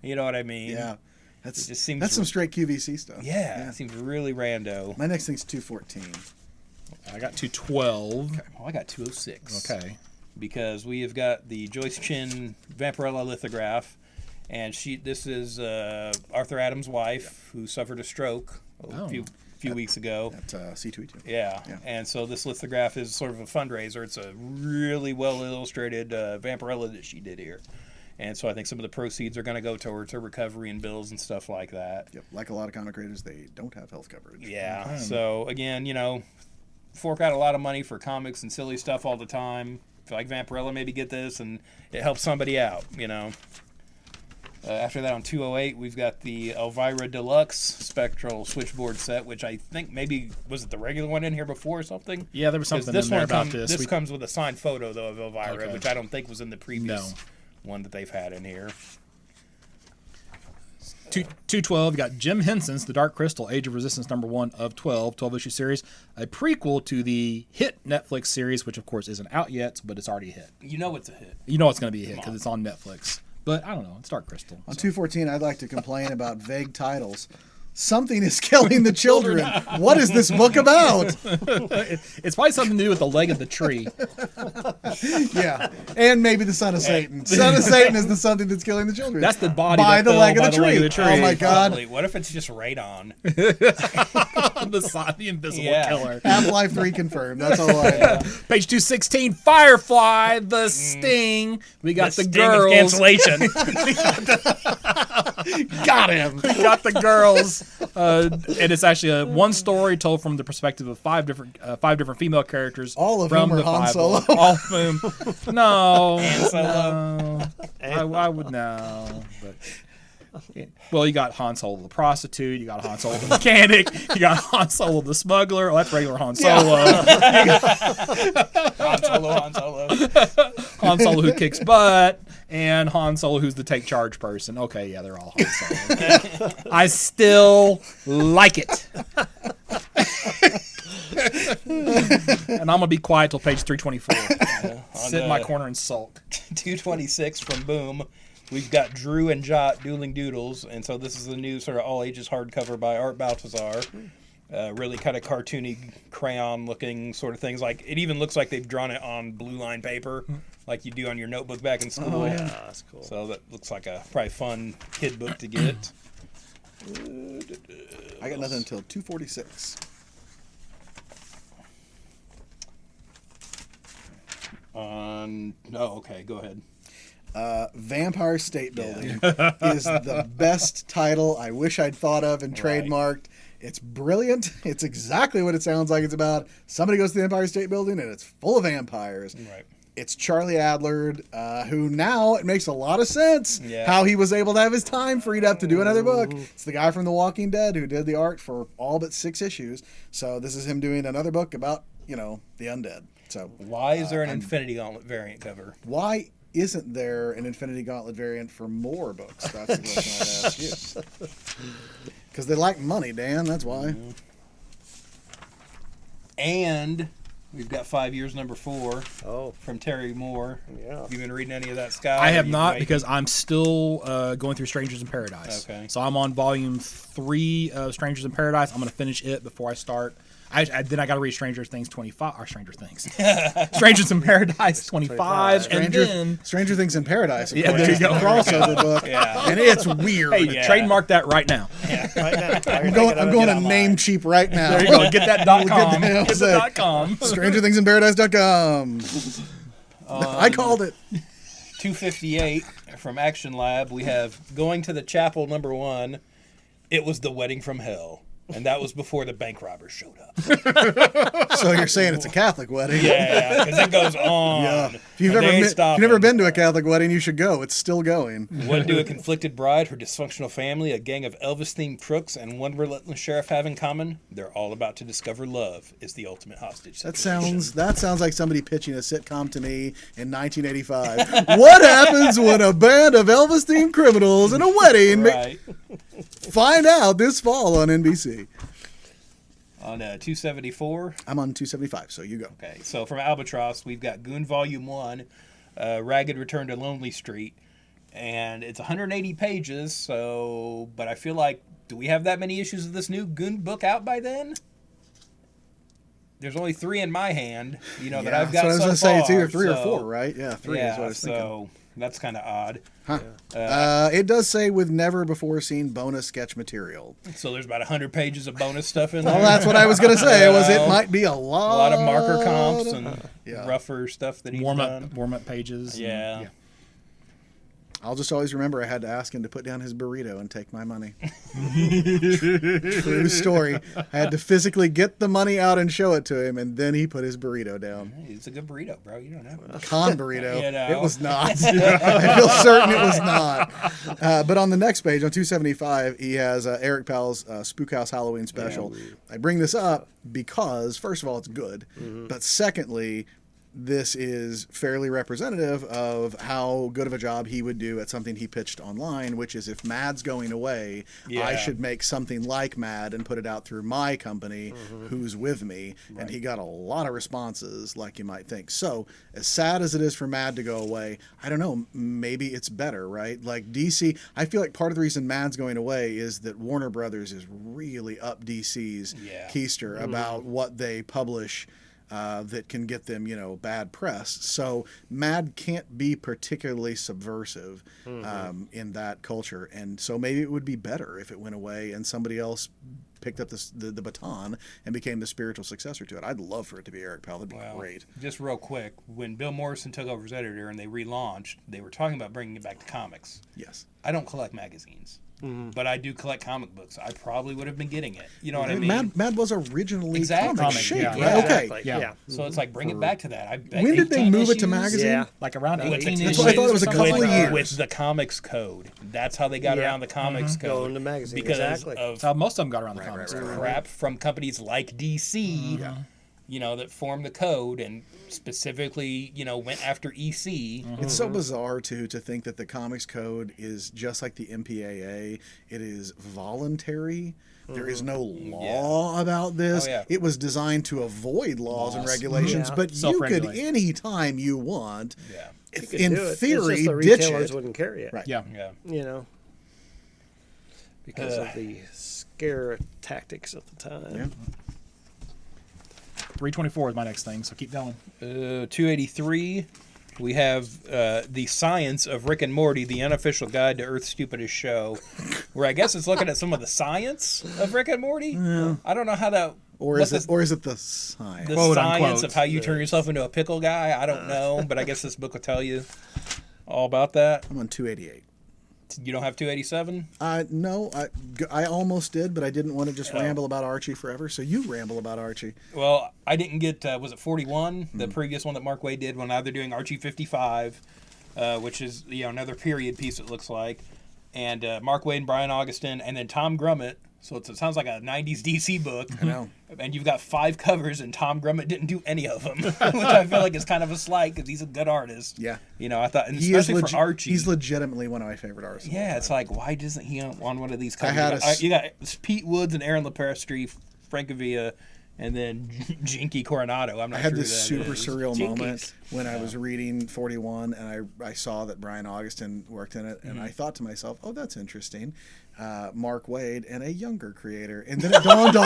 You know what I mean? Yeah. That's seems some straight QVC stuff. Yeah, it seems really rando. My next thing's 214. I got 212. Well, I got 206. Okay. Because we have got the Joyce Chin Vampirella lithograph, and this is Arthur Adams' wife who suffered a stroke a few weeks ago. At C2E2. Yeah, and so this lithograph is sort of a fundraiser. It's a really well illustrated Vampirella that she did here. And so I think some of the proceeds are going to go towards her recovery and bills and stuff like that. Yep, like a lot of comic creators, they don't have health coverage. Yeah, so again, fork out a lot of money for comics and silly stuff all the time. I feel like Vampirella maybe get this and it helps somebody out, After that on 208, we've got the Elvira Deluxe Spectral Switchboard set, which I think maybe, was it the regular one in here before or something? Yeah, there was something in there about this. This comes with a signed photo, though, of Elvira, which I don't think was in the previous one that they've had in here. 212, you got Jim Henson's The Dark Crystal, Age of Resistance #1 of 12-issue series, a prequel to the hit Netflix series, which of course isn't out yet, but it's already a hit. You know it's a hit. You know it's going to be a hit because it's on Netflix. But I don't know, it's Dark Crystal. On 214, I'd like to complain about vague titles something is killing the children. What is this book about? It's probably something to do with the leg of the tree. Yeah, and maybe the son of Satan. Son of Satan is the something that's killing the children. That's the body by that the fell leg by of the the leg tree. of the tree. Oh my God! Probably. What if it's just radon? the invisible Yeah. killer. Half-Life 3 confirmed. That's all I know. Page 216, Firefly, the Sting. We got the Sting of girls. cancellation. Got him. We got the girls. And it's actually one story told from the perspective of five different female characters. All of from whom are the Han five Solo. books. All of whom. No. Han Solo. No. I would know. But. Well, you got Han Solo the prostitute, you got Han Solo the mechanic, you got Han Solo the smuggler. Oh, that's regular Han Solo. Han Solo. Han Solo who kicks butt, and Han Solo who's the take charge person. Okay, yeah, they're all Han Solo. I still like it. And I'm gonna be quiet till page 324. Sit in my corner and sulk. 226 from Boom. We've got Drew and Jot dueling doodles, and so this is the new sort of all ages hardcover by Art Baltazar. Really kind of cartoony, crayon-looking sort of things. Like it even looks like they've drawn it on blue line paper, like you do on your notebook back in school. Oh, yeah, that's cool. So that looks like a probably fun kid book to get. I got nothing until 246. No, okay, go ahead. Vampire State Building is the best title I wish I'd thought of and trademarked. It's brilliant. It's exactly what it sounds like it's about. Somebody goes to the Empire State Building and it's full of vampires. Right. It's Charlie Adler, who now it makes a lot of sense how he was able to have his time freed up to do another book. It's the guy from The Walking Dead who did the art for all but 6 issues. So this is him doing another book about, the undead. So Why is there an Infinity Gauntlet variant cover? why isn't there an Infinity Gauntlet variant for more books? That's the question I'd ask you. Because they like money, Dan. That's why. And we've got 5 Years number 4 Oh, from Terry Moore. yeah. Have you been reading any of that, Scott? I have Or you not waiting? because I'm still going through Strangers in Paradise. Okay. So I'm on volume 3 of Strangers in Paradise. I'm going to finish it before I start. Then I got to read Stranger Things 25 or Stranger Things. Strangers in Paradise 25, and then Stranger Things in Paradise. Of Yeah, course, there you is the go. crossover book, Yeah. and it's weird. hey, Yeah. trademark that right now. Right now. I'm going to name cheap right now. There you go. Get that .com. Get Get the .com. StrangerThingsInParadise.com. I called it. 258 from Action Lab. We have Going to the Chapel number 1. It was the wedding from hell. And that was before the bank robbers showed up. So you're saying it's a Catholic wedding? Yeah, because it goes on. Yeah. If you've And they ain't never stopping. been to a Catholic wedding, you should go. It's still going. What do a conflicted bride, her dysfunctional family, a gang of Elvis-themed crooks, and one relentless sheriff have in common? They're all about to discover love is the ultimate hostage That situation. sounds like somebody pitching a sitcom to me in 1985. What happens when a band of Elvis-themed criminals in a wedding? Right. Find out this fall on NBC. On 274. I'm on 275, so you go. Okay, so from Albatross, we've got Goon Volume 1, Ragged Return to Lonely Street, and it's 180 pages, so, but I feel like, do we have that many issues of this new Goon book out by then? There's only 3 in my hand, that I've got so I was so gonna say it's either far, 3 or so- 4, right? Yeah, 3 is what I was thinking. so that's kind of odd. Huh. It does say with never before seen bonus sketch material. So there's about 100 pages of bonus stuff in there. Well, that's what I was gonna say. Was it Well, might be a a lot of marker comps and Yeah. rougher stuff that he's Warm done. up pages. Yeah. I'll just always remember I had to ask him to put down his burrito and take my money. True story. I had to physically get the money out and show it to him, and then he put his burrito down. Hey, it's a good burrito, bro. You don't know. Con burrito. You know. It was not. I feel certain it was not. But on the next page, on 275, he has Eric Powell's Spook House Halloween special. I bring this up because, first of all, it's good. But secondly, this is fairly representative of how good of a job he would do at something he pitched online, which is if Mad's going away, I should make something like Mad and put it out through my company who's with me. And he got a lot of responses, like you might think. So as sad as it is for Mad to go away, I don't know, maybe it's better, right? Like DC, I feel like part of the reason Mad's going away is that Warner Brothers is really up DC's keister about what they publish that can get them, bad press. So Mad can't be particularly subversive in that culture. And so maybe it would be better if it went away and somebody else picked up the baton and became the spiritual successor to it. I'd love for it to be Eric Powell. That'd be great. Just real quick, when Bill Morrison took over as editor and they relaunched, they were talking about bringing it back to comics. Yes. I don't collect magazines. But I do collect comic books. I probably would have been getting it. You know what I mean? Mad was originally Exactly. comic shape, right? Yeah. Okay. Exactly. Yeah. So it's like, bring it back to that. I bet When did they 18 move it to issues magazine? Yeah. Like around 18 That's issues. what I thought it was a or couple something of like years. that. With the comics code. That's how they got Yeah. around the comics code. Going to magazine, Because exactly. of That's how most of them got around the comics. crap from companies like DC, that formed the code and specifically, went after EC. It's so bizarre, too, to think that the comics code is just like the MPAA. It is voluntary. There is no law about this. Oh, yeah. It was designed to avoid laws and regulations, Yeah. but you could, Self-regulate. any time you want, You could in do it. theory, it's just the ditch retailers it. wouldn't carry it. Right. Yeah. Yeah. Because of the scare tactics at the time. Yeah. 324 is my next thing, so keep going. 283, we have The Science of Rick and Morty, the unofficial guide to Earth's stupidest show, where I guess it's looking at some of the science of Rick and Morty. I don't know how that... Or is it the science? The Quote, science unquote. of how you turn yourself into a pickle guy? I don't know, but I guess this book will tell you all about that. I'm on 288. You don't have 287? No, I almost did, but I didn't want to just ramble about Archie forever, so you ramble about Archie. Well, I didn't get, was it 41? The previous one that Mark Waid did, when now they're doing Archie 55, which is, another period piece it looks like. And Mark Waid and Brian Augustin, and then Tom Grummett. So it sounds like a 90s DC book. I know. And you've got 5 covers, and Tom Grummett didn't do any of them, which I feel like is kind of a slight because he's a good artist. Yeah. I thought, and He is especially for Archie. He's legitimately one of my favorite artists. of all Yeah, time. it's like, why doesn't he on one of these covers? had You got Pete Woods and Aaron Lepestri, Francavilla, and then Jinky Coronado. I'm not I had sure this who that super is. surreal Jinkies. moment when I was reading 41 and I saw that Brian Augustin worked in it, and I thought to myself, oh, that's interesting. Mark Waid and a younger creator. And then it dawned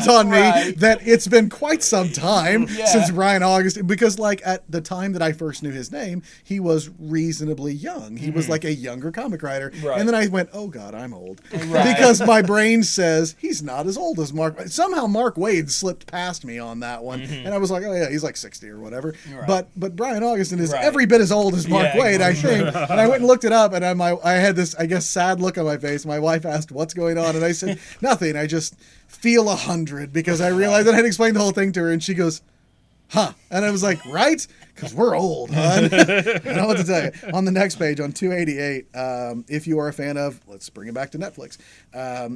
on me Right. that it's been quite some time since Brian Augustin, because like at the time that I first knew his name, he was reasonably young. He was like a younger comic writer. Right. And then I went, oh God, I'm old. Because my brain says he's not as old as Mark. Somehow Mark Waid slipped past me on that one. And I was like, oh yeah, he's like 60 or whatever. Right. But Brian Augustin is Right. every bit as old as Mark Yeah, Waid, I exactly. think. And I went and looked it up, and I had this, I guess, sad look on my face. My wife asked, what's going on? And I said, nothing. I just feel 100 because I realized I had explained the whole thing to her, and she goes, huh? And I was like, right? Because we're old, hon. I don't know what to tell you. On the next page, on 288, if you are a fan of, let's bring it back to Netflix.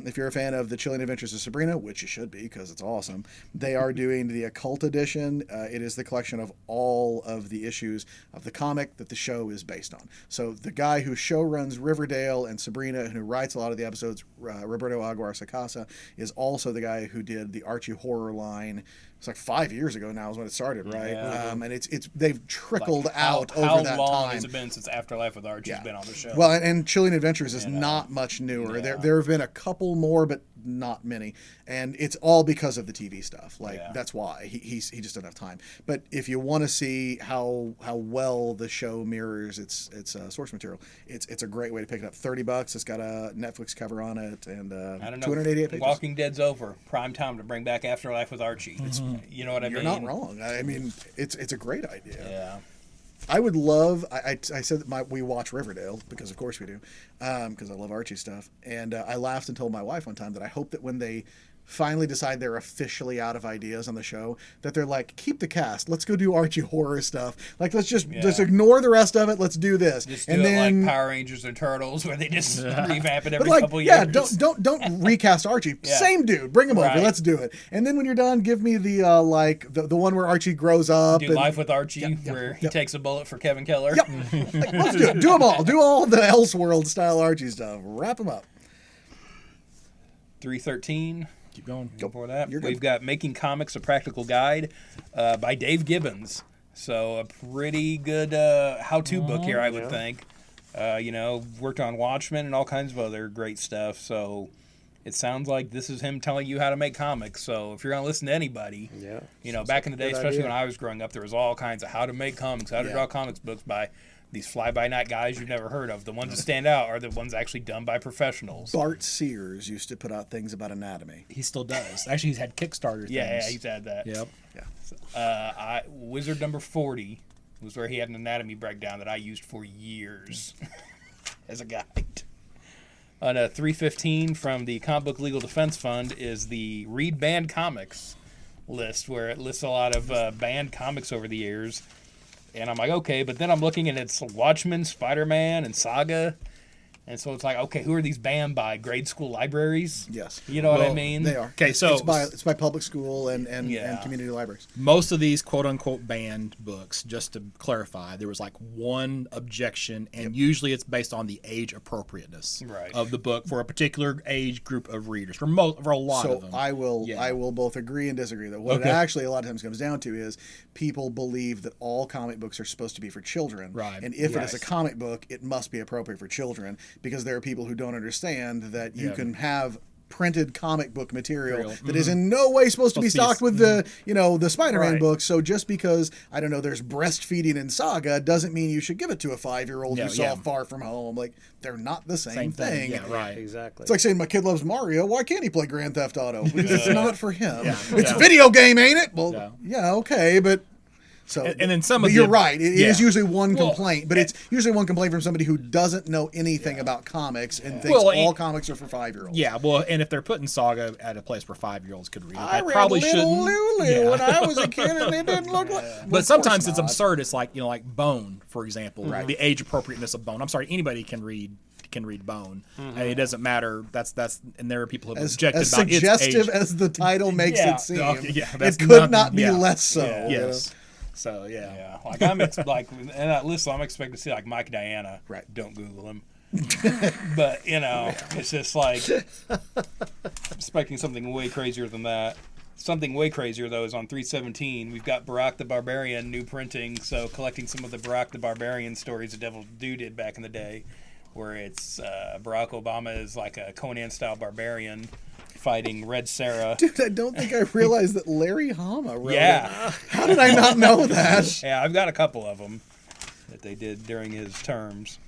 If you're a fan of The Chilling Adventures of Sabrina, which you should be because it's awesome, they are doing the Occult Edition. It is the collection of all of the issues of the comic that the show is based on. So the guy who show runs Riverdale and Sabrina and who writes a lot of the episodes, Roberto Aguiar Sacasa, is also the guy who did the Archie horror line. It's like 5 years ago now is when it started, right? Yeah. And it's they've trickled out how over that long time. has it been since Afterlife with Archie's been on the show? Well, and Chilling Adventures is not much newer. There have been a couple more, but not many, and it's all because of the TV stuff. That's why he just doesn't have time. But if you want to see how well the show mirrors its source material, it's a great way to pick it up. $30. It's got a Netflix cover on it, and I don't know. 288 pages. Walking Dead's over. Prime time to bring back Afterlife with Archie. You know what I You're mean? not wrong. I mean, it's a great idea. Yeah. I would love. I said that we watch Riverdale because of course we do, because I love Archie stuff. And I laughed and told my wife one time that I hope that when they finally decide they're officially out of ideas on the show, that they're like, keep the cast. Let's go do Archie horror stuff. Like, let's just ignore the rest of it. Let's do this. Just do it like Power Rangers or Turtles, where they just revamp it every couple years. Yeah, don't recast Archie. Same dude. Bring him over. Let's do it. And then when you're done, give me the the one where Archie grows up. Do Life with Archie, where he takes a bullet for Kevin Keller. Yep. Like, let's do it. Do them all. Do all the Elseworld style Archie stuff. Wrap them up. 313. Keep going. Go for that. We've got Making Comics: A Practical Guide by Dave Gibbons. So a pretty good how-to book here, I would think. Worked on Watchmen and all kinds of other great stuff. So it sounds like this is him telling you how to make comics. So if you're going to listen to anybody, back in the day, especially when I was growing up, there was all kinds of how to make comics, how to draw comics books by these fly-by-night guys you've never heard of. The ones that stand out are the ones actually done by professionals. Bart Sears used to put out things about anatomy. He still does. Actually, he's had Kickstarter things. Yeah, he's had that. Yep. Yeah. Wizard number 40 was where he had an anatomy breakdown that I used for years as a guide. On 315 from the Comic Book Legal Defense Fund is the Read Banned Comics list, where it lists a lot of banned comics over the years. And I'm like, okay, but then I'm looking and it's Watchmen, Spider-Man, and Saga. And so it's like, okay, who are these banned by? Grade school libraries? Yes. You know what I mean? They are. Okay, so it's by public school and community libraries. Most of these quote-unquote banned books, just to clarify, there was like one objection, and usually it's based on the age appropriateness of the book for a particular age group of readers, for a lot of them. So I will both agree and disagree that what it actually a lot of times comes down to is people believe that all comic books are supposed to be for children. Right. And if it is a comic book, it must be appropriate for children, because there are people who don't understand that you can have printed comic book material that is in no way supposed to be stocked with the Spider-Man books. So just because, I don't know, there's breastfeeding in Saga doesn't mean you should give it to a 5-year-old who saw Far From Home. Like, they're not the same thing. Yeah, right. Exactly. It's like saying my kid loves Mario. Why can't he play Grand Theft Auto? Because it's not for him. It's a video game, ain't it? Well, okay, but... So, and then some of you're right. It is usually one complaint, but it's usually one complaint from somebody who doesn't know anything about comics and thinks all comics are for 5-year-olds. Yeah, well, and if they're putting Saga at a place where 5-year-olds could read it, I that read probably Little shouldn't. Lulu when I was a kid, and it didn't look like. Well, But sometimes it's absurd. It's like like Bone, for example, the age appropriateness of Bone. I'm sorry, anybody can read Bone, and it doesn't matter. That's and there are people who have objected as about its suggestive age. as the title makes it seem. That's it could nothing, not be less so. Yes. So like I'm I'm expecting to see like Mike Diana. Right. Don't Google him. But it's just like expecting something way crazier than that. Something way crazier though is on 317. We've got Barack the Barbarian new printing. So collecting some of the Barack the Barbarian stories the Devil Dew did back in the day, where it's Barack Obama is like a Conan style barbarian fighting Red Sarah. Dude, I don't think I realized that Larry Hama wrote it. How did How I not know that? Yeah, I've got a couple of them that they did during his terms.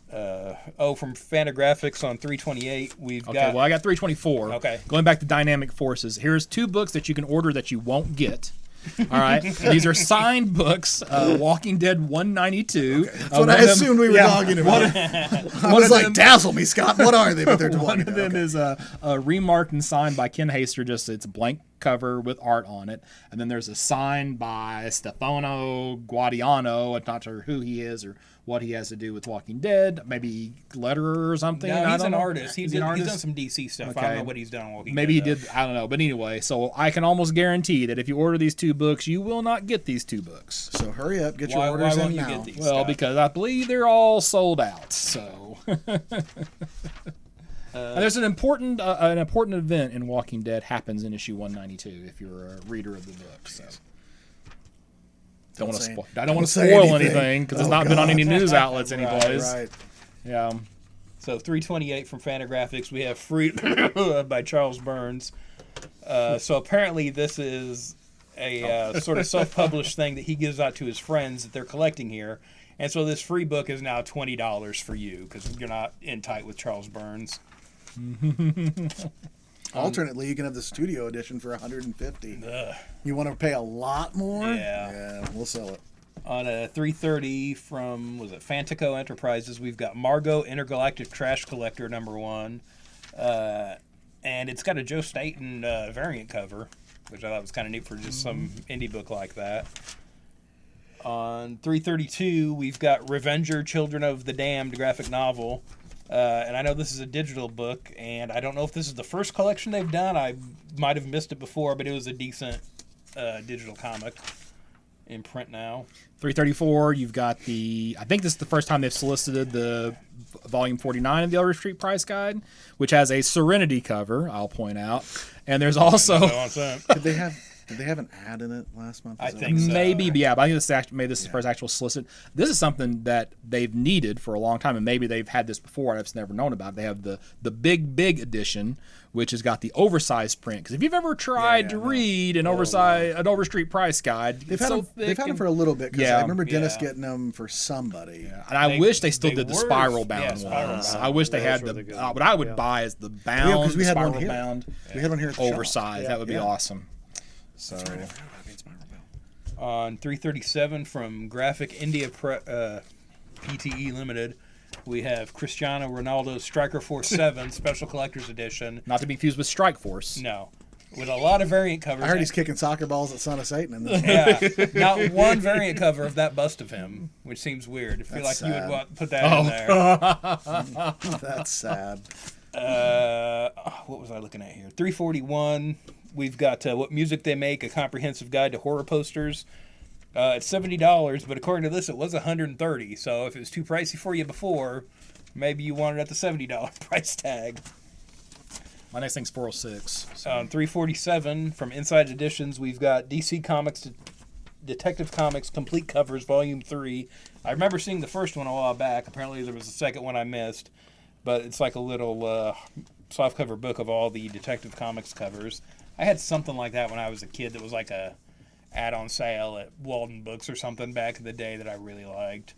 From Fantagraphics on 328, we've got... Okay, well, I got 324. Okay. Going back to Dynamic Forces, here's 2 books that you can order that you won't get. All right, these are signed books. Walking Dead 192. That's what I assumed we were talking about. I was like, dazzle me, Scott. What are they? But they're one of them is remarked and signed by Ken Haster. Just it's a blank cover with art on it, and then there's a sign by Stefano Guadiano. I'm not sure who he is or what he has to do with Walking Dead. Maybe letterer or something. No, he's an artist. He's done some DC stuff. I don't know what he's done on Walking Dead. Maybe he did. I don't know. But anyway, so I can almost guarantee that if you order these 2 books, you will not get these 2 books. So hurry up, get your orders in now. Get these, well, Scott? because I believe they're all sold out. So there's an important event in Walking Dead happens in issue 192. If you're a reader of the book, so. I don't want to spoil anything because it's not been on any news outlets anyplace. Right. Yeah. So 328 from Fantagraphics. We have Free by Charles Burns. So apparently this is a sort of self-published thing that he gives out to his friends that they're collecting here. And so this free book is now $20 for you because you're not in tight with Charles Burns. Alternately, you can have the studio edition for $150. You want to pay a lot more? Yeah, we'll sell it. On a 330 from Fantico Enterprises, we've got Margot Intergalactic Trash Collector #1. and it's got a Joe Staton variant cover, which I thought was kind of neat for just some indie book like that. On 332, we've got Revenger, Children of the Damned graphic novel. And I know this is a digital book, and I don't know if this is the first collection they've done. I might have missed it before, but it was a decent digital comic in print now. 334, you've got I think this is the first time they've solicited the volume 49 of the Elder Street Price Guide, which has a Serenity cover, I'll point out. And there's also... Did they have an ad in it last month? I think so. Maybe, but yeah, but I think this is the first actual solicit. This is something that they've needed for a long time, and maybe they've had this before and I've just never known about it. They have the big edition, which has got the oversized print. Because if you've ever tried to read an Overstreet Price Guide, they've had them for a little bit. Because I remember Dennis getting them for somebody. Yeah. And I wish they still did the spiral bound ones. I wish they had what I would buy is the bound, because we had spiral one here. bound. We had one here at the oversized. That would be awesome. So, on 337 from Graphic India PTE Limited, we have Cristiano Ronaldo's Striker Force 7 Special Collector's Edition. Not to be confused with Strike Force. No. With a lot of variant covers. I heard he's kicking soccer balls at Son of Satan in this. Yeah. Not one variant cover of that bust of him, which seems weird. I feel like sad. you would put that in there. That's sad. What was I looking at here? 341. We've got What Music They Make, a comprehensive guide to horror posters. It's $70, but according to this, it was $130. So if it was too pricey for you before, maybe you want it at the $70 price tag. My next thing's 406. So. 347 from Inside Editions, we've got DC Comics Detective Comics Complete Covers Volume 3. I remember seeing the first one a while back. Apparently there was a second one I missed. But it's like a little softcover book of all the Detective Comics covers. I had something like that when I was a kid that was like a ad-on sale at Walden Books or something back in the day that I really liked.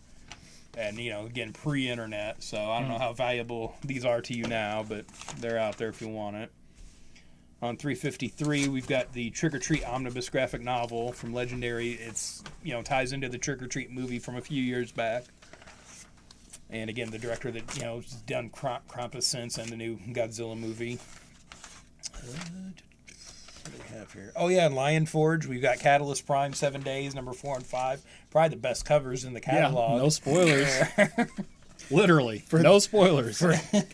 And, again, pre-internet, so I don't know how valuable these are to you now, but they're out there if you want it. On 353, we've got the Trick or Treat Omnibus graphic novel from Legendary. It's, ties into the Trick or Treat movie from a few years back. And again, the director that, has done Krampus since and the new Godzilla movie. What do we have here? Oh, yeah, in Lion Forge, we've got Catalyst Prime 7 Days, number 4 and 5. Probably the best covers in the catalog. Yeah, no spoilers. Literally, no spoilers.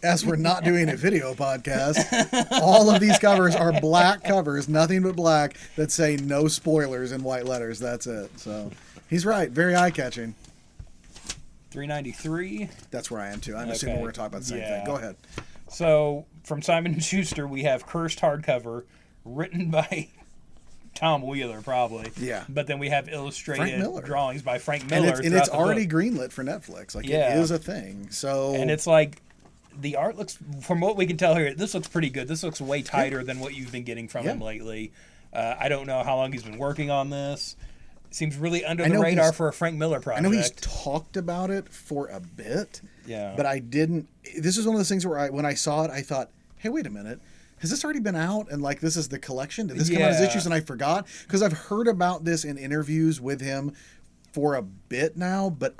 As we're not doing a video podcast, all of these covers are black covers, nothing but black, that say no spoilers in white letters. That's it. So he's right. Very eye-catching. 393. That's where I am, too. I'm assuming we're going to talk about the same thing. Go ahead. So, from Simon & Schuster, we have Cursed hardcover, written by Tom Wheeler, probably. Yeah. But then we have illustrated drawings by Frank Miller. And it's already greenlit for Netflix. Like, it is a thing. So. And it's like, the art looks, from what we can tell here, this looks pretty good. This looks way tighter than what you've been getting from him lately. I don't know how long he's been working on this. Seems really under the radar for a Frank Miller project. I know he's talked about it for a bit. Yeah. But I didn't. This is one of those things where when I saw it, I thought, hey, wait a minute. Has this already been out? And this is the collection? Did this come out as issues and I forgot? Because I've heard about this in interviews with him for a bit now, but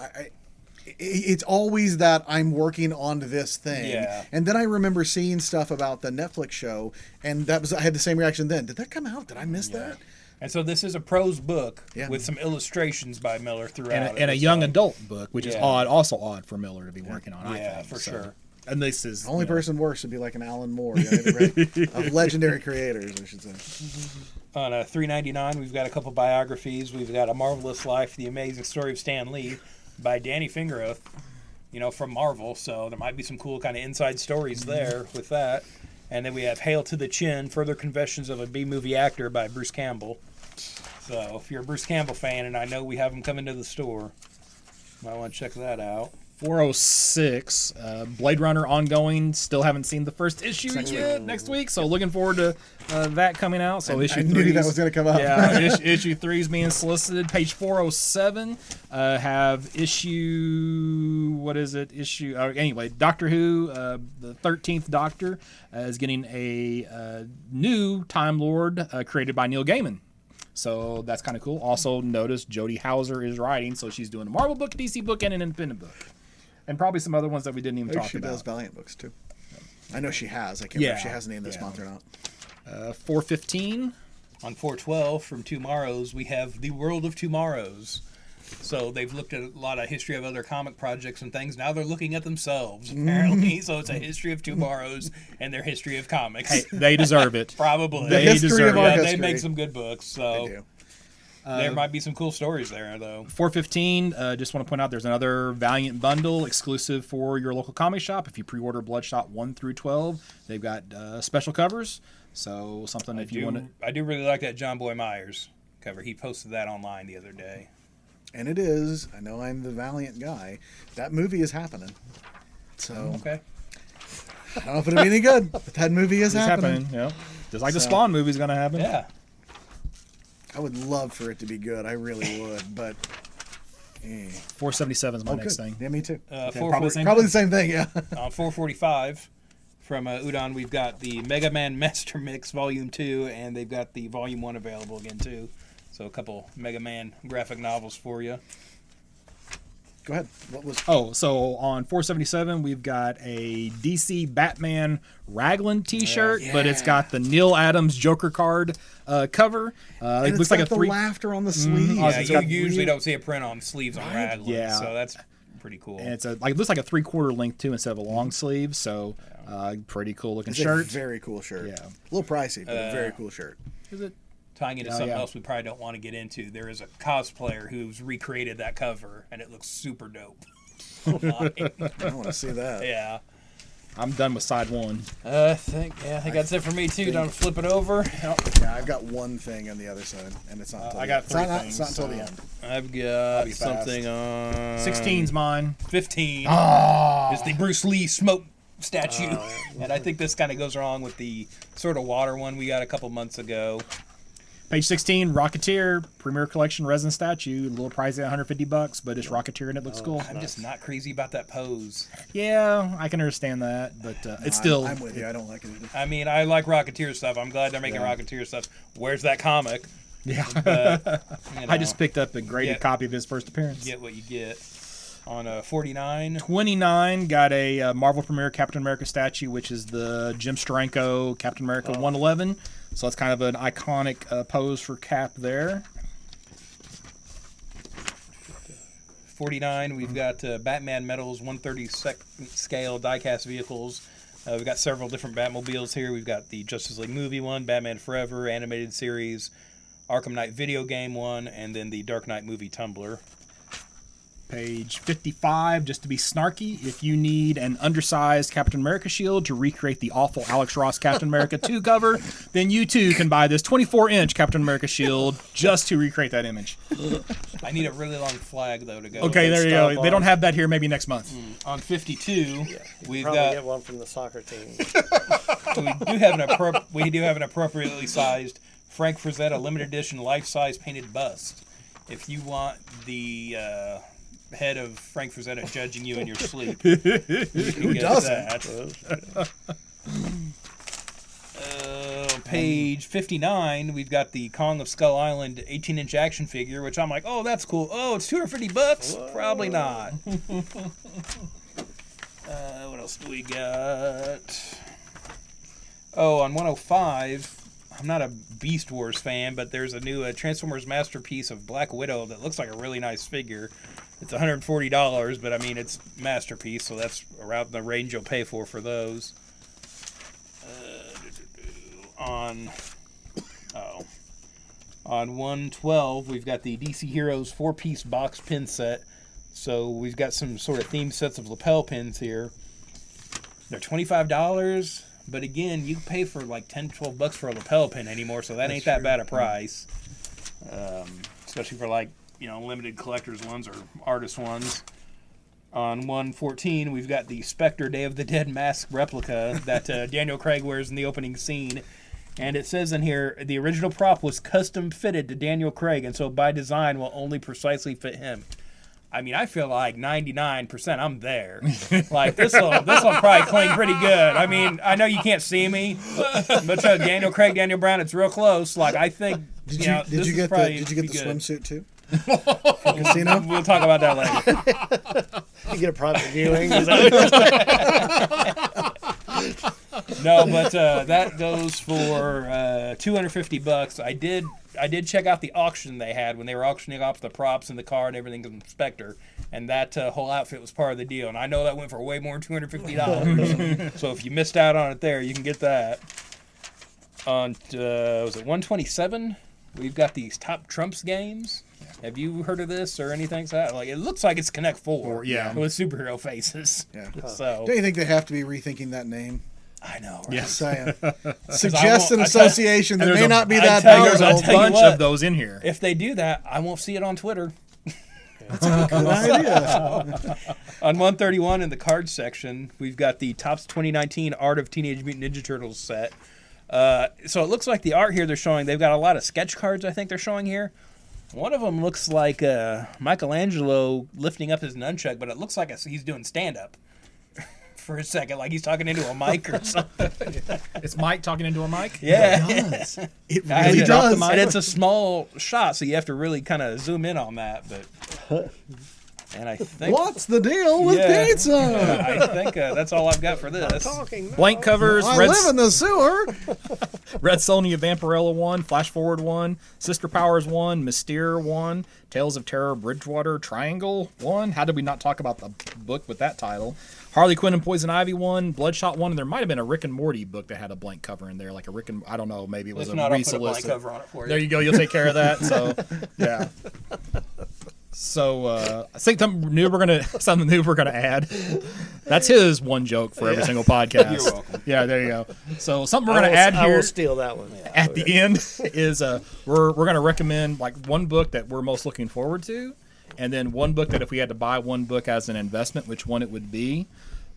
it's always that I'm working on this thing. Yeah. And then I remember seeing stuff about the Netflix show, and I had the same reaction then. Did that come out? Did I miss that? And so this is a prose book with some illustrations by Miller throughout. And a young adult book, which is also odd for Miller to be working on, I think. Yeah, for sure. And this is... The only person worse would be like an Alan Moore, of legendary creators, I should say. On 399, we've got a couple biographies. We've got A Marvelous Life, The Amazing Story of Stan Lee by Danny Fingeroth, from Marvel. So there might be some cool kind of inside stories there with that. And then we have Hail to the Chin, Further Confessions of a B-Movie Actor by Bruce Campbell. So if you're a Bruce Campbell fan, and I know we have them coming to the store, might want to check that out. 406, Blade Runner ongoing. Still haven't seen the first issue yet next week, so looking forward to that coming out. So issue 3 knew that was going to come out. Yeah, issue 3 is being solicited. Page 407 have issue. What is it? Anyway, Doctor Who, the 13th Doctor, is getting a new Time Lord created by Neil Gaiman. So that's kind of cool. Also, notice Jodie Hauser is writing, so she's doing a Marvel book, DC book, and an independent book. And probably some other ones that we didn't even talk about. She does Valiant books, too. I know she has. I can't remember if she has any in this month or not. 415. On 412 from Tomorrows, we have The World of Tomorrows. So they've looked at a lot of history of other comic projects and things. Now they're looking at themselves, apparently. So it's a history of Tomorrows and their history of comics. Hey, they deserve it. Probably. They deserve it. They make some good books. So They do. there might be some cool stories there, though. 415, just want to point out there's another Valiant bundle exclusive for your local comic shop. If you pre-order Bloodshot 1 through 12, they've got special covers. So something if you want to... I do really like that John Boy Myers cover. He posted that online the other day. And it is. I know I'm the Valiant guy. That movie is happening. So Okay. I don't know if it'll be any good, but that movie is It's happening. yeah. Just like the Spawn movie's going to happen. Yeah. I would love for it to be good. I really would, but 477 is my next good. thing. Yeah, me too. Probably the same thing. Yeah. On 445 from Udon, we've got the Mega Man Master Mix Volume 2, and they've got the Volume 1 available again, too. So a couple Mega Man graphic novels for you. Go ahead. What was? So on 477 we've got a DC Batman Raglan T-shirt, but it's got the Neil Adams Joker card cover. It looks like a the three. laughter on the sleeve. Yeah, it's you got usually don't see a print on sleeves on Raglan, Yeah. so that's pretty cool. And it looks like a 3/4 length too instead of a long sleeve. So pretty cool looking It's shirt. a very cool shirt. Yeah. A little pricey, but a very cool shirt. Is it? Tying into something yeah. else we probably don't want to get into, there is a cosplayer who's recreated that cover, and it looks super dope. I want to see that. Yeah. I'm done with side one. I think that's it for me, too. Don't flip it over. Yeah, I've got one thing on the other side, and it's not until I the got end. three It's not things, until so- the end. I've got be fast. something on 16's mine. 15 is the Bruce Lee smoke statue. And I think this kind of goes along with the sort of water one we got a couple months ago. Page 16, Rocketeer Premier Collection resin statue. A little pricey, $150, but it's Rocketeer and it looks cool. I'm just not crazy about that pose. Yeah, I can understand that, but it's still. I'm with you. I don't like it either. I mean, I like Rocketeer stuff. I'm glad they're making Rocketeer stuff. Where's that comic? Yeah. But, I just picked up a graded Yeah. copy of his first appearance. get what you get. On 49, 29 got a Marvel Premier Captain America statue, which is the Jim Steranko Captain America 111. So that's kind of an iconic pose for Cap there. 49, we've got Batman Metals 132nd scale diecast vehicles. We've got several different Batmobiles here. We've got the Justice League movie one, Batman Forever animated series, Arkham Knight video game one, and then the Dark Knight movie tumbler. Page 55, just to be snarky, if you need an undersized Captain America shield to recreate the awful Alex Ross Captain America 2 cover, then you too can buy this 24-inch Captain America shield just to recreate that image. I need a really long flag, though, to go. Okay, there you stop go. They on. don't have that here. Maybe next month. On 52, we've Probably got get one from the soccer team. we do have an appropriately sized Frank Frazetta limited edition life-size painted bust. If you want the head of Frank Frazetta judging you in your sleep, you can get that. Page 59, we've got the Kong of Skull Island 18-inch action figure, which I'm like, oh, that's cool. Oh, it's $250? Whoa. Probably not. What else do we got? Oh, on 105, I'm not a Beast Wars fan, but there's a new Transformers Masterpiece of Black Widow that looks like a really nice figure. It's $140, but I mean, it's Masterpiece, so that's around the range you'll pay for those. On 112, we've got the DC Heroes 4-piece box pin set. So we've got some sort of themed sets of lapel pins here. They're $25, but again, you pay for like $10-12 for a lapel pin anymore, so that ain't that bad a price. Especially for like, limited collector's ones or artist ones. On 114, we've got the Spectre Day of the Dead mask replica that Daniel Craig wears in the opening scene. And it says in here, the original prop was custom fitted to Daniel Craig, and so by design will only precisely fit him. I mean, I feel like 99% I'm there. Like, this'll probably cling pretty good. I mean, I know you can't see me, but Daniel Craig, Daniel Brown, it's real close. Like, I think, Did you get the swimsuit too? Casino? We'll talk about that later. You get a private viewing. Is that No, but that goes for $250. I did check out the auction they had when they were auctioning off the props and the car and everything from Spectre, and that whole outfit was part of the deal. And I know that went for way more than $250. So if you missed out on it there, you can get that. On was it 127? We've got these Top Trumps games. Have you heard of this or anything? Like, it looks like it's Connect 4, yeah, with superhero faces. Yeah. So don't you think they have to be rethinking that name? I know, right? Just saying. Suggest an I association that may not be that There's a powerful. bunch of those in here. If they do that, I won't see it on Twitter. That's a good idea. On 131 in the cards section, we've got the Topps 2019 Art of Teenage Mutant Ninja Turtles set. So it looks like the art here they're showing, they've got a lot of sketch cards I think they're showing here. One of them looks like Michelangelo lifting up his nunchuck, but it looks like he's doing stand-up for a second, like he's talking into a mic or something. It's Mike talking into a mic? Yeah. It does. It really does. And it's a small shot, so you have to really kind of zoom in on that. But and I think What's the deal with pizza? I think that's all I've got for this. Blank covers. I live in the sewer. Red Sonja Vampirella 1, Flash Forward 1, Sister Powers 1, Mystere 1, Tales of Terror Bridgewater Triangle 1. How did we not talk about the book with that title? Harley Quinn and Poison Ivy 1, Bloodshot 1, and there might have been a Rick and Morty book that had a blank cover in there, like a Rick and, I don't know, maybe it was If a not, I'll put a blank re-solicit. cover on it for you. There you go, you'll take care of that. So, yeah. So I think something new we're gonna add. That's his one joke for every single podcast. You're welcome. Yeah, there you go. So something we're gonna add I here will steal that one. at the end is we're gonna recommend like one book that we're most looking forward to, and then one book that if we had to buy one book as an investment, which one it would be.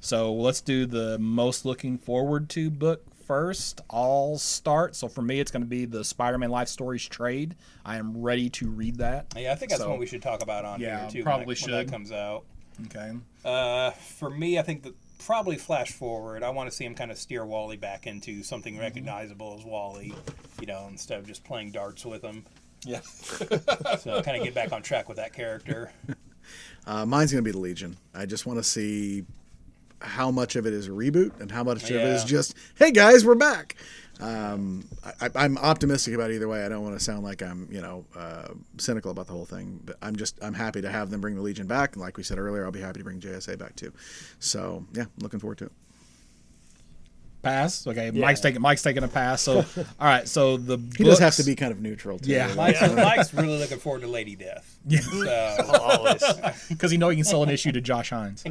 So let's do the most looking forward to book first. I'll start. So for me, it's going to be the Spider-Man Life Stories trade. I am ready to read that. Yeah, I think that's one we should talk about on here too. Probably when that comes out. Okay. For me, I think that probably Flash Forward. I want to see him kind of steer Wally back into something recognizable as Wally, instead of just playing darts with him. Yeah. So kind of get back on track with that character. Mine's going to be the Legion. I just want to see how much of it is a reboot and how much of it is just, hey guys, we're back. I'm optimistic about either way. I don't want to sound like I'm, cynical about the whole thing, but I'm happy to have them bring the Legion back. And like we said earlier, I'll be happy to bring JSA back too. So yeah, looking forward to it. Pass. Okay, yeah. Mike's taking a pass. So all right. So he does have to be kind of neutral too. Yeah, Mike's really looking forward to Lady Death. Yeah, so. Always, because he can sell an issue to Josh Hines.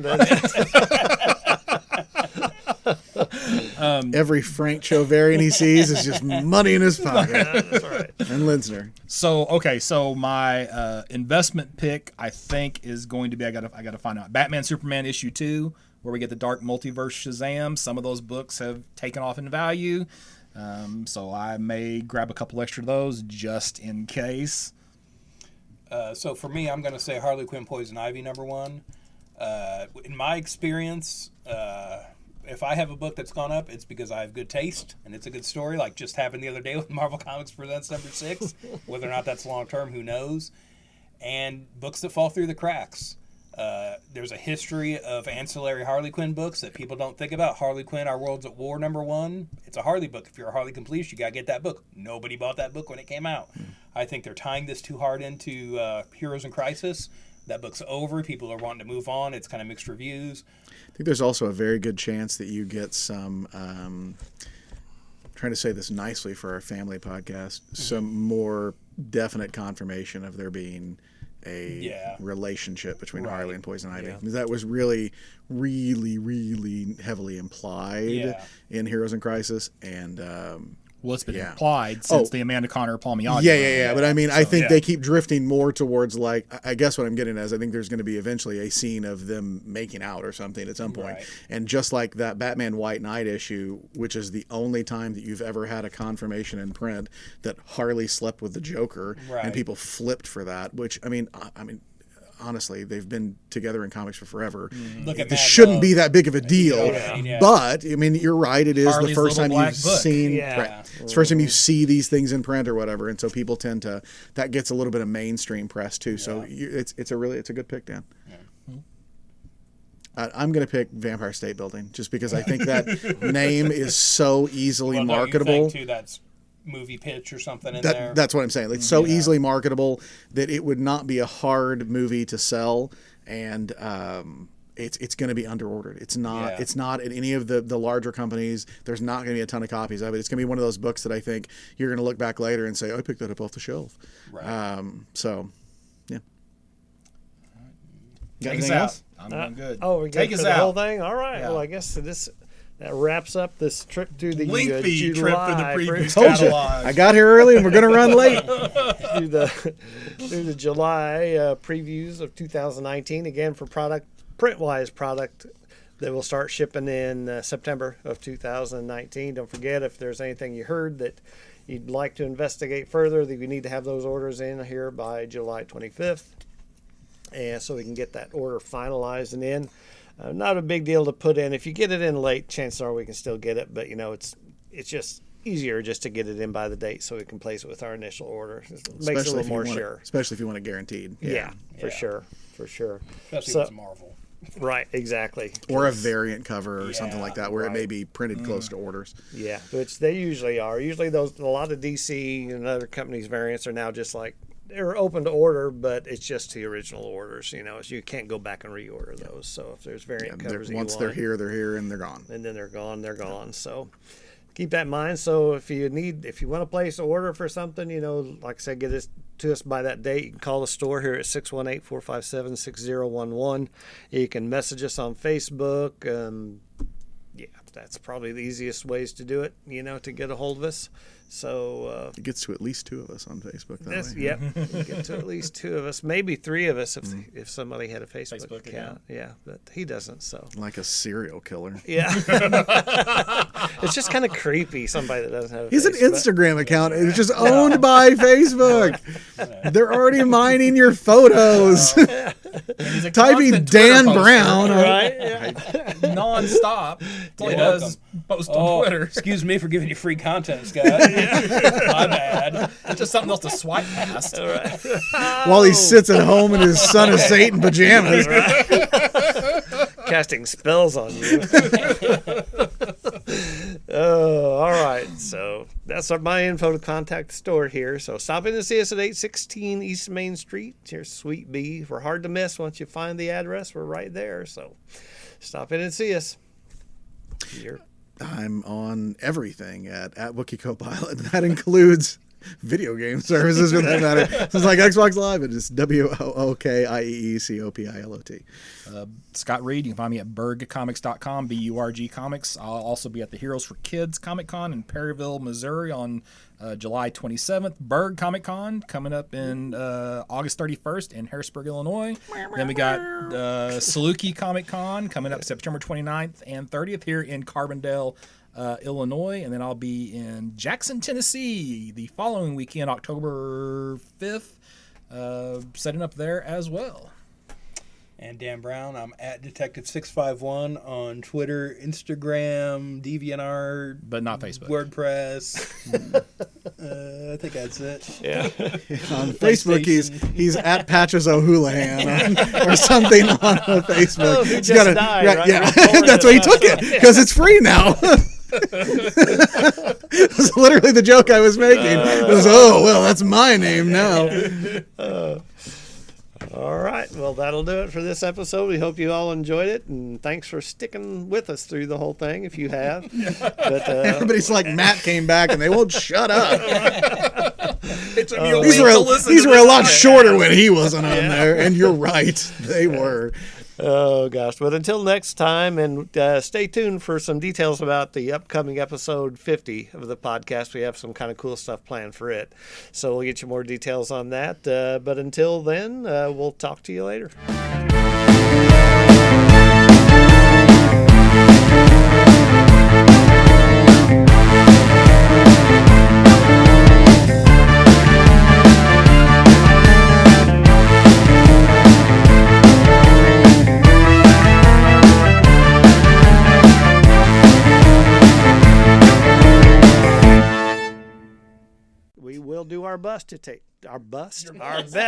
Every Frank Cho variant he sees is just money in his pocket. That's right. And Linsner. So my investment pick I think is going to be I gotta find out Batman Superman issue 2, where we get the Dark Multiverse Shazam. Some of those books have taken off in value, so I may grab a couple extra of those just in case. So for me, I'm going to say Harley Quinn Poison Ivy #1. In my experience, if I have a book that's gone up, it's because I have good taste and it's a good story, like just happened the other day with Marvel Comics Presents #6. Whether or not that's long term, who knows? And books that fall through the cracks. There's a history of ancillary Harley Quinn books that people don't think about. Harley Quinn, Our World's at War #1. It's a Harley book. If you're a Harley completist, you got to get that book. Nobody bought that book when it came out. I think they're tying this too hard into Heroes in Crisis. That book's over. People are wanting to move on. It's kind of mixed reviews. I think there's also a very good chance that you get some, trying to say this nicely for our family podcast, some more definite confirmation of there being a relationship between Harley and Poison Ivy. Yeah. That was really, really, really heavily implied in Heroes in Crisis. And well, it's been implied since the Amanda Conner Paul Miyagi. Yeah. But I mean, I think they keep drifting more towards I guess what I'm getting at is I think there's going to be eventually a scene of them making out or something at some point. Right. And just like that Batman White Knight issue, which is the only time that you've ever had a confirmation in print that Harley slept with the Joker, and people flipped for that. Which I mean. Honestly, they've been together in comics for forever. This shouldn't be that big of a deal. But, I mean, you're right. It is Harley's the first time you've seen... Right, it's the first time you see these things in print or whatever. And so people tend to... That gets a little bit of mainstream press, too. So it's a good pick, Dan. I'm going to pick Vampire State Building just because I think that name is so easily marketable. Don't you think, too, that's movie pitch or something in there? That's what I'm saying. It's so easily marketable that it would not be a hard movie to sell, and it's going to be underordered. It's not. It's not in any of the larger companies. There's not going to be a ton of copies of it. It's going to be one of those books that I think you're going to look back later and say, "Oh, I picked that up off the shelf." Right. So, yeah. Take us out. I'm doing good. Oh, we're Take good us for the out. whole thing? All right. Yeah. Well, I guess that wraps up this trip to the Lengthy July, trip for the previews Told you. catalog. I got here early and we're going to run late. through the July previews of 2019. Again, for print-wise product that will start shipping in September of 2019. Don't forget, if there's anything you heard that you'd like to investigate further, that we need to have those orders in here by July 25th. And so we can get that order finalized and in. Not a big deal to put in. If you get it in late, chances are we can still get it. But, it's just easier just to get it in by the date so we can place it with our initial order. It makes it a little more sure. Especially if you want it guaranteed. Yeah, for sure. Especially if it's Marvel. Right, exactly. Or a variant cover or something like that where it may be printed close to orders. Yeah, which they usually are. Usually a lot of DC and other companies' variants are now just like, they're open to order, but it's just the original orders. So you can't go back and reorder those. So if there's variant covers, once they're here, and they're gone. And then they're gone. So keep that in mind. So if you want to place an order for something, like I said, get it to us by that date. You can call the store here at 618-457-6011. You can message us on Facebook. That's probably the easiest ways to do it, to get a hold of us. So it gets to at least 2 of us on Facebook. Yep, get to at least 2 of us, maybe 3 of us if somebody had a Facebook account. Yeah, but he doesn't. So like a serial killer. Yeah, it's just kind of creepy. Somebody that doesn't have. He's an Instagram account. It's just owned by Facebook. They're already mining your photos. Typing Dan Brown, right? Yeah. Non-stop. That's all he does is post on Twitter. Excuse me for giving you free content, Scott. My bad. It's just something else to swipe past. While he sits at home in his Son of Satan pajamas. Casting spells on you. Oh, all right. So that's my info to contact the store here. So stop in and see us at 816 East Main Street. Here's Suite B. We're hard to miss once you find the address. We're right there. So stop in and see us. I'm on everything at Wookie Copilot. That includes video game services for that matter. So it's like Xbox Live. It is WOOKIEECOPILOT. Scott Reed. You can find me at burgcomics.com, BURG Comics. I'll also be at the Heroes for Kids Comic Con in Perryville, Missouri on July 27th. Berg Comic Con coming up in August 31st in Harrisburg, Illinois. Then we got Saluki Comic Con coming up September 29th and 30th here in Carbondale, Illinois. And then I'll be in Jackson, Tennessee the following weekend, October 5th, setting up there as well. And Dan Brown, I'm at Detective651 on Twitter, Instagram, DeviantArt, but not Facebook, WordPress. I think that's it. Yeah. On Facebook, he's at Patches O'Houlihan or something on Facebook. Oh, who just died, right? Yeah, that's why he took it because it's free now. That's literally the joke I was making. It was, oh well, that's my name now. All right. Well, that'll do it for this episode. We hope you all enjoyed it, and thanks for sticking with us through the whole thing if you have. But everybody's like, Matt came back and they won't shut up. These were a lot shorter when he wasn't on there, and you're right, they were. Oh, gosh. But until next time, and stay tuned for some details about the upcoming episode 50 of the podcast. We have some kind of cool stuff planned for it. So we'll get you more details on that. But until then, we'll talk to you later. We will do our best to take our best